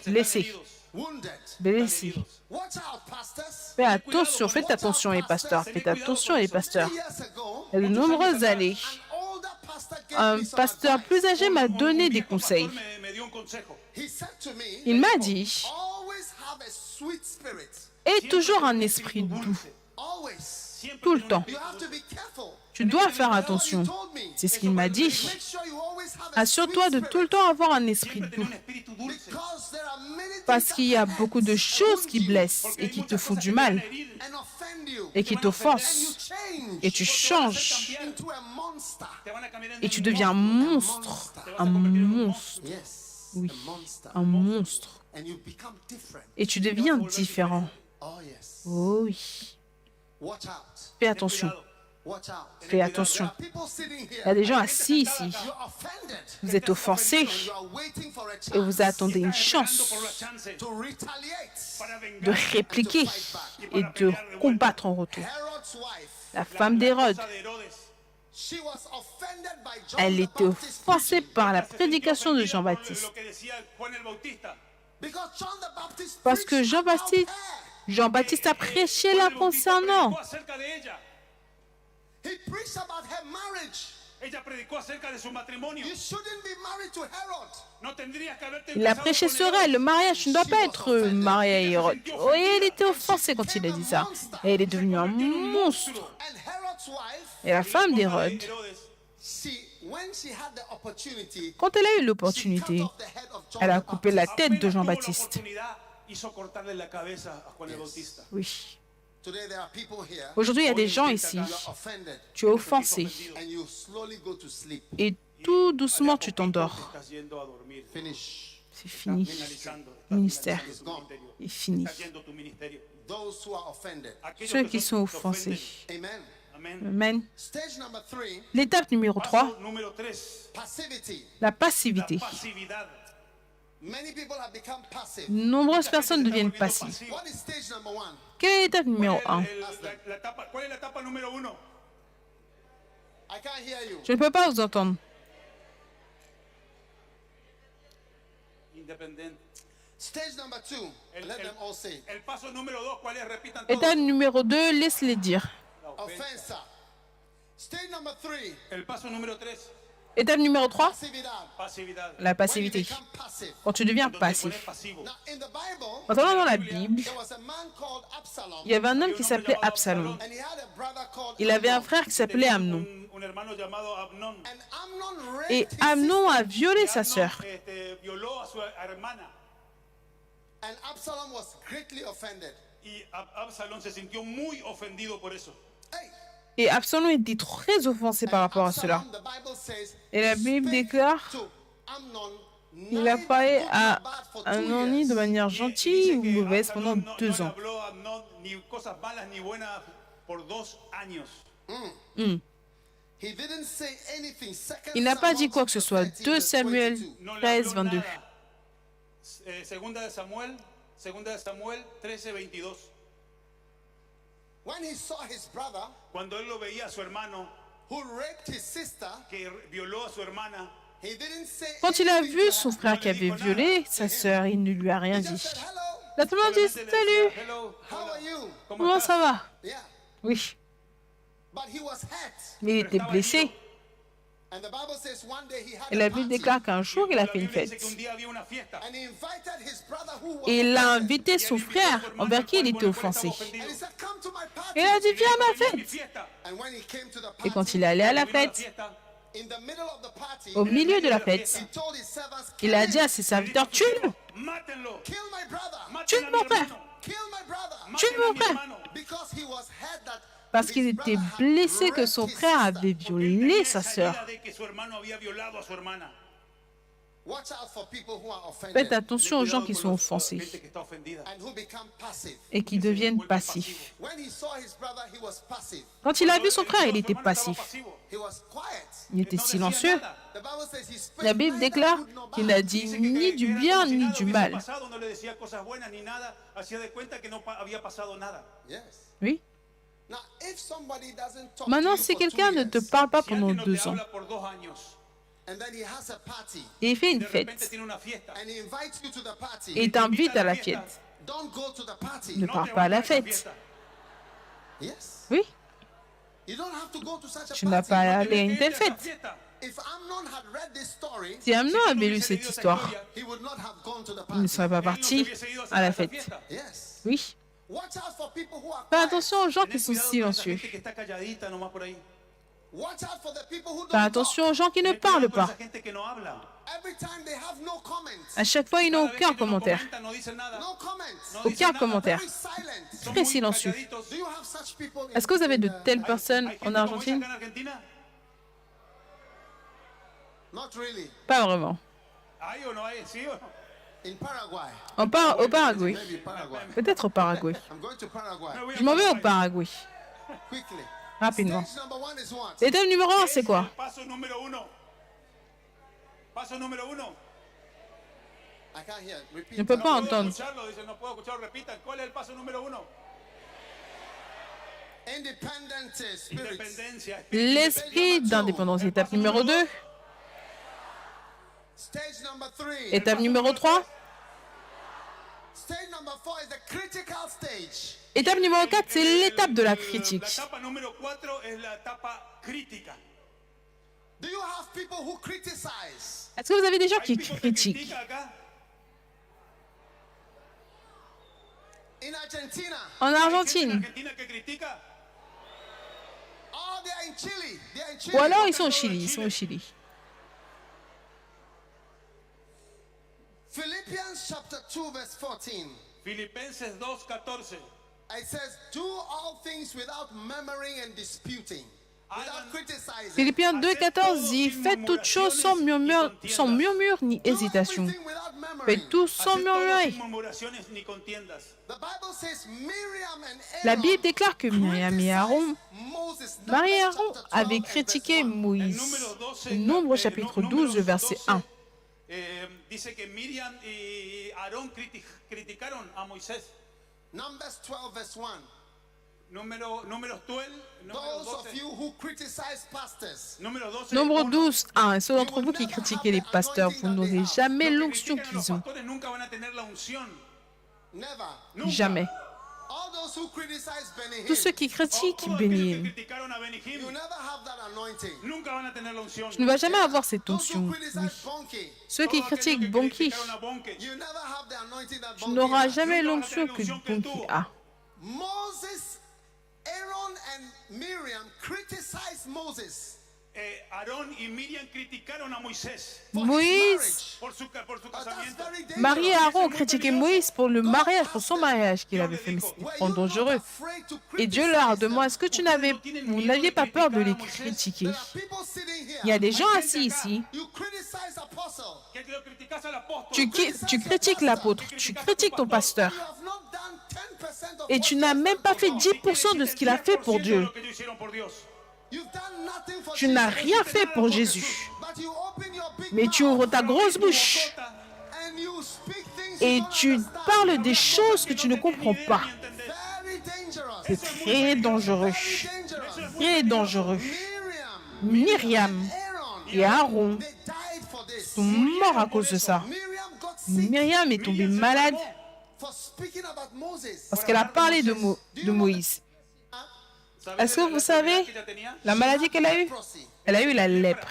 blessés, Wounded. blessés. Watch out, pastors. Fais attention, faites attention les pasteurs, faites attention les pasteurs. 3 years ago, Il y a de nombreuses années, an older pastor gave un me some pasteur advice. plus âgé m'a donné des Pastor conseils. me dio un consejo. He said to me, Il m'a dit, always have a sweet spirit. aie toujours un esprit doux, Always. Siempre tout le tener un temps. You have to be careful. Tu dois faire That's what attention. he told me. C'est ce qu'il m'a dit. Make sure you always have a Assure-toi sweet de tout le spirit. temps avoir un esprit Siempre doux. tener un espíritu dulce. Because there are many things Parce qu'il y a that beaucoup de hurt choses and qui wound you blessent Porque et hay qui te muchas font cosas du que te van a mal herir, and offend you. et qui And you t'offensent. change Et tu changes into a monster. te van a cambiar en et tu un deviens un monstruo. monstre. Te vas a Un convertir en un monstre. monstruo. Yes. Oui, A monster. un monstre. And you become different. Et tu deviens différent. Oh yes. Oh oui. Watch out. Fais Ten attention. cuidado. Watch out. Fais attention. There are people sitting Il y a here. des gens assis ici. You're offended. Vous êtes offensés And you are waiting for a et vous chance attendez une Estás chance esperando por la chance to retaliate. para de vengar. répliquer et de combattre en retour. Herod's wife, La femme d'Hérode, La esposa de Herodes. she was offended by John elle the était Baptist offensée par la Se sintió prédication de ofendida por Jean-Baptiste. Lo que decía Juan el Bautista. because John the Baptist Parce que preached about Jean-Baptiste her. Jean-Baptiste a prêché Juan la el Bautista concernant. predicó acerca de ella. He preached about her marriage. Ella predicó acerca de su matrimonio. You shouldn't be married to Herod. No tendrías que haberte Il a casado prêché con sur Herodes. elle. Le mariage ne doit pas être marié à Hérode. Oh, et elle était offensée quand il a dit ça. Et elle est devenue un monstre. And Herod's wife, Et la femme La esposa d'Hérode, de Herodes, when she had the opportunity, quand elle a eu she l'opportunité, cut off the head of John elle a the coupé la Baptist. tête de apenas tuvo la Jean-Baptiste. oportunidad, hizo cortarle la cabeza a Juan el Bautista. Oui. Today there are people here. Aujourd'hui, il y a des gens ici. You are offended Tu es offensé. and you slowly go to sleep. Et tout doucement, tu t'endors. Estás yendo a dormir. Finish. C'est fini. Finalizando. Ministère It's gone. est fini. Estás yendo tu ministerio. Those who are offended. Aquellos Ceux que qui sont te offensés. ofenden. Amen. Amén. Amen. Stage number 3, L'étape numéro 3, Paso número 3. passivity. la La passivité. pasividad. Many people have become passive. Nombreuses personnes deviennent passives. What is stage number 1? Quelle est l'étape numéro 1? La etapa, ¿cuál es la etapa número 1? I can't hear you. Je ne peux pas vous entendre. Independiente. Stage number 2. Let them all say. El paso número 2, ¿cuál es? Repitan todos. Étape numéro 2, laisse-les dire. La ofensa. Offensa. Stage number 3. El paso número 3, Étape numéro 3, Passividad. pasividad. la When you passivité. become passive. Quand tu deviens Donde te pones passif. pasivo. Now, in the Bible, Maintenant, dans la Bible, there was a man called Absalom, il y avait un homme qui s'appelait Absalom. and he had a brother called Il avait un Amnon. frère qui s'appelait Amnon. Un hermano llamado Amnón. And Amnon Et raped his Amnon sister. a violé sa sœur. Violó a su hermana. And Absalom was greatly offended. Y Absalón se sintió muy ofendido por eso. Hey, Et Absalom était très offensé par rapport à cela. Absalom, the Bible says, Et la Bible spake déclare to Amnon, qu'il a parlé neither good à nor bad for 2 Hanani years. de manière Y gentille dice ou que mauvaise pendant Absalom no 2 le ans. habló a Amnón ni cosas malas ni buenas por 2 años. He didn't say anything. Second Il n'a pas Samuel dit quoi que ce soit. 13, 2 Samuel No le 13, habló 22. nada. Segunda de Samuel 13:22. When he saw his brother Cuando él lo veía a su hermano who raped his sister, que violó a su hermana, he didn't say Quand il a anything vu to son her. frère qui avait violé sa sœur, il ne lui a rien He dit. just said, hello, Il a simplement dit solamente le salut, decía, "Hello, how hola, are you? comment ça va? Yeah. Oui, But he was hurt. mais il était blessé. And the Bible says one day he had Et a la Bible party. déclare qu'un jour, il a La fait une Biblia dice fête. que un día había una fiesta. And he invited his brother who was Et il a offended. invité son frère envers qui il était offensé. And he said, come to my party. Et il a dit, viens à ma Ven a mi fête. fiesta. And when he came to the Et quand party, il est allé à la Vino a la fête, fiesta, in the middle of the party, au milieu de la he fête, told his servants, il a dit à ses serviteurs, tue-le, mátenlo, kill my brother. tue maten a mi mon frère, hermano, Kill my brother. tue maten a mon mi frère. hermano. Because he was hurt that Parce his qu'il était brother had blessé que raped son his frère sister. avait Porque él violé tenía sa esa sœur. herida de que su hermano había violado a su hermana. Watch out for people who are offended Faites attention aux gens Cuidado qui con sont los, offensés gente que está ofendida. and who become passive. et qui deviennent passifs. When he saw his brother, he was passive. Quand il a vu son Él frère, vio a il su était hermano, estaba passif. pasivo. He was quiet. Il était No decía silencieux. nada. The Bible says he spake La Bible neither déclare good nor qu'il bad. n'a dit Dice ni que du era bien como si ni nada du hubiese mal. pasado, no le decía cosas buenas ni nada, hacía de cuenta que no había pasado nada. Yes. Oui. Now, if somebody doesn't talk Maintenant, to you si for quelqu'un 2 ne te years, parle pas Si pendant alguien no te 2 ans habla por 2 años, and then he has a party, et il fait une de repente fête tiene una fiesta, and he invites you to the party, et il t'invite à la fête, don't go to the party. ne no pars te pas à la vayas a esa fête. fiesta. Yes. Oui, You don't have to go to such a tu n'as party. pas à No aller à tienes une que telle irte a esa fête. fiesta. If Amnon had read this story, Si Amnon Si tú no avait lu hubieses cette leído esa histoire, historia, he would not have gone to the il ne party. serait pas él no se parti hubiese ido à la esa fête. fiesta. Yes. Oui. Watch out for people who are Fais quiet. attention aux gens qui Tened sont cuidado con esa silencieux. gente que está calladita nomás por ahí. Watch out for the people who Fais don't attention talk. aux gens qui ne Tened cuidado parlent con esa pas. gente que no habla. Every time they have no comments. À chaque fois, ils n'ont Cada vez aucun que ellos no commentaire. comentan, no dicen nada. No comments. No Aucun dicen nada. commentaire. Very silent. Son Très muy silencieux. calladitos. Do you have such people in, Est-ce que vous avez de in, telles personnes Hay en gente como esa Argentine? acá en Argentina. Not really. Pas vraiment. ¿Hay o no hay? ¿Sí o no? In Paraguay. Au Paraguay. Maybe Paraguay. Peut-être au Paraguay. I'm going to Paraguay. Me voy a Je m'en vais au Paraguay. Paraguay. Quickly. Rapidement. Stage number 1 is what? L'étape numéro 1, c'est Es quoi? el paso número 1. Paso número 1. I can't hear. Repeat. Je ne peux No pas puedo entendre. escucharlo, dice, no puedo escucharlo, repitan. ¿Cuál es el paso número 1? Independent spirit. Independencia. L'esprit d'indépendance. Étape numéro 2. Stage number 3. Étape numéro 3. Stage number 4 is the critical stage. Étape numéro 4, c'est l'étape de la critique. La etapa número 4 es la etapa crítica. Do you have people who criticize? Est-ce que vous avez des gens Hay qui tipos que critiquent? critican acá. In Argentina. En Hay gente en Argentine. Argentina que critica. Oh, they are in Chile. They are in Chile. Ou alors ils sont au Chili. Ils sont au Chili. Philippians chapter 2 verse 14. Filipenses 2:14. It says, do all things without murmuring and disputing. Without criticizing. Philippiens 2,14 dit faites toutes choses sans murmure ni Do hésitation. everything without murmuring. Faites tout sans Haced todo murmurer. sin murmuraciones ni contiendas. The Bible says Miriam and La Aaron Bible déclare que Myriam et Aaron, Moses. Marie et Numbers Aaron chapter 12 avaient and critiqué verse 1. En Moïse. número 12, Nombre chapitre 12, verset 1. Dice que Miriam y Aarón criticaron a Moisés. Numbers 12 verse 1. Números 12, número Those 12, of you who criticize pastors. número 12. Nombre 1. 12, 1. Ceux d'entre vous qui critiquez les pasteurs, vous n'aurez jamais Los que l'onction critican a los qu'ils ont. pastores nunca van a tener la unción. Never. Nunca. Jamais. All those who criticize Benny Tous ceux Hinn, qui critiquent Todos aquellos que Bénin, criticaron a Benihim you never have that anointing. nunca van a tener la unción. tu ne vas jamais avoir cette Those who onction. criticize Oui. Bonke, Ceux qui Todos aquellos critiquent que Bonki, criticaron a Bonke. you never have the anointing that tu Bonke n'auras has. jamais Nunca vas a l'onction tener que l'onction que Bonki tuvo. a. Moses, Aaron and Miriam criticized Moses. Aarón y Miriam criticaron a Moisés Moïse, por su casamiento. Marie et Aaron ont critiqué Moïse pour le mariage, pour son mariage qu'il avait fait, mais c'était trop dangereux. Et Dieu leur a demandé, est-ce que vous n'aviez pas peur de les critiquer? Il y a des gens assis ici. Tu critiques l'apôtre, tu critiques ton pasteur. Et tu n'as même pas fait 10% de ce qu'il a fait pour Dieu. Tu n'as rien fait pour Jésus. Mais tu ouvres ta grosse bouche et tu parles des choses que tu ne comprends pas. C'est très dangereux. Très dangereux. Myriam et Aaron sont morts à cause de ça. Myriam est tombée malade parce qu'elle a parlé de Moïse. Est-ce que vous savez la maladie qu'elle a eue? Elle a eu la lèpre.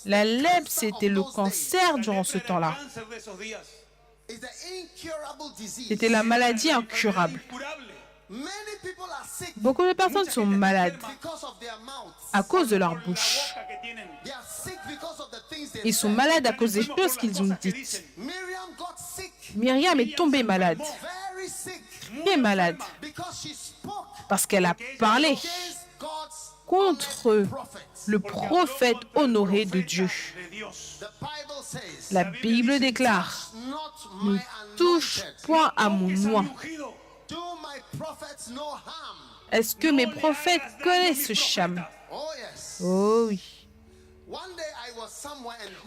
La lèpre, c'était le cancer durant ce temps-là. C'était la maladie incurable. Beaucoup de personnes sont malades à cause de leur bouche. Ils sont malades à cause des choses qu'ils ont dites. Myriam est tombée malade, très malade, parce qu'elle a parlé contre le prophète honoré de Dieu. La Bible déclare, ne touche point à mon oint. Est-ce que mes prophètes connaissent ce cham? Oh oui.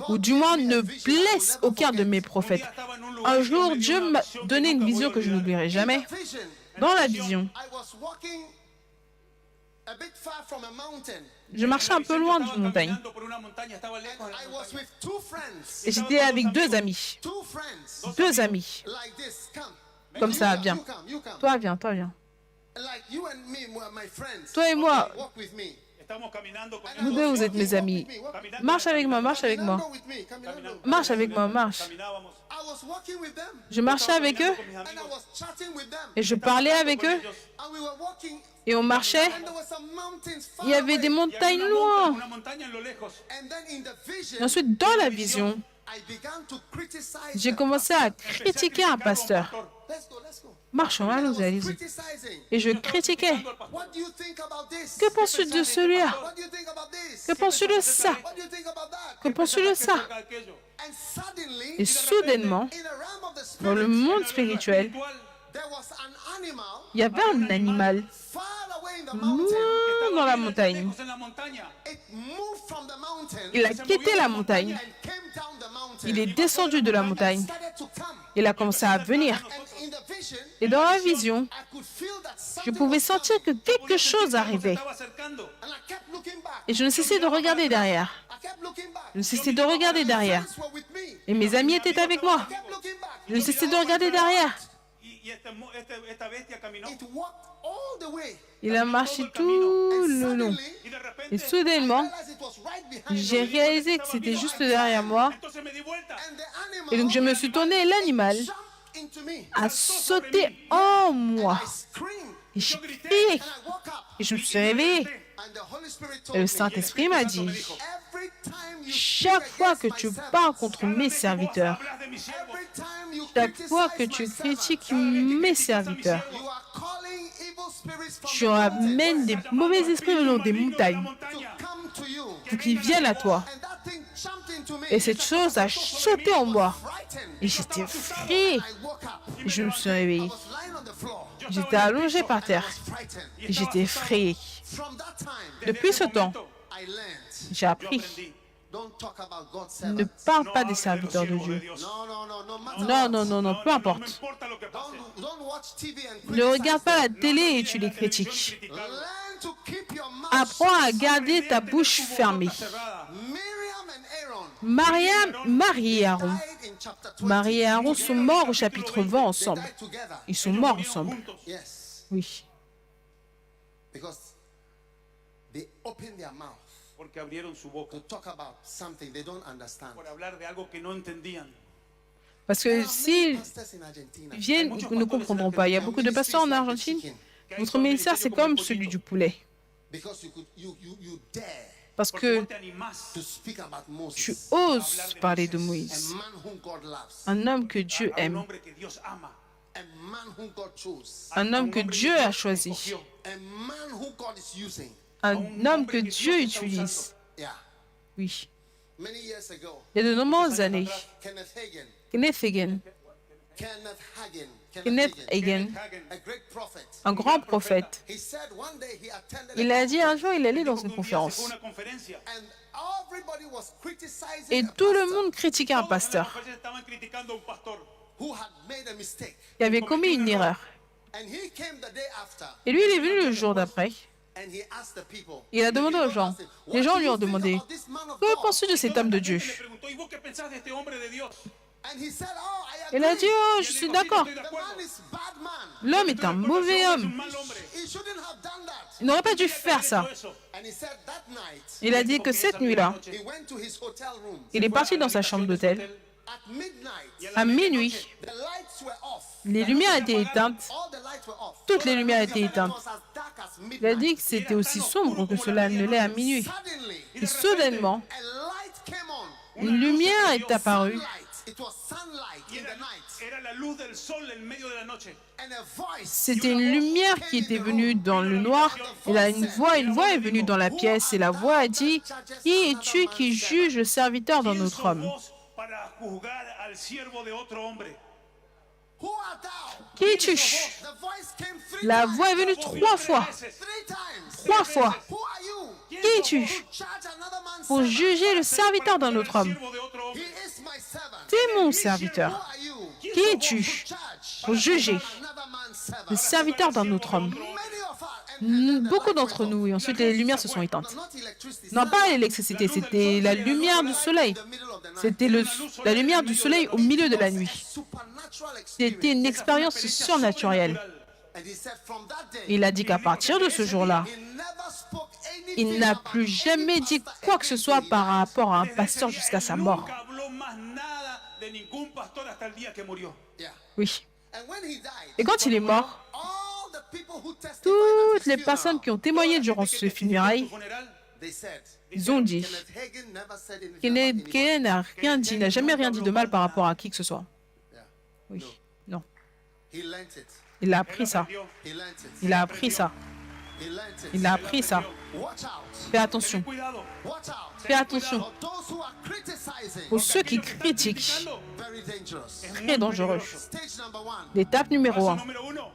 Ou du moins ne blesse aucun de mes prophètes. Un jour, Dieu m'a donné une vision que je n'oublierai jamais. Dans la vision, je marchais un peu loin d'une montagne. Et j'étais avec deux amis. Deux amis. Comme ça, viens. Toi, viens, toi, viens. Toi et moi, vous deux, vous êtes mes amis. Marche avec moi, marche avec moi. Marche avec moi, marche. Je marchais avec eux et je parlais avec eux et on marchait. Il y avait des montagnes loin. Et ensuite, dans la vision, j'ai commencé à critiquer un pasteur. Marchons, allons-y, allez-y. Et je critiquais. Que penses-tu de celui-là? Que penses-tu de ça? Que penses-tu de ça? Et soudainement, dans le monde spirituel, il y avait un animal loin dans la montagne. Il a quitté la montagne. Il est descendu de la montagne. Il a commencé à venir. Et dans la vision, je pouvais sentir que quelque chose arrivait. Et je ne cessais de regarder derrière. Je ne cessais de regarder derrière. Et mes amis étaient avec moi. Je ne cessais de regarder derrière. Il a marché tout le long. Et soudainement, j'ai réalisé que c'était juste derrière moi. Et donc je me suis tournée et l'animal a sauté en moi. Et j'ai crié. Et je me suis réveillée. Et le Saint-Esprit m'a dit, chaque fois que tu parles contre mes serviteurs, chaque fois que tu critiques mes serviteurs, tu ramènes des mauvais esprits venant des montagnes pour qu'ils viennent à toi. Et cette chose a sauté en moi. Et j'étais effrayée. Et je me suis réveillée. J'étais allongée par terre. Et j'étais effrayée. Depuis ce temps, j'ai appris. Ne parle pas des serviteurs de Dieu. Non, non, non, non, peu importe. Ne regarde pas la télé et tu les critiques. Apprends à garder ta bouche fermée. Marie et Aaron. Marie et Aaron sont morts au chapitre 20 ensemble. Ils sont morts ensemble. Oui. Porque abrieron su boca por hablar de algo que no entendían. Parce que s'ils viennent, ils ne comprendront pas. Il y a beaucoup de pasteurs en Argentine. Votre ministère, c'est comme celui du poulet. Parce Porque que vos te animás to speak about tu Moses, oses parler de a Moïse, man whom God loves, un homme que Dieu a un aime, hombre que Dios ama, a man whom God chose, un a homme un que hombre Dieu Dios a choisi, escogió, a man who God is using. un un homme hombre que que Dieu Dios está utilise. Yeah. Oui. Many years ago, Il y a de nombreuses años années, atrás, Kenneth Hagin, Kenneth Hagin, Kenneth Hagin, a great prophet, un grand prophète, he said one day he attended il a a dit un conference jour, il allait él dans dijo une que un día se fue a conférence una conferencia. and everybody was criticizing et a tout le pastor monde critiquait un Todos en la pasteur conferencia estaban criticando a un pastor. who had made a mistake. qui avait commis une erreur. And he came the day after Et lui, il est venu le jour d'après. and he asked the people. Il a demandé aux gens. Les gens lui ont demandé, que penses-tu de cet homme de Dieu? Le preguntó, ¿y vos qué pensás de este hombre de Dios? And he said, "Oh, I Il a agree. dit, oh, Y je él suis dijo, "Sí, yo d'accord. estoy de The acuerdo. man is bad man. L'homme est Estoy de un acuerdo, mauvais ese hombre es homme. un mal hombre. He shouldn't have done that." Il n'aurait pas dû Tendría que faire haber ça. hecho eso. And he said that night Il a dit Dijo que que esa cette nuit-là, noche he went to his hotel room. il est fue parti a la dans sa chambre habitación de su d'hôtel. hotel. At midnight, Y À minuit, the lights were off. les lumières étaient éteintes. All the lights were off. Toutes les lumières étaient It éteintes. was as dark as Il a midnight. dit que c'était aussi sombre que cela ne l'est à minuit. Suddenly, Et soudainement, a light came on. une lumière est apparue. Sunlight. It was sunlight Y in the night. era la luz del sol en medio de la noche. And a voice. C'était une lumière qui était venue dans le noir. Il a une voix est venue dans la pièce et la voix a dit, qui es-tu qui juge le serviteur d'un ¿Quién autre sos homme? vos para juzgar al siervo de otro hombre? Who art thou? Qui es-tu? The voice came three La times. voix est venue 3 fois. Three times. 3 fois. Who are you? Qui es-tu? To judge another man's Pour servant. juger le serviteur d'un autre homme. Siervo de otro hombre. He is my servant. Tu es mon Who serviteur. are you? Qui es-tu? Judge. Pour juger Another man's servant. le serviteur d'un autre homme? Many of us. And then the Beaucoup light d'entre went nous, et ensuite les lumières se sont off. éteintes. Not electricity. Non, pas l'électricité, c'était la lumière du soleil. In the middle of the night. C'était la lumière du soleil au milieu de la nuit. Supernatural C'était experience. une expérience surnaturelle. And he said from that day, Il a dit qu'à partir de ce jour-là, he never spoke il anything n'a about plus any jamais dit pastor quoi que ce against soit him. par rapport à un Desde ese pasteur día, jusqu'à él sa mort. nunca habló más nada de ningún pastor hasta el día que murió. Yeah. Oui. And when he died, Et quand il est mort, all the people who testified at toutes his les personnes qui ont témoigné durant ce funérailles, Funeral, they said, ils ont dit Kenneth Hagin never said anything about Kenneth anybody. Hagin n'a rien dit, n'a jamais rien dit de mal par rapport à qui que ce soit. Yeah. Oui. Non. He learnt it. Il a appris ça. aprendió. He learnt it. Il a appris ça. He learnt it. Il a appris ça. Watch out. Fais attention. Cuidado. Watch out. Fais attention. For those who are criticizing, Pour ceux qui Aquellos que están critiquent, criticando, very dangerous. es très muy dangereux. peligroso. Stage number one. L'étape numéro Paso 1. número uno.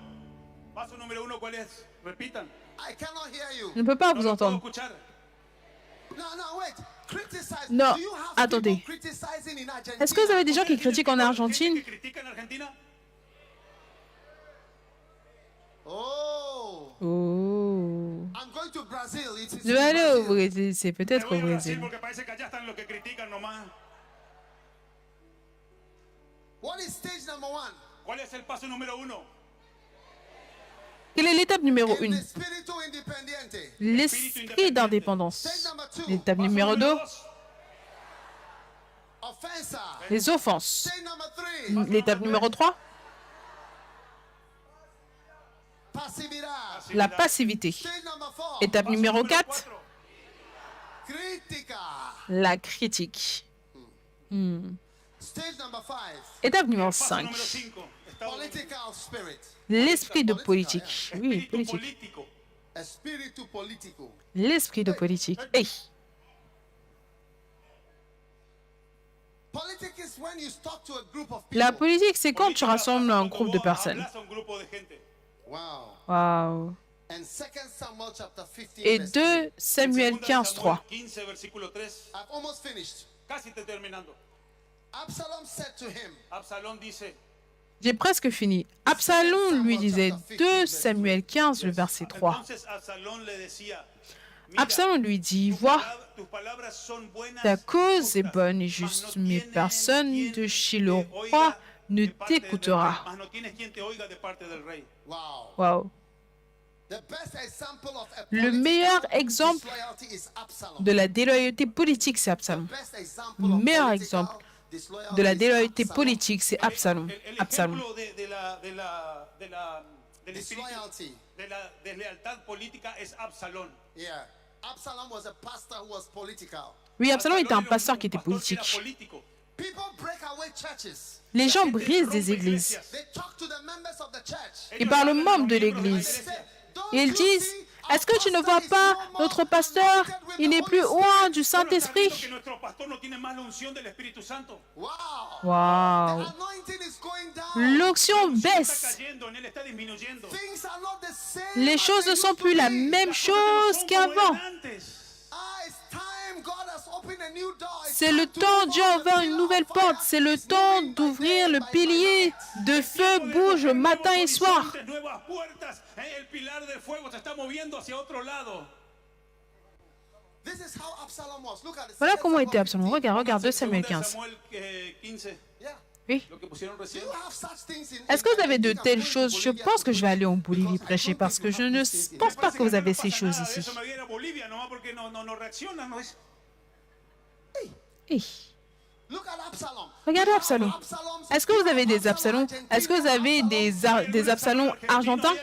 Paso número uno, ¿cuál es? Repitan. I cannot hear you. Je ne peux pas vous No lo puedo entendre. escuchar. No, wait. Criticize. Non, Do you have attendez. people criticizing in Argentina? Est-ce que vous avez des gens qui ¿Tienen critiquent en gente Argentine? que critica en Argentina? Oh, Oh. I'm going to Brazil. It is Je vais in aller au Brazil. Brésil, c'est Me peut-être voy au a Brasil Brésil. porque parece que allá están los que critican nomás. What is stage number one? ¿Cuál es el paso número uno? Quelle est l'étape numéro In 1? the spiritu independiente. L'esprit d'indépendance. L'étape numéro 2, Dos, Offensa. les offenses. Stage number 3. L'étape numéro 3, Pasividad. la passivité. Stage number 4. Étape numéro número 4, cuatro, Critica. la critique. Stage number 5. Étape numéro paso 5, número 5. Political spirit. l'esprit de politique. Oui, Espíritu politique. político. A spiritu politico. L'esprit de politique. Hey, Politics is when you talk to a group of la people. politique, c'est quand tu Política rassembles pasa un cuando groupe de vos personnes. hablas a un grupo de gente. Wow. Waouh. And 2 Samuel chapter 15 Et verse 2 3. Samuel Segunda de 15, 3. Samuel 15, versículo 3. I've almost finished. Casi estoy terminando. Absalom said to him, Absalón dice, J'ai presque fini. Absalom lui disait 2 Samuel 15, le verset 3. entonces Absalón le decía, mira, Absalom lui dit, vois, tus palabras son buenas ta y cause est justas, bonne et mas juste, no mais tienes personne quien de chez te le oiga roi ne de parte del t'écoutera. rey, mas no tienes quien te oiga de parte del rey. wow. Waouh. The best example of a Le political meilleur exemple disloyalty is Absalom. de la déloyauté politique, c'est The Absalom. best example Le of meilleur political exemple disloyalty de la is déloyauté Absalom. politique, c'est Absalom. El Absalom. ejemplo del espíritu Disloyalty. de la deslealtad política es Absalón. Yeah. Absalom was a pastor who was political. Oui, Absalom était un pasteur qui était politique. People break away churches. Les gens brisent des églises. They talk to the members of the church. Ils parlent aux membres de l'église. Don't Et ils you disent, see, est-ce que tu ne vois pas, notre pasteur, il n'est plus loin du Saint-Esprit? wow. Waouh! Anointing is going down. L'onction baisse. Things are not the same. Les choses ne sont plus la même chose qu'avant. It's time. God has opened a new door. It's C'est le time to temps, move Dieu a on. ouvert une nouvelle porte. C'est le temps d'ouvrir le pilier de feu bouge matin et soir. This is how Absalom was. Look at it. Voilà comment était Absalom. Regarde 2 Samuel 15. Yeah. Oui. Do you have such things in Est-ce que vous avez de telles choses? Je pense que je vais aller en Bolivie prêcher parce que je ne pense pas que vous avez ces choses ici. Hey, Look at Absalom. regardez Absalom. Absalom. Est-ce que vous avez des Absalons? Est-ce que vous avez des Absalons argentins?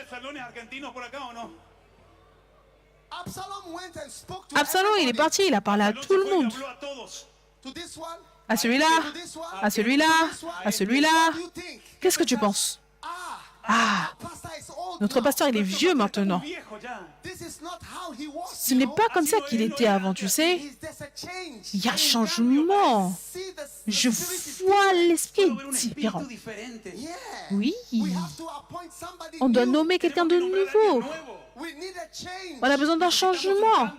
Absalom went and spoke to Absalom, il est parti, il a parlé à tout le monde. to this one, À celui-là, to this one, à celui-là, à celui-là. What do you think? Qu'est-ce que tu penses? Ah, Pastor is old notre now. pasteur, il est vieux maintenant. This is not how he was. Ce n'est pas comme ça qu'il était avant, tu sais. There's a change. Il y a changement. See the Je vois l'esprit différent. yeah. Oui, We have to appoint somebody on doit new. nommer quelqu'un de nouveau. We need a change. On a besoin d'un changement.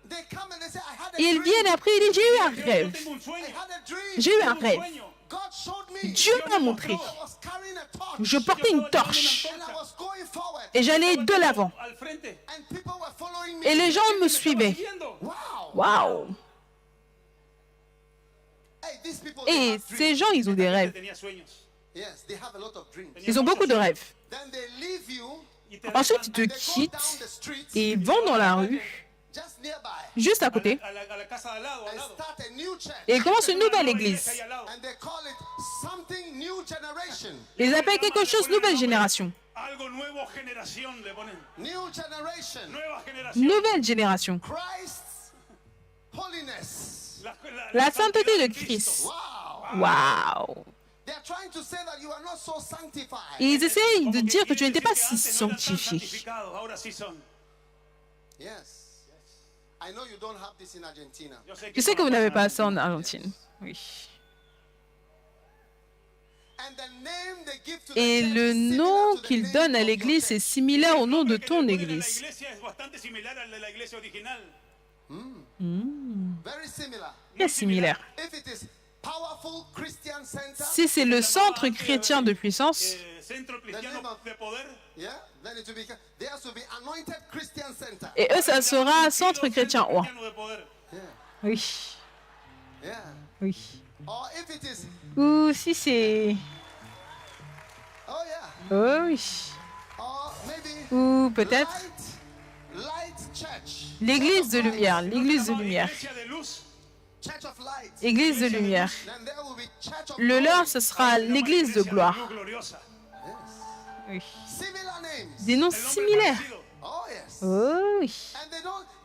They come and they say, I had a Et ils dream. viennent après, il dit, j'ai eu un rêve. I had a dream. J'ai eu un rêve. God showed me. Dieu m'a montré. I was carrying a torch. Je portais une torche And I was going forward. et j'allais de l'avant. And people were following me. Et les gens me suivaient. Wow. Waouh! Hey, these people, Et they have dreams. ces gens, ils ont des rêves. Yes, they have a lot of dreams. Ils ont beaucoup de rêves. Then they leave you. Ensuite, ils te They go down quittent the street et ils vont dans la rue, just nearby juste à côté, and start a new church. et ils commencent une nouvelle église. And they call it something new generation. Ils appellent quelque chose nouvelle génération. New generation. Nouvelle génération. Christ's holiness. La sainteté de Christ. Wow. Waouh! They're trying to say that you are not so sanctified. Et ils essayent de dire que tu n'étais pas si sanctifié. Yes. I know you don't have this in Argentina. Je sais que vous n'avez pas ça en Argentine. Oui. And the name they give to the Et church le is similar nom to the qu'ils name donnent à of your l'église est church. similaire au nom de ton église. Very similar. Très similaire. If it is powerful Christian center, Si c'est le centre chrétien de puissance, yeah, then it will be there has to be anointed Christian center. et eux, ça sera centre chrétien. Oh. Yeah. Oui, Yeah. oui. Or if it is Ou si c'est... oh yeah. Oh oui. Or maybe Ou peut-être light church. l'église de lumière, l'église de lumière, Church of light. église de lumière. Then there will be church of Le leur, ce sera l'église de gloire. Oui. similar names. Des noms similaires. Oh yes. Oh oui. And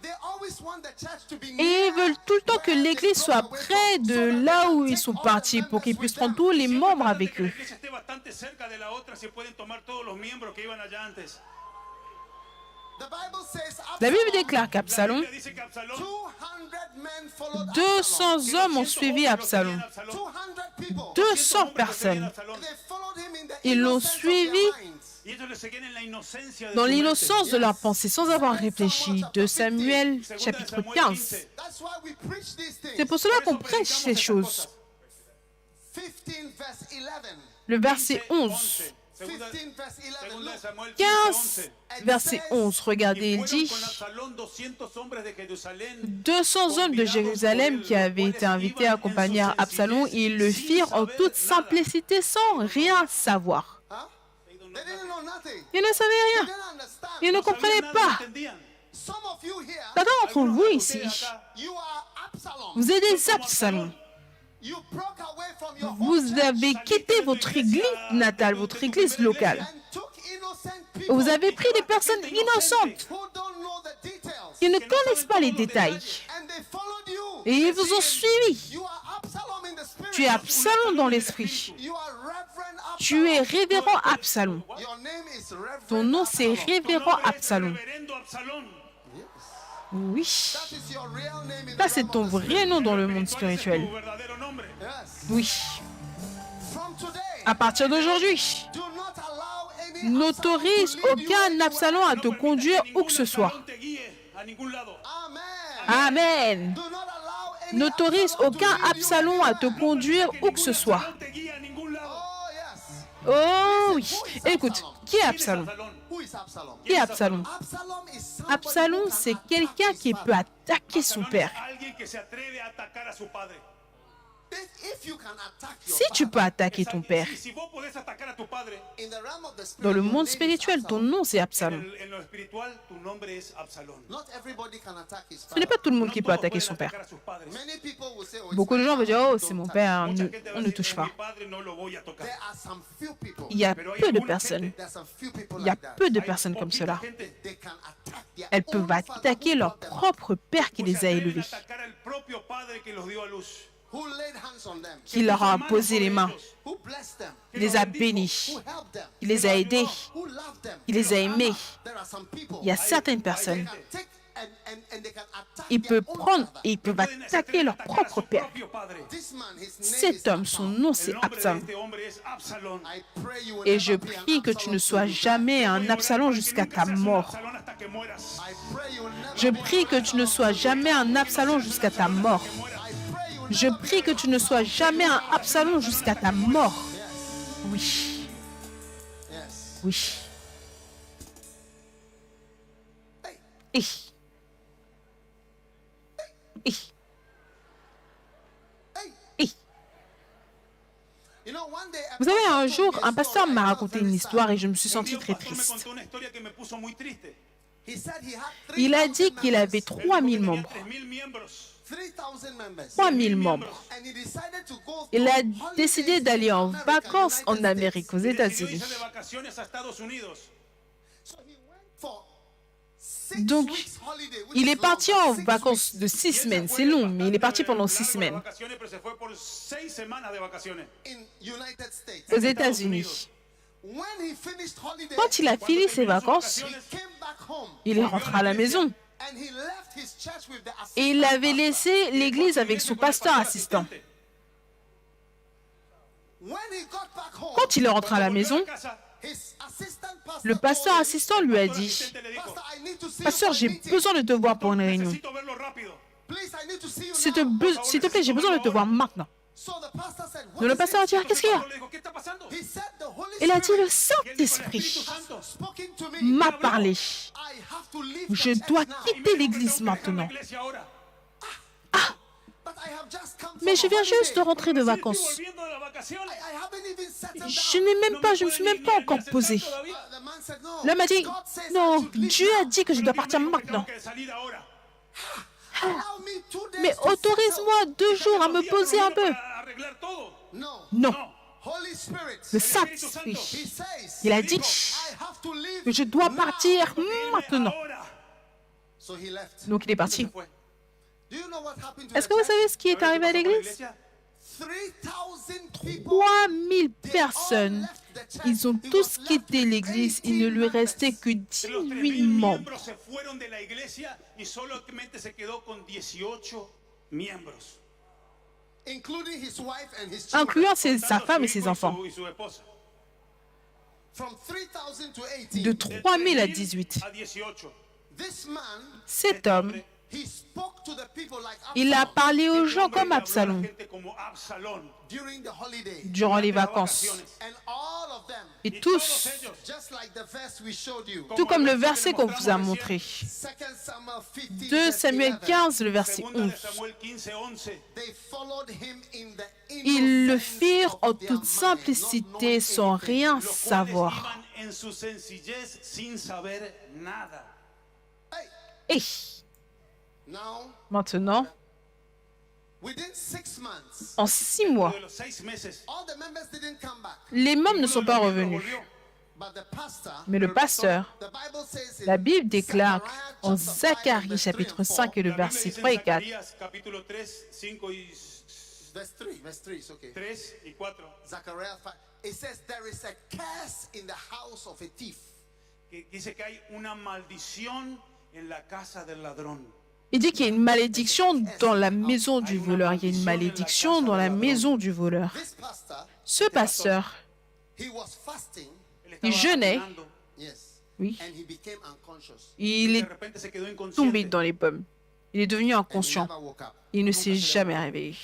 they always want the church to be Et ils veulent tout le temps que l'église soit près de là où ils sont partis pour qu'ils puissent prendre tous les membres avec eux. The Bible says La Bible déclare qu'Absalom, 200 hommes ont suivi Absalom. 200 personnes. Ils l'ont suivi dans l'innocence de leur pensée, sans avoir réfléchi. De Samuel, chapitre 15. C'est pour cela qu'on prêche ces choses. Le verset 11. 15, verset 11. Regardez, il dit 200 hommes de Jérusalem qui avaient été invités à accompagner Absalom, ils le firent en toute simplicité sans rien savoir. Ils ne savaient rien. Ils ne comprenaient pas. Certains d'entre vous ici, vous êtes des Absalom. Vous avez quitté votre église natale, votre église locale. Vous avez pris des personnes innocentes Ils ne connaissent pas les détails. And they followed you. Et ils vous ont suivi. You are Absalom in the spirit. Tu es Absalom dans l'esprit. You are Reverend Absalom. Tu es révérend Absalom. Your name is Reverend Ton nom, c'est Absalom. révérend Absalom. Reverendo Absalón. Oui. That is your real name in the Ça, c'est realm ton of the spirit. vrai nom dans le monde ¿Cuál es spirituel. tu verdadero nombre? Yes. Oui. From today, À partir d'aujourd'hui, do not allow any n'autorise Absalom to lead you aucun anywhere. Absalom à te No conduire permitas que où que ce ningún soit. Absalón te guíe a ningún lado. Amen. Amen. Do not allow any N'autorise Absalom to aucun lead you Absalom à te anywhere. conduire où que Ningún ce soit. Absalón te guíe a ningún lado. Oh yes. Oh oui. Écoute, qui est ¿Quién es Absalom? Absalón? Who is Absalom? Qui est Absalom? Absalom is somebody Absalom, who can c'est attack quelqu'un his qui father. peut attaquer son Absalón es père. alguien que se atreve a atacar a su padre. If you can attack your Si tu father, peux attaquer ton père, Si vos podés atacar a tu padre, in the realm of the spirit, dans le your monde name is spirituel, ton Absalom. nom c'est Absalom. en lo espiritual, tu nombre es Absalón. Not everybody can attack his Ce n'est father. pas tout le monde No qui peut todos attaquer pueden son père. atacar a sus padres. Many people will say, oh, it's Beaucoup de my gens vont dire, father, oh, don't c'est mon touch père, him. Mucha gente va on a ne decir, touche "Es pas. mi padre, no lo voy a tocar." There are some few people. Il y a Pero hay peu de alguna personnes, There are some few people il y a like that. peu de Hay personnes comme poquita cela. gente They can attack their Elles own peuvent father attaquer who leur brought them up, propre père qui pues se les a atreven a élevés, atacar al propio padre que los dio a luz. who laid hands on them, qui leur a posé les mains, who blessed them, il les a bénis, who helped them, il les a aidés, who loved them. il les a aimés. There are some people. Il y a certaines They personnes, can take and they can attack ils their peuvent own prendre father. et ils peuvent Pueden- se attaquer atreven a leur atacar a propre su père. propio padre. This man, his name Cet is homme, son Absalom. nom El c'est nombre de Absalom. este hombre es Absalón. I pray you will Et never je be an prie que tu Absalom ne till sois you die. jamais Voy a un orar Absalom para que jusqu'à nunca ta seas un mort. Absalón hasta que mueras. I pray you will never Je be an prie que tu ne sois jamais un Absalom jusqu'à ta mort. I pray you will Je never be prie que tu ne sois jamais un Absalom jusqu'à ta mort. Oui, Yes. oui. Hey, Et, et, hey. et. You know, one day a Vous savez, pastor un told jour, me a un pasteur story. m'a I was raconté very une sad. histoire et je me suis Un sentie día un très pastor me triste. contó una historia que me puso muy triste. He said he had Il a 3,000 dit qu'il avait members. 3000 membres. 3000 miembros. 3,000 members. 3000 membres. And he decided to go Il a for décidé holidays d'aller in en America, vacances en United Amérique, aux States. Y decidió États-Unis. irse de vacaciones a Estados Unidos. So he went for 6 Donc, weeks holiday, which il is est parti long, en 6 vacances weeks de Y 6 él se semaines. fue C'est long, mais il est bastante parti pendant largo 6 de semaines vacaciones, pero se fue por 6 semanas de vacaciones. in United States. aux États-Unis. When he finished holiday, Quand il a fini ses vacances, he came back home il est rentré à la maison and he left his church with the et il assistant avait pastor. laissé l'église avec son pasteur assistant. When he got back home, Quand il est rentré à la maison, his assistant pastor le pasteur told him, assistant lui a dit, Pastor, I need to see Pasteur, you for a j'ai meeting. besoin de te voir pour une réunion. Necesito verlo rápido. Please, I need to see you S'il now. te plaît, j'ai besoin de te voir maintenant. So the pastor said, Donc what le is pasteur a it? dit, ah, qu'est-ce qu'il y a? Le dijo, ¿qué está pasando? He said the Holy Il a dit, le Spirit Y él dijo, "El Saint-Esprit Espíritu Santo spoken to me. m'a parlé. I have to leave Je the dois church now. quitter l'église Tengo que dejar la maintenant. iglesia ahora. But I have just come Mais from je a viens juste de holiday. rentrer de Estoy vacances. volviendo de las vacaciones. I haven't even settled Je down. n'ai même pas, je me suis même pas encore posé. The man said, no. L'homme a dit, God says I non, should leave Dieu a now. dit que je dois Pero partir Dios me dijo que maintenant. tengo que salir ahora. Allow me 2 days Mais to autorise-moi 2 jours à me poser un peu. Para arreglar todo. settle. No. Non, Holy Spirit. le He Saint-Esprit, says, il a dit I have to leave que je dois now. partir maintenant. Ahora. So he left. Donc il est Se parti. fue. Do you know what happened to Est-ce the que vous church? savez ce qui est arrivé à ¿Sabes qué pasó con la l'église? iglesia? 3,000 people. 3000 They all personnes, left the church. ils ont He tous was quitté left with l'église. Il ne 18 lui restait que members. De los 18 3,000 membres. miembros se fueron de la iglesia y solamente se quedó con 18 miembros. Including his wife and his children. Incluant sa Contando femme et su ses hijo enfants. y su esposa. From 3,000 to 18. De De 3000 à 3,000 18. a 18. This man, Cet homme, he spoke to the people like il a Absalom parlé aux Este gens hombre comme le habló a la Absalom gente como Absalón. during the holiday. durant les Durante las vacances. vacaciones. And all of them, Et Y todos tous, ellos, just like the verse we showed you. tout comme le el verset qu'on que vous a mostramos montré. recién, 2 Samuel 15, 2 verse Samuel 11. 15, le verset Segunda de 11. Samuel 15:11. They followed him in the Ils le innocence firent en of their toute mind, simplicité, not knowing sans anything. rien Los cuales savoir. iban en su sencillez sin saber nada. Hey, Et now, maintenant, within 6 months, en 6 mois, De los 6 meses, all the members didn't come back. les membres ne sont pas ninguno de los miembros revenus. volvió. Mais le pasteur, la Bible déclare en Zacharie chapitre 5 et le verset 3 et 4, Zacarías capítulo 3, 5 y Verse 3 is okay. 3 y 4. Zechariah 5. It says there is a curse in the house of a thief. Que dice que hay una maldición en la casa del ladrón. il dit qu'il y a une malédiction dans la maison du voleur. Il y a une malédiction dans la maison du voleur. This pastor, Ce pasteur, he was fasting. Él il estaba jeûnait, ayunando Yes. oui, And he became unconscious. il y de est repente se quedó tombé inconsciente. dans les pommes. Il est devenu And he inconscient. never woke up. Il ne s'est jamais réveillé.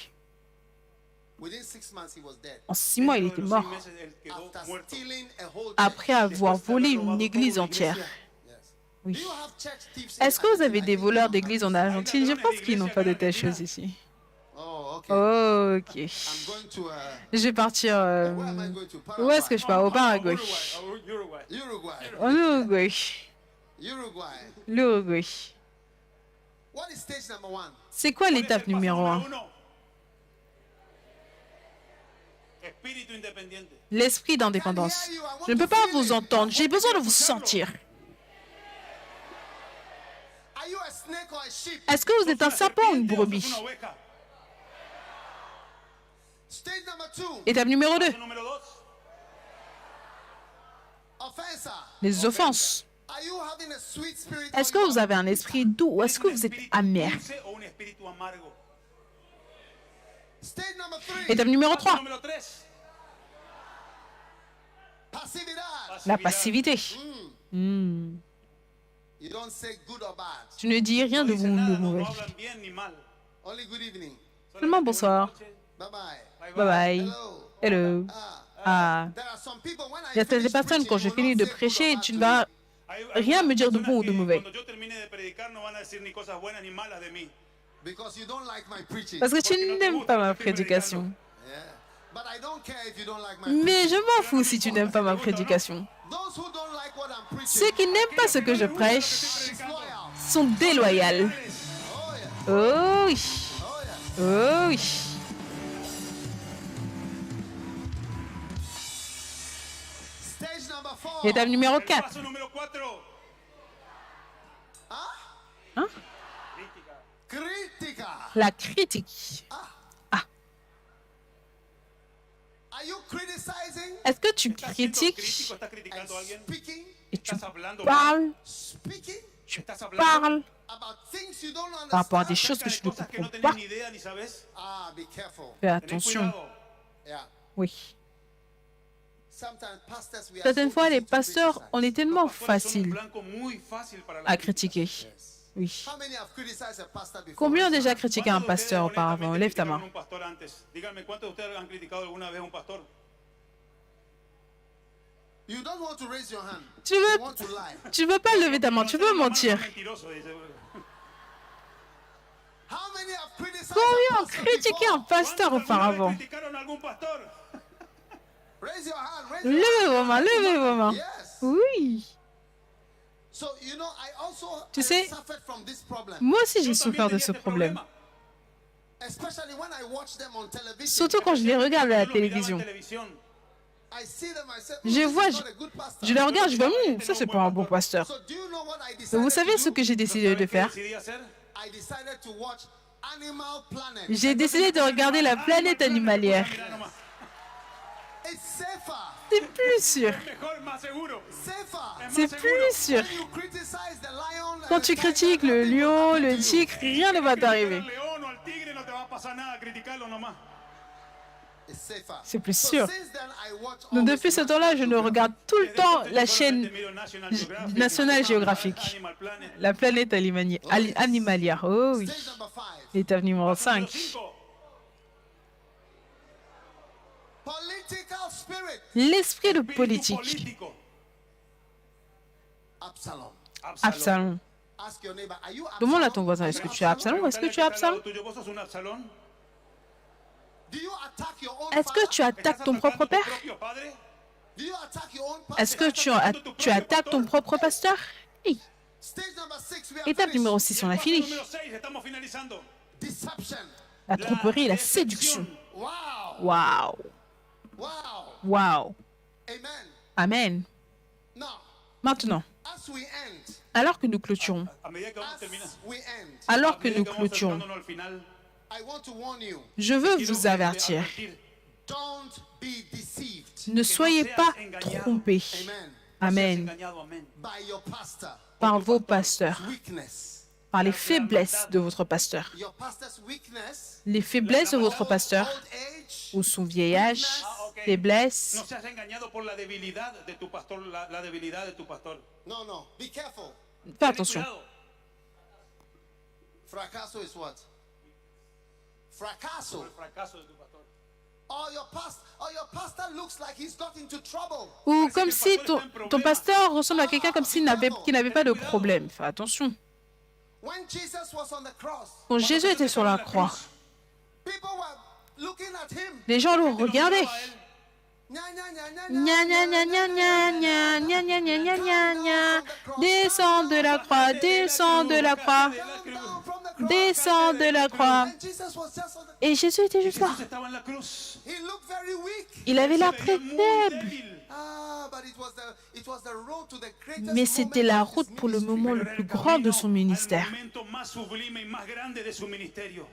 Within 6 months, he was dead. En 6 mois, il Dentro était de los mort 6 meses, él quedó After muerto. stealing a whole après church. avoir volé une église entière. Yes. Oui. Do you have church thieves in Est-ce que vous avez des Argentina? voleurs d'église en Argentine? Je pense qu'ils n'ont pas de telles choses ici. Oh, okay. Ok. I'm going to. Je vais partir. Where am I going to? Où est-ce que je pars? Au Paraguay. Uruguay. Uruguay. En Uruguay. Uruguay. L'Uruguay. What is stage number 1? C'est quoi l'étape numéro 1? Espíritu independiente. L'esprit d'indépendance. Je ne peux pas vous entendre. J'ai besoin de vous sentir. Are you a snake or a sheep? Est-ce que vous êtes un serpent ou une brebis? Una oveja. Stage number 2. Étape numéro 2. Paso número 2. Offense. Les offenses. Are you having a sweet spirit? Est-ce que vous avez un esprit doux ou est-ce que vous êtes amer? Dulce o un espíritu amargo. Stage number 3. Étape numéro Paso 3. número 3. Passividad. La passivité. Hmm. You don't say good or bad. Tu ne dis rien de bon ou de mauvais. No hablan bien ni mal. Only good evening. Seulement bonsoir. Bye bye. Bye bye. Hello. Hello. Ah. There are some people when Il y a certaines personnes, quand j'ai fini de prêcher, tu ne vas rien me dire de bon ou de mauvais. Cuando yo termine de predicar no van a decir ni cosas buenas ni malas de mí. because you don't like my preaching. Parce que tu n'aimes pas ma prédication. Yeah. But I don't care if you don't like my Mais je m'en fous si tu n'aimes pas ma prédication. Those who don't like what I'm preaching. Ceux qui n'aiment pas ce que je prêche It's loyal. sont déloyaux. Oh yeah. Oh oui. Oh yeah. Oh oui. Stage number 4. Étape numéro 4. Paso número 4. Hein? Critica. La critique. Are you criticizing? Est-ce que tu ¿Estás siendo crítico? critiques ¿Estás criticando a alguien? Speaking? et tu ¿Estás hablando parles, Speaking ¿Estás parles about things you don't par rapport à understand? des choses que acerca je de ne cosas que no comprends tenés pas? ni idea ni sabes? Ah, be careful. Fais Tenés attention. cuidado. Yeah. Oui. Sometimes pastors we are Certaines so fois, easy les to pasteurs, criticize. on est tellement Los pastores son un faciles blanco muy fácil para la à crítica. critiquer. Oui. How many have criticized a pastor before? Combien ont déjà critiqué un ¿Cuántos de ustedes pasteur auparavant? honestamente Lève ta criticaron main. un pastor antes? Díganme, ¿cuántos de ustedes han criticado alguna vez a un pastor? You don't want to raise your hand. Tu You veux, want to lie. tu veux pas lever ta main, tu veux mentir. Mentiroso, dice. How many have criticized Combien a ont pastor critiqué un before? pasteur ¿Cuántos alguna vez auparavant? criticaron a algún pastor? Raise your hand. Raise your Levez vos mains, hand. levez vos mains. Yes. Oui. So you know, I also Tu sais, suffered from this problem. Moi aussi, j'ai Yo souffert también de tenía ce este problème. problema. Especially when I watch them on television. Surtout quand je les regarde à la Yo lo miraba en télévision. televisión. I see them, I say, Je vois, this is not a good pastor. je les regarde, je vois, ça c'est pas un bon pasteur. So do you know what I Mais decided vous savez to ce do? que j'ai décidé de ¿Sabes qué faire? decidí hacer? I decided to watch Animal Planet. J'ai décidé de regarder la planète animalière. Mira nomás. It's safer. C'est plus sûr. Mejor, más seguro. Safer. C'est plus sûr. When you criticize the lion and Quand the tu tiger, critiques le nothing will lion, happen le to you. tigre, rien ne va t'arriver. Al león o al tigre no te va a pasar nada, criticarlo nomás. It's safer. C'est plus So sûr. since then, I watch Donc always depuis ce temps-là, je ne regarde tout le temps la chaîne National Geographic, la planète animalière. Oh oui. Stage number 5. Étape numéro 5. Political spirit. L'esprit de politique. Absalom. Absalom. Ask your neighbor, are you Demande à Absalom? ton voisin, est-ce que tu es Absalom ou est-ce que tu es Absalom? Do you attack your own Est-ce que father? tu attaques ton propre père? Do you attack your own pastor? Est-ce que tu attaques ton propre pasteur? Oui. Stage number 6, we are Étape finished. numéro 6, on a fini. Deception. La tromperie et la séduction. Wow. Waouh. Wow. Waouh. Amen. Amen. Now, Maintenant, as we end, alors que nous clôturons, A medida que vamos terminando, as we end, alors a que medida nous que vamos clôturons, acercándonos al final, I want to warn you, je veux quiero vous avertir, advertir don't be deceived. ne soyez pas trompés, Amen. Amen, engañado, amén. By your pastor. par vos pasteurs, Weakness. par les faiblesses de votre pasteur. Your pastor's weakness, Les faiblesses de votre pasteur, old age, ou son vieil âge, faiblesse. No seas engañado por la debilidad de tu pastor, la debilidad de tu pastor. no, be careful. Fais attention. Cuidado. Fracaso is what? Fracaso. El fracaso de tu pastor. Or your pastor looks like he's got into trouble. Ou comme si ton pasteur ressemble à quelqu'un comme qui n'avait pas de problème. Fais attention. When Jesus was on the cross, Quand Jésus était sur la croix, people were looking at him. les gens le regardaient. Nya, nya, nya, nya, Gna gna gna gna gna gna gna gna gna gna gna. Descends de la croix, descends de la croix, down from the cross. descends de la croix. And Jesus was just on the Et Jésus était juste là. Jesús estaba en la cruz. He looked very weak. Il avait l'air Se très veía muy faible. débil. But it was the road to the greatest Mais c'était la moment of his route pour le ministry. moment le Pero era plus el grand de camino son ministère. al momento más sublime y más grande de su ministerio.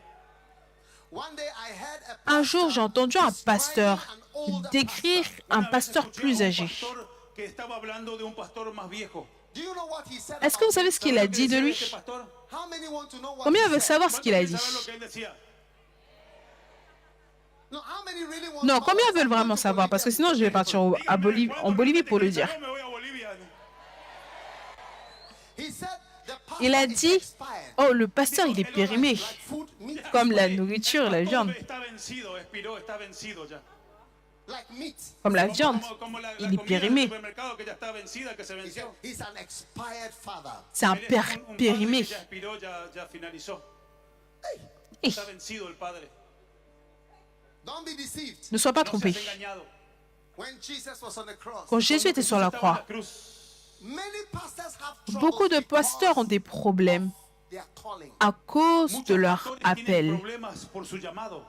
One day I heard Un jour, j'ai entendu un pasteur describing an older décrire un Una vez pasteur escuché plus a un âgé. pastor que estaba hablando de un pastor más viejo. Do you know what he said Est-ce que vous about savez ce qu'il a dit de lui? Este pastor, How many want to know what Combien he veulent said? savoir ce qu'il a dit? ¿saben lo que él decía? No, how many really want Non, to know combien what veulent he said? vraiment savoir? Parce que sinon, je vais partir en Bolivie pour le dire. Yo me voy a Bolivia. He said the pastor Il a is dit, expired. oh, le pasteur, il est périmé, Like food, meat, comme la nourriture, la viande. Está vencido, expiró, está vencido ya. like meat. Comme la viande, Como la il est comida del périmé. supermercado que ya está vencida, que se He said venció. he's an expired father. C'est un Él es père un padre périmé. que ya expiró, ya finalizó. Eh, Está vencido el padre. Don't be deceived. ne sois pas No trompé. seas engañado. When Jesus was on the cross, Quand Jésus était sur la Estaba en croix, many pastors have beaucoup de troubles pasteurs ont des problèmes their calling. à cause Muchos de leur pastores tienen appel. problemas por su llamado.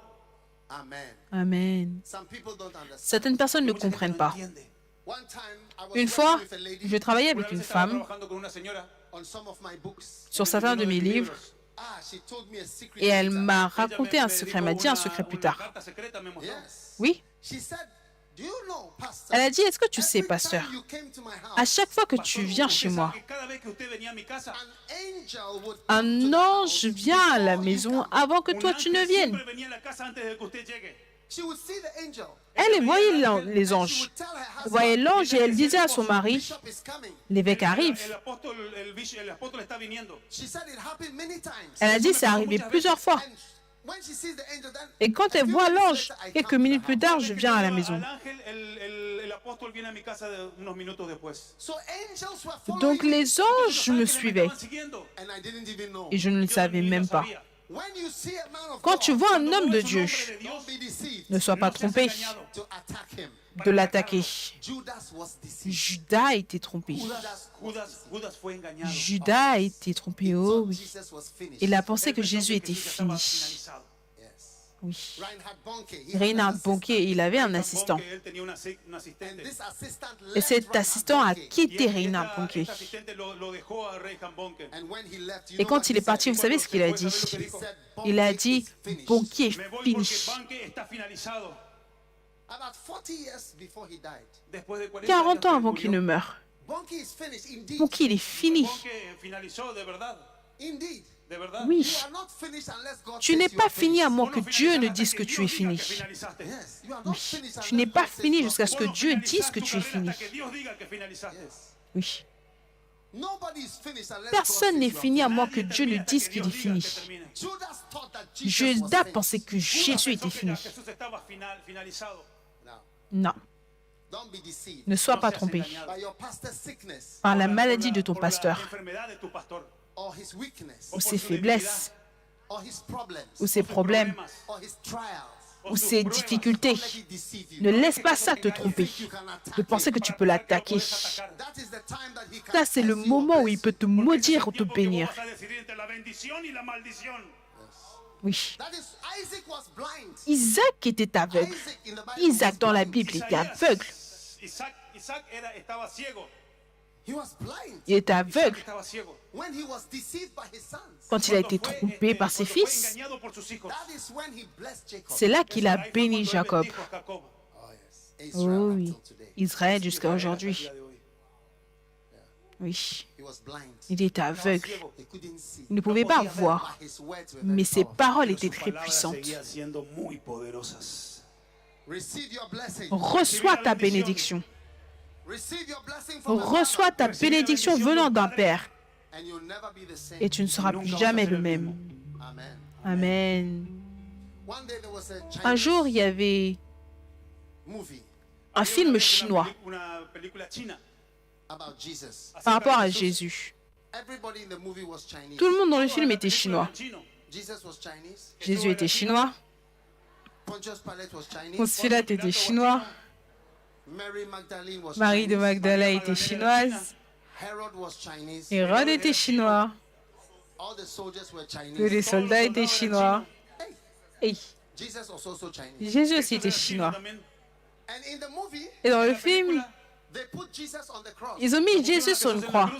Amen. Amen. Some people don't understand. Certaines personnes ne Mucha gente comprennent no pas. entiende. One time I was Une working fois, with a lady je travaillais Una avec vez une estaba femme trabajando con una señora on some of my books. sur certains de mes livres She told me a secret. et elle later. m'a Ella raconté un me secret. dijo Elle m'a dit un una- secret plus una tard. carta secreta me mostró. Yes. Oui. She said, "Do you know, pastor? Elle a dit, est-ce que tu sais, every pasteur, time you came to my house, à chaque fois que tu viens chez Usted moi, sabe que cada vez que usted venía a mi casa, an angel would come to un the ange house vient à la before you maison come. avant que un toi tu ne ángel viennes. siempre venía a la casa antes de que usted llegue. She would see the angel. Elle voyait les And she anges. would tell her Elle husband, voyait l'ange et elle disait à son mari, Bishop is coming. l'évêque El arrive. apóstol, el apóstol está viniendo. She said it happened many times. Elle a dit, c'est arrivé plusieurs fois. And when she sees the angel, then Et quand a elle few voit minutes l'ange, later, I quelques come to minutes the plus house. tard, je viens à la maison. Al ángel, el apóstol viene a mi casa unos minutos después. So angels were following Donc me, les anges me Ángeles suivaient estaban siguiendo. and I didn't even know. et je ne le savais Yo ni même lo pas. sabía. When you see a man of Quand God, tu vois un Cuando homme de ves un Dieu, hombre de Dios, don't be deceived ne sois pas no seas trompé engañado. to attack him. de l'attaquer. Judas was deceived. Judas a été trompé. Judas fue engañado. Judas a été trompé, oh Thought oui. Jesus was finished. Il a pensé Él que pensó Jésus que était Jesús estaba fini. Yes. finalizado. Oui. Reinhard Bonnke, he had Reinhard an assistant. Bonnke, il avait un Tampoco assistant. que él tenía un And asistente. this assistant Et left cet Reinhard assistant a Bonnke. Y quitté Reinhard esta Bonnke. asistente lo dejó a Reinhard Bonnke. And when he left, you Et know quand what il he est parti, said? vous savez ce qu'il a dit? He said, Il a Bonnke dit, is finished. Bonnke est Me voy fini. porque Bonnke está finalizado. About 40 years before he died. Después de 40 40 ans años avant que qu'il ne murió, meure. Bonnke is finished, indeed. Bonnke, il est fini. Bonnke finalizó de verdad. Indeed. De verdad. Oui. You are not finished unless God Tu says n'es you pas are fini à finished. moins Vos que no Dieu ne finalizaste dise hasta que que tu es Dios diga fini. que finalizaste. Yes, you are not finished Tu n'es unless pas God says fini you are jusqu'à ce que Vos no Dieu dise finalizas que tu tu es carrera fini. hasta que Dios diga que finalizaste. Oui. Nobody is finished unless God Personne says n'est you are fini à finished. moins que Nadie Dieu ne termina hasta dise que qu'il est Dios diga fini. que termine. Judas thought that Jesus was Judas finished. pensait que Judas Jésus pensó était que fini. ya Jesús estaba finalizado. Now, Non, don't be deceived ne sois No pas seas trompé engañado. by your pastor's sickness par la Por maladie de ton por la pasteur, enfermedad de tu pastor. or his weakness ou por ses su faiblesses, or his problems ou ses problèmes, Problemas, or his trials. ou ses difficultés. Don't let it deceive you. Ne laisse pas ça te tromper, You can attack de penser que him. tu peux l'attaquer. That is the time that he can Ça, c'est le curse you moment or où il bless peut you. te Porque ese es maudire el ou te tiempo que vos bénir. vas a decidir entre la bendición y la maldición. Oui. That is, Isaac was blind. Isaac était aveugle. Isaac in the Bible Isaac was dans la blind. Bible était Isaías, aveugle. Isaac estaba ciego. He was blind. Il était aveugle Estaba ciego. When he was deceived by his sons. quand il a été trompé par ses Cuando fue fils. engañado por sus hijos. That is when he blessed Jacob. C'est là qu'il a Ahí fue béni cuando él Jacob. bendijo a Jacob. Oh yes. Oh Israel oui, until today. Israël jusqu'à Hasta el aujourd'hui. día de hoy. Oui, He was blind. il était Estaba aveugle. ciego. He couldn't see. Il ne pouvait pas But voir, his words were mais very ses powerful. paroles Pero étaient sus très palabras puissantes. seguían siendo muy poderosas. Receive your blessing. Reçois ta bénédiction. Receive your blessing from the Reçois ta bénédiction venant d'un Père. Father, and you'll never be the same. Et tu ne seras plus jamais le même. Amen. Amen. One day there was a Un Chinese jour, il y avait movie un film chinois Una película china. about Jesus. par rapport à Jésus. Everybody in the movie was Chinese. Tout le monde dans le film était chinois. Jesus was Chinese. Jésus était chinois, Pontius Pilate was Chinese. Ponce Pilate était chinois, Mary Magdalene was Marie de Chinese. Magdala était chinoise, Herod was Chinese. Hérode était chinois, All the soldiers were Chinese. tous les soldats étaient chinois. Et Jesus was also Chinese. Jésus aussi était chinois. And in the movie, Et dans le film, they put Jesus on the cross ils ont mis Jésus sur une croix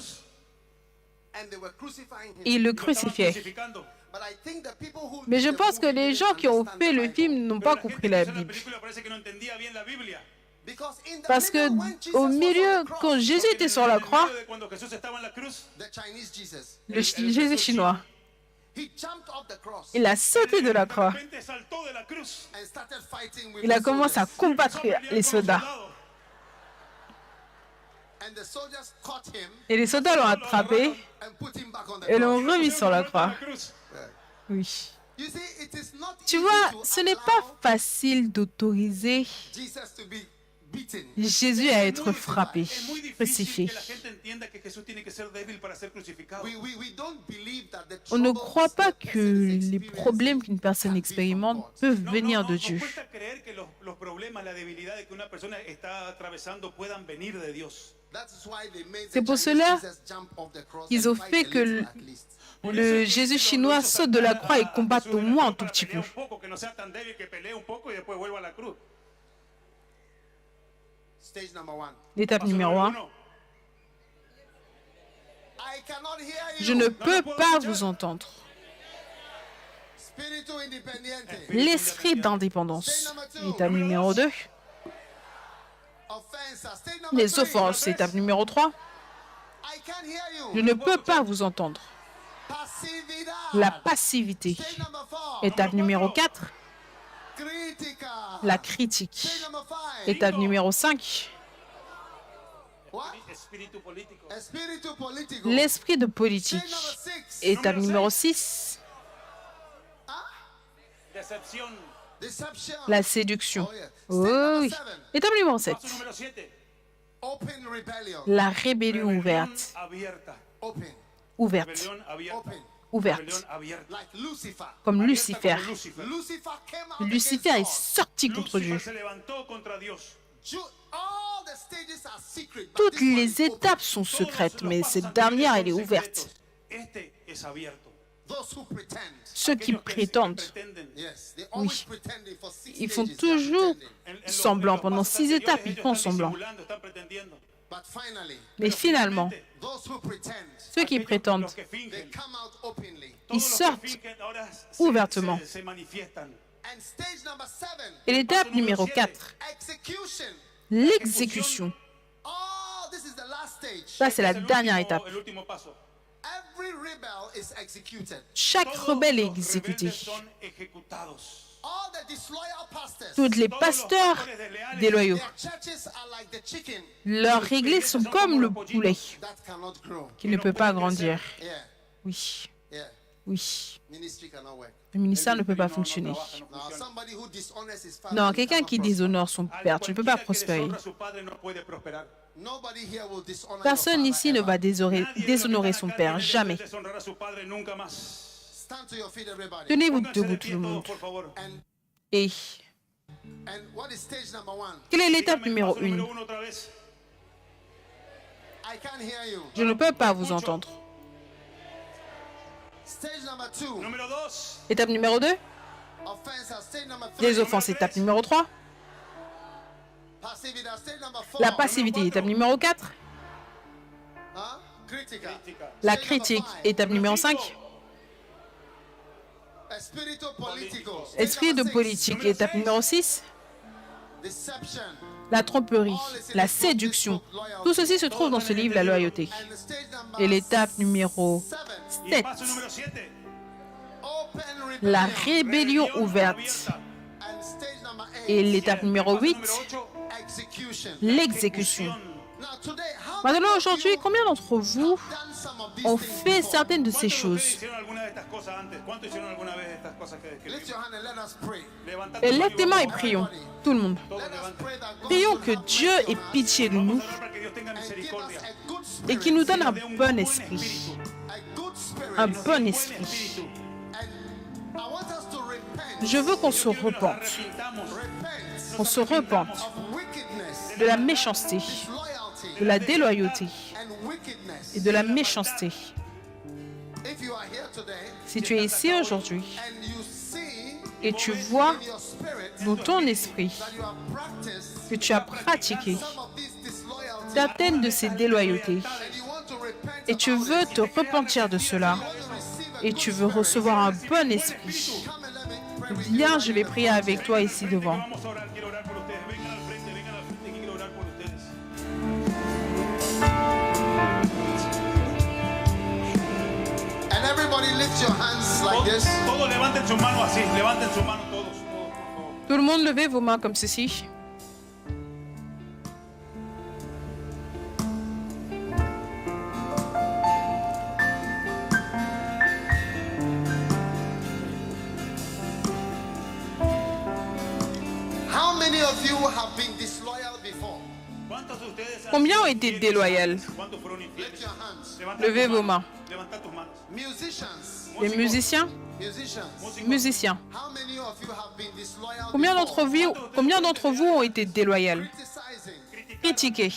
and they were crucifying him. et ils le crucifiaient. But I think the people who Mais je made the pense que movie les didn't gens qui ont understand fait the le Bible. film n'ont pas compris la Bible. Because in the Parce que middle, when Jesus au was on milieu, the cross, quand Jésus était sur la croix, the Chinese Jesus, le Jésus chinois, he jumped off the cross il a sauté de la croix. and started fighting with Il a the commencé à soldiers. combattre les soldats. And the soldiers caught him Et les soldats l'ont attrapé and put him back on the et l'ont cross. remis sur la croix. Oui. You see, it is not Tu easy vois, to ce n'est allow pas facile d'autoriser Jesus to be beaten. Jésus à être frappé, crucifié. We don't believe that the On ne troubles croit pas that que person is les experiencing problèmes qu'une personne can be expérimente from God. peuvent venir de Dieu. cuesta creer que los problemas, la debilidad que una persona está atravesando puedan venir de Dios. That's why they made C'est the pour Chinese cela Jesus jump off the cross qu'ils and ont fight fait a que little at least. le Jésus chinois saute de la croix et combatte au moins un tout petit peu. Que no sea tan débil, que pelee un poco y después vuelva a la cruz. Stage number one. L'étape Paso numéro número 1. uno. I cannot hear you. Je ne peux pas vous entendre. Spiritu independiente. L'esprit d'indépendance. L'étape numéro 2. Offense. Stage number Les three. offenses. Étape numéro 3. I can't hear Je you. ne peux pas vous entendre. Passividad. La passivité. Stage number 4. Étape numéro 4. Critica. La critique. Stage number 5. Étape numéro 5. What? Espíritu político. Espiritu politico. L'esprit de Stage politique. number 6. Étape numéro 6. Decepción. Deception. La séduction. Oh, yeah. Stage Oh number oui. 7. Étape numéro 7. Paso número 7. Open rebellion. La rébellion ouverte. Abierta. Open. Ouverte. Rebelión abierta. Open. Ouverte. Rebelión abierta. Like Lucifer. Comme Abierta Lucifer. como Lucifer. Lucifer came out Lucifer est against sorti contre Lucifer Dieu. se levantó contra Dios. God. All the stages are secret, but Toutes this one les is open. étapes sont Todos secrètes, los mais pasos cette anteriores dernière, son elle est ouverte. secretos. Este es abierto. Those who pretend. Ceux qui Aquellos que prétendent, pretenden. Yes, they always pretending for 6 ils font stages. they are toujours pretending. semblant. Pendant 6 étapes, ils font ellos están semblant. disimulando, están pretendiendo. But finally, Mais finalement, those who pretend, ceux qui prétendent, Los que they fingen. come out openly. ils Todos los sortent que fingen ahora ouvertement. se manifiestan. And stage number 7, Et l'étape numéro 4, execution. l'exécution. Oh, this is the last stage. Ça, c'est la Es el dernière último- étape. El último paso. Every rebel is executed. Chaque Todos rebelle est los exécuté. rebeldes son ejecutados. All the disloyal pastors, Tous les Todos los pasteurs pastores desleales déloyaux. their churches are like the chicken Leurs églises sont comme le poulet that cannot grow. qui ne peut pas grandir. Yeah, Oui, yeah. oui. Ministry cannot work. Le ministère ne peut pas No fonctionner. trabaja, no Now, funciona. somebody who dishonors his father Non, will quelqu'un never qui prosper. déshonore son père, tu ne peux pas Cualquiera que prospérer. deshonra a su padre no puede prosperar. Nobody here will dishonor Personne your ici father ne va ever. Nadie déshonorer de son los que père, están acá jamais. tiene deshonrar a su padre nunca más. Stand to your feet, everybody. Tenez-vous Pónganse debout de tout pie le todos, monde. por favor. Et And what is stage number 1? quelle est l'étape Dígame el numéro paso número 1? uno otra vez. I can't hear you. Je ne peux pas vous entendre. Stage number 2. Número 2. Étape numéro 2, Offense. Stage number 3. les offenses. Étape numéro 3, Passivity. Stage number 4. la passivité. Étape numéro 4, La critique, étape numéro 5. Esprit de politique, étape numéro 6. La tromperie, la séduction. Tout ceci se trouve dans ce livre, la loyauté. Et l'étape numéro 7. La rébellion ouverte. Et l'étape numéro 8. L'exécution. Maintenant, aujourd'hui, combien d'entre vous ont fait certaines de ces choses? Et lève tes mains et prions, tout le monde. Prions que Dieu ait pitié de nous et qu'il nous donne un bon esprit. Un bon esprit. Je veux qu'on se repente. Qu'on se repente de la méchanceté, de la déloyauté et de la méchanceté. Si tu es ici aujourd'hui et tu vois dans ton esprit que tu as pratiqué certaines de ces déloyautés et tu veux te repentir de cela et tu veux recevoir un bon esprit, viens, je vais prier avec toi ici devant. Everybody lift your hands like this. Todos levanten sus manos así, levanten sus manos todos. Tout le monde levez vos mains comme ceci. How many of you have been disloyal before? Combien ont été déloyaux? Lift your hands. Levez vos mains. Levanta tus manos. Musicians. Les musiciens? Musiciens. How many of you have been disloyal Combien before? d'entre vous ont été déloyaux? Criticizing. Critiquer.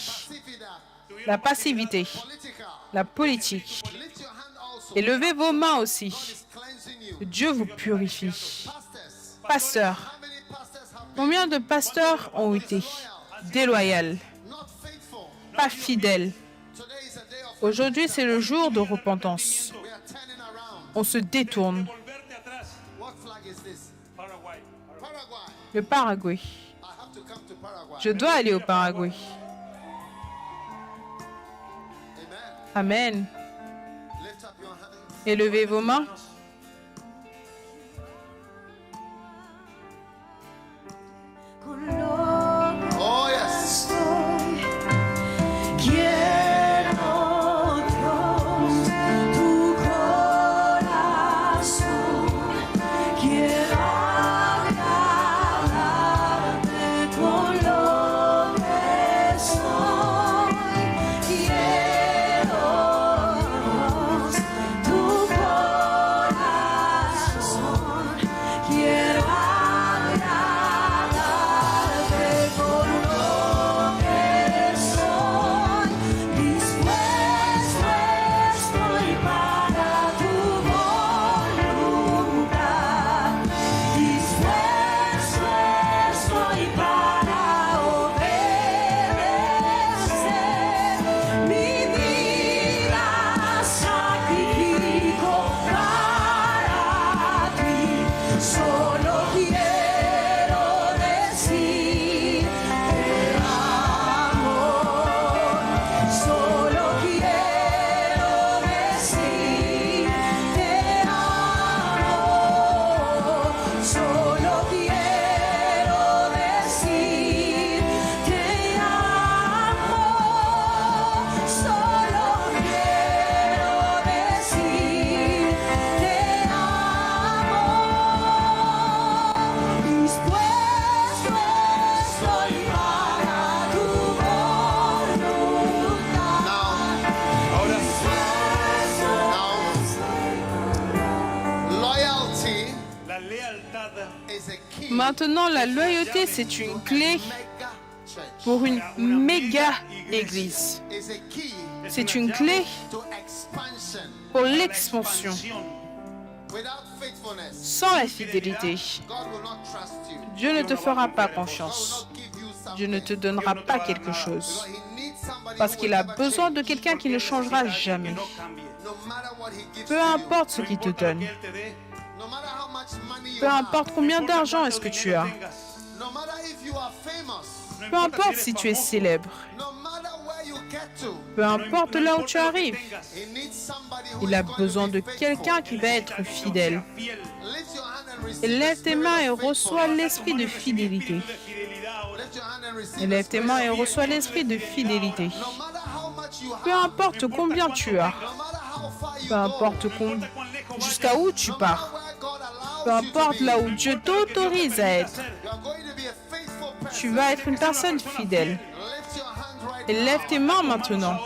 La passivité. Political. La politique. Lift your hand also. Et levez vos mains aussi. Is cleansing you. Que Dieu vous purifie. Pastors. Pasteurs. How many pastors have been Combien de pasteurs ont été déloyaux, not faithful? pas fidèles? Today is a day of Aujourd'hui, c'est le jour de repentance. we are turning around. On se détourne. Volverte atrás. What flag is this? Paraguay. Paraguay. Le Paraguay. I have to come to Paraguay. Je dois aller au Paraguay. Amen. Amen. Lift up your hands. Et levez vos mains. Oh yes. Quiero Dios tu corazón, quiero agradarte con lo que soy. Quiero Dios tu corazón, quiero agradarte con lo que soy. Dispuesto estoy para tu voluntad. Dispuesto estoy para obedecer. Mi vida sacrifico para ti. Solo quiero decir te amo. Solo quiero decir te amo. Solo quiero decir te amo. Solo quiero decir te amo. Dispuesto estoy para tu voluntad. Ahora, Loyalty la lealtad is a key. Maintenant, la loyauté, c'est une clé Mega church. pour une méga église. Is a key C'est une clé to expansion. pour l'expansion. Without faithfulness, Sans la fidélité, God will not trust you. Dieu ne te fera pas God confiance. will not give you something. Dieu ne te donnera pas quelque chose. Because he needs Parce qu'il a besoin de quelqu'un qui ne changera jamais. Peu importe ce qu'il te donne, peu importe combien d'argent est-ce que tu as, peu importe si tu es célèbre, peu importe là où tu arrives, il a besoin de quelqu'un qui va être fidèle. Lève tes mains et reçois l'esprit de fidélité. Lève tes mains et reçois l'esprit de fidélité. Peu importe combien tu as, peu importe jusqu'à où tu pars, peu importe là où Dieu t'autorise à être, tu vas être une personne fidèle. Et lève tes mains maintenant.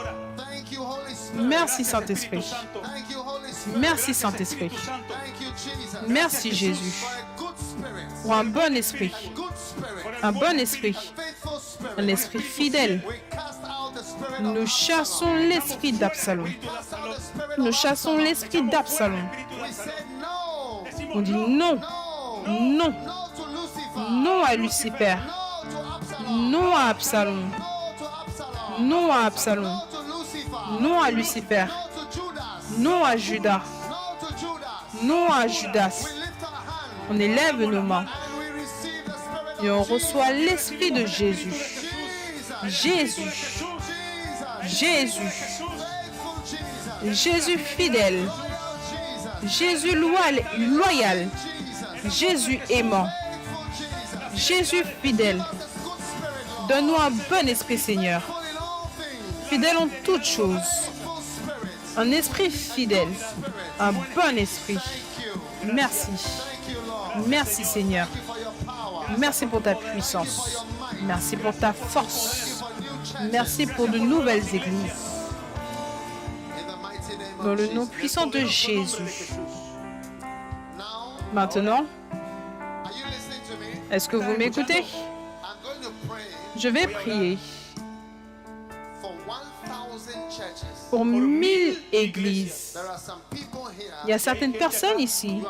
Merci Saint-Esprit. Merci Saint-Esprit. Merci Jésus pour un bon esprit. Un bon esprit. Un esprit fidèle. Nous chassons l'esprit d'Absalom. Nous chassons l'esprit d'Absalom. On dit non. Non. Non à Lucifer. Non à Absalom. Non à Absalom. Non à Lucifer. Non à Judas. Non à Judas. On élève nos mains et on reçoit l'esprit de Jésus. Jésus. Jésus. Jésus fidèle. Jésus loyal. Jésus aimant. Jésus fidèle. Donne-nous un bon esprit, Seigneur. Fidèle en toutes choses. Un esprit fidèle. Un bon esprit. Merci. Merci, Seigneur. Merci pour ta puissance. Merci pour ta force. Merci pour de nouvelles églises. Dans le nom puissant de Jésus. Maintenant, est-ce que vous m'écoutez? Je vais prier pour 1000 églises. Il y a certaines personnes ici.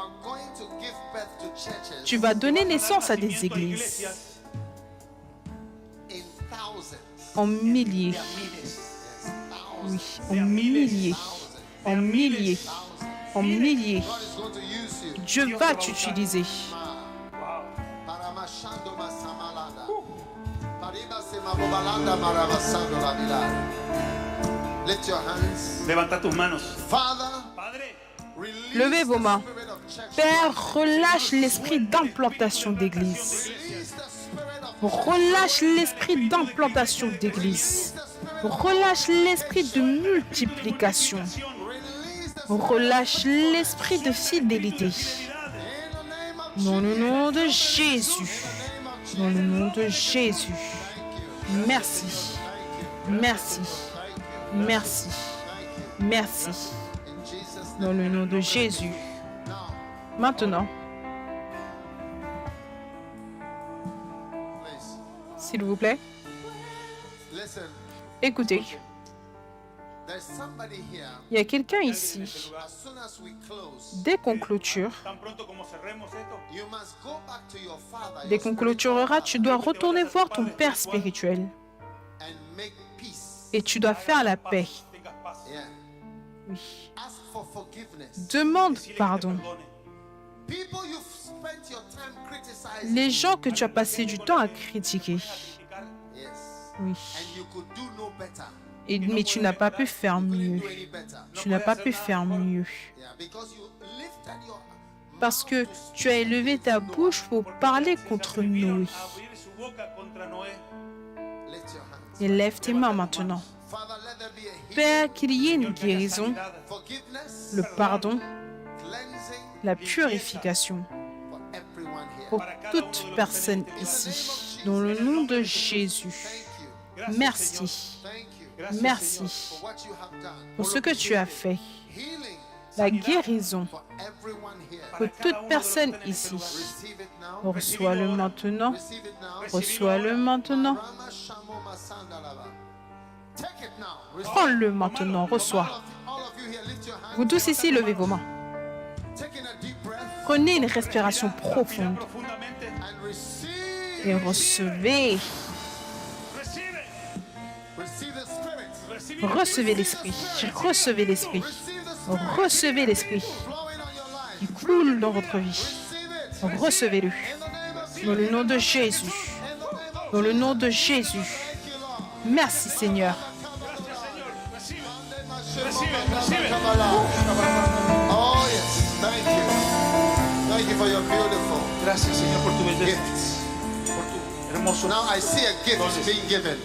Tu vas donner naissance à des églises. En milliers. Oui, en milliers. En milliers. En milliers. Dieu va t'utiliser. Levanta tus manos. Levez vos mains. Père, relâche l'esprit d'implantation d'église. Relâche l'esprit d'implantation d'église. Relâche l'esprit de multiplication. Relâche l'esprit de fidélité. Dans le nom de Jésus. Dans le nom de Jésus. Merci. Merci. Merci. Merci. Dans le nom de Jésus. Maintenant, s'il vous plaît, écoutez. Il y a quelqu'un ici. Dès qu'on clôture, dès qu'on clôturera, tu dois retourner voir ton Père spirituel. Et tu dois faire la paix. Oui. Demande pardon. Les gens que tu as passé du temps à critiquer. Oui. Mais tu n'as pas pu faire mieux. Tu n'as pas pu faire mieux. Parce que tu as élevé ta bouche pour parler contre Noé. Et lève tes mains maintenant. Père, qu'il y ait une guérison, le pardon, la purification pour toute personne ici. Dans le nom de Jésus. Merci. Merci pour ce que tu as fait. La guérison pour toute personne ici. Reçois-le maintenant. Reçois-le maintenant. Prends-le maintenant. Reçois. Vous tous ici, levez vos mains. Prenez une respiration profonde et recevez Recevez l'Esprit. Recevez l'Esprit. Recevez l'Esprit qui coule dans votre vie. Recevez-le. Dans le nom de Jésus. Dans le nom de Jésus. Merci Seigneur. Oh yes, thank you. Thank you for your beautiful Gracias, Señor, por tu belleza, gifts. por tu hermoso. Now I see a gift being given.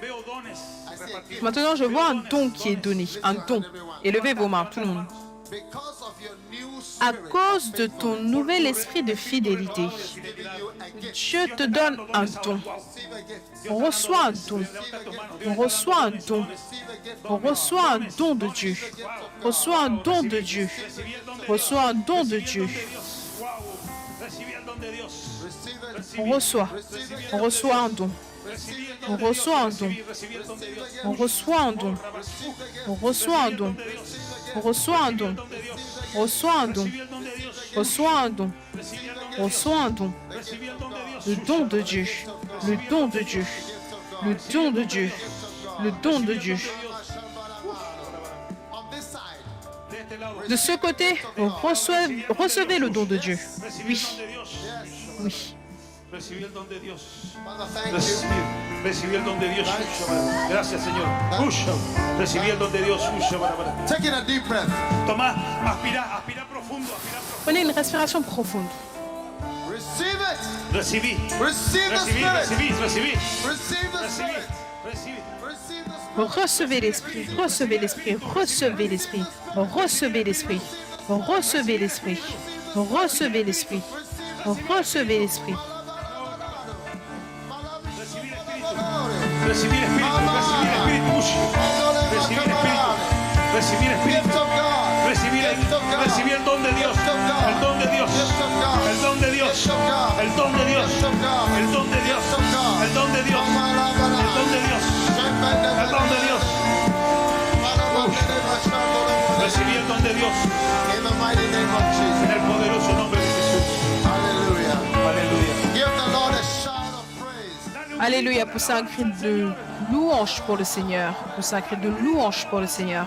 Veo dones repartidos. Maintenant, je vois un don qui est donné. Un don. Élevez vos mains, tout le monde. Because of your new À spirit, cause de ton nouvel esprit de fidélité, giving you a gift. Dieu te donne un don. Receive a gift. On reçoit un don. On reçoit un don. On reçoit un don de Dieu. On reçoit un don de Dieu. On reçoit un don de Dieu. Wow, recibí el don de Dios. Receive it. On reçoit. On reçoit un don. Recibí el On don de Dios. reçoit un don. Recibí el don de Dios. On reçoit un don. On reçoit un don. On reçoit un don. On reçoit un don. Recibí el don de Dios. On reçoit un don. Recibí el don de On reçoit un don. Recibí el don de Dios. Le don de Dieu. Le don de Dieu. Le don de Dieu. Le don de Dieu. On this side, De este lado. De ce côté, recevez le don de Dieu. Recibí Oui, el don de Dios. oui. Recibí el don de Dios. Father, thank you. Recibí el don de Dios. Gracias, Señor. Recibí el don de Dios. Taking a deep breath. Toma, aspira profundo, aspira profundo. Prenez une respiration profonde. Receive it. Recibí, Receive the recibí, spirit. recibí, recibí, Receive the recibí, spirit. recibí. Receive the spirit. Recevez l'Esprit, recevez l'Esprit, recevez l'Esprit, recevez l'Esprit, recevez l'Esprit, recevez l'Esprit, recevez l'Esprit. Recibí el Espíritu, recibí el Espíritu, recibí el Espíritu, recibí el Espíritu, Gift of God. recibí el don de Dios, el don de Dios, el don de Dios, el don de Dios, el don de Dios, el don de Dios, el don de Dios, el don de Dios, recibí el don de Dios In the mighty name of Jesus. en el poderoso nombre de Jesús. Hallelujah. Aleluya. Give the Lord a shout of praise. Alléluia, poussez un cri de louange pour le Seigneur. Poussez un cri de louange pour le Seigneur.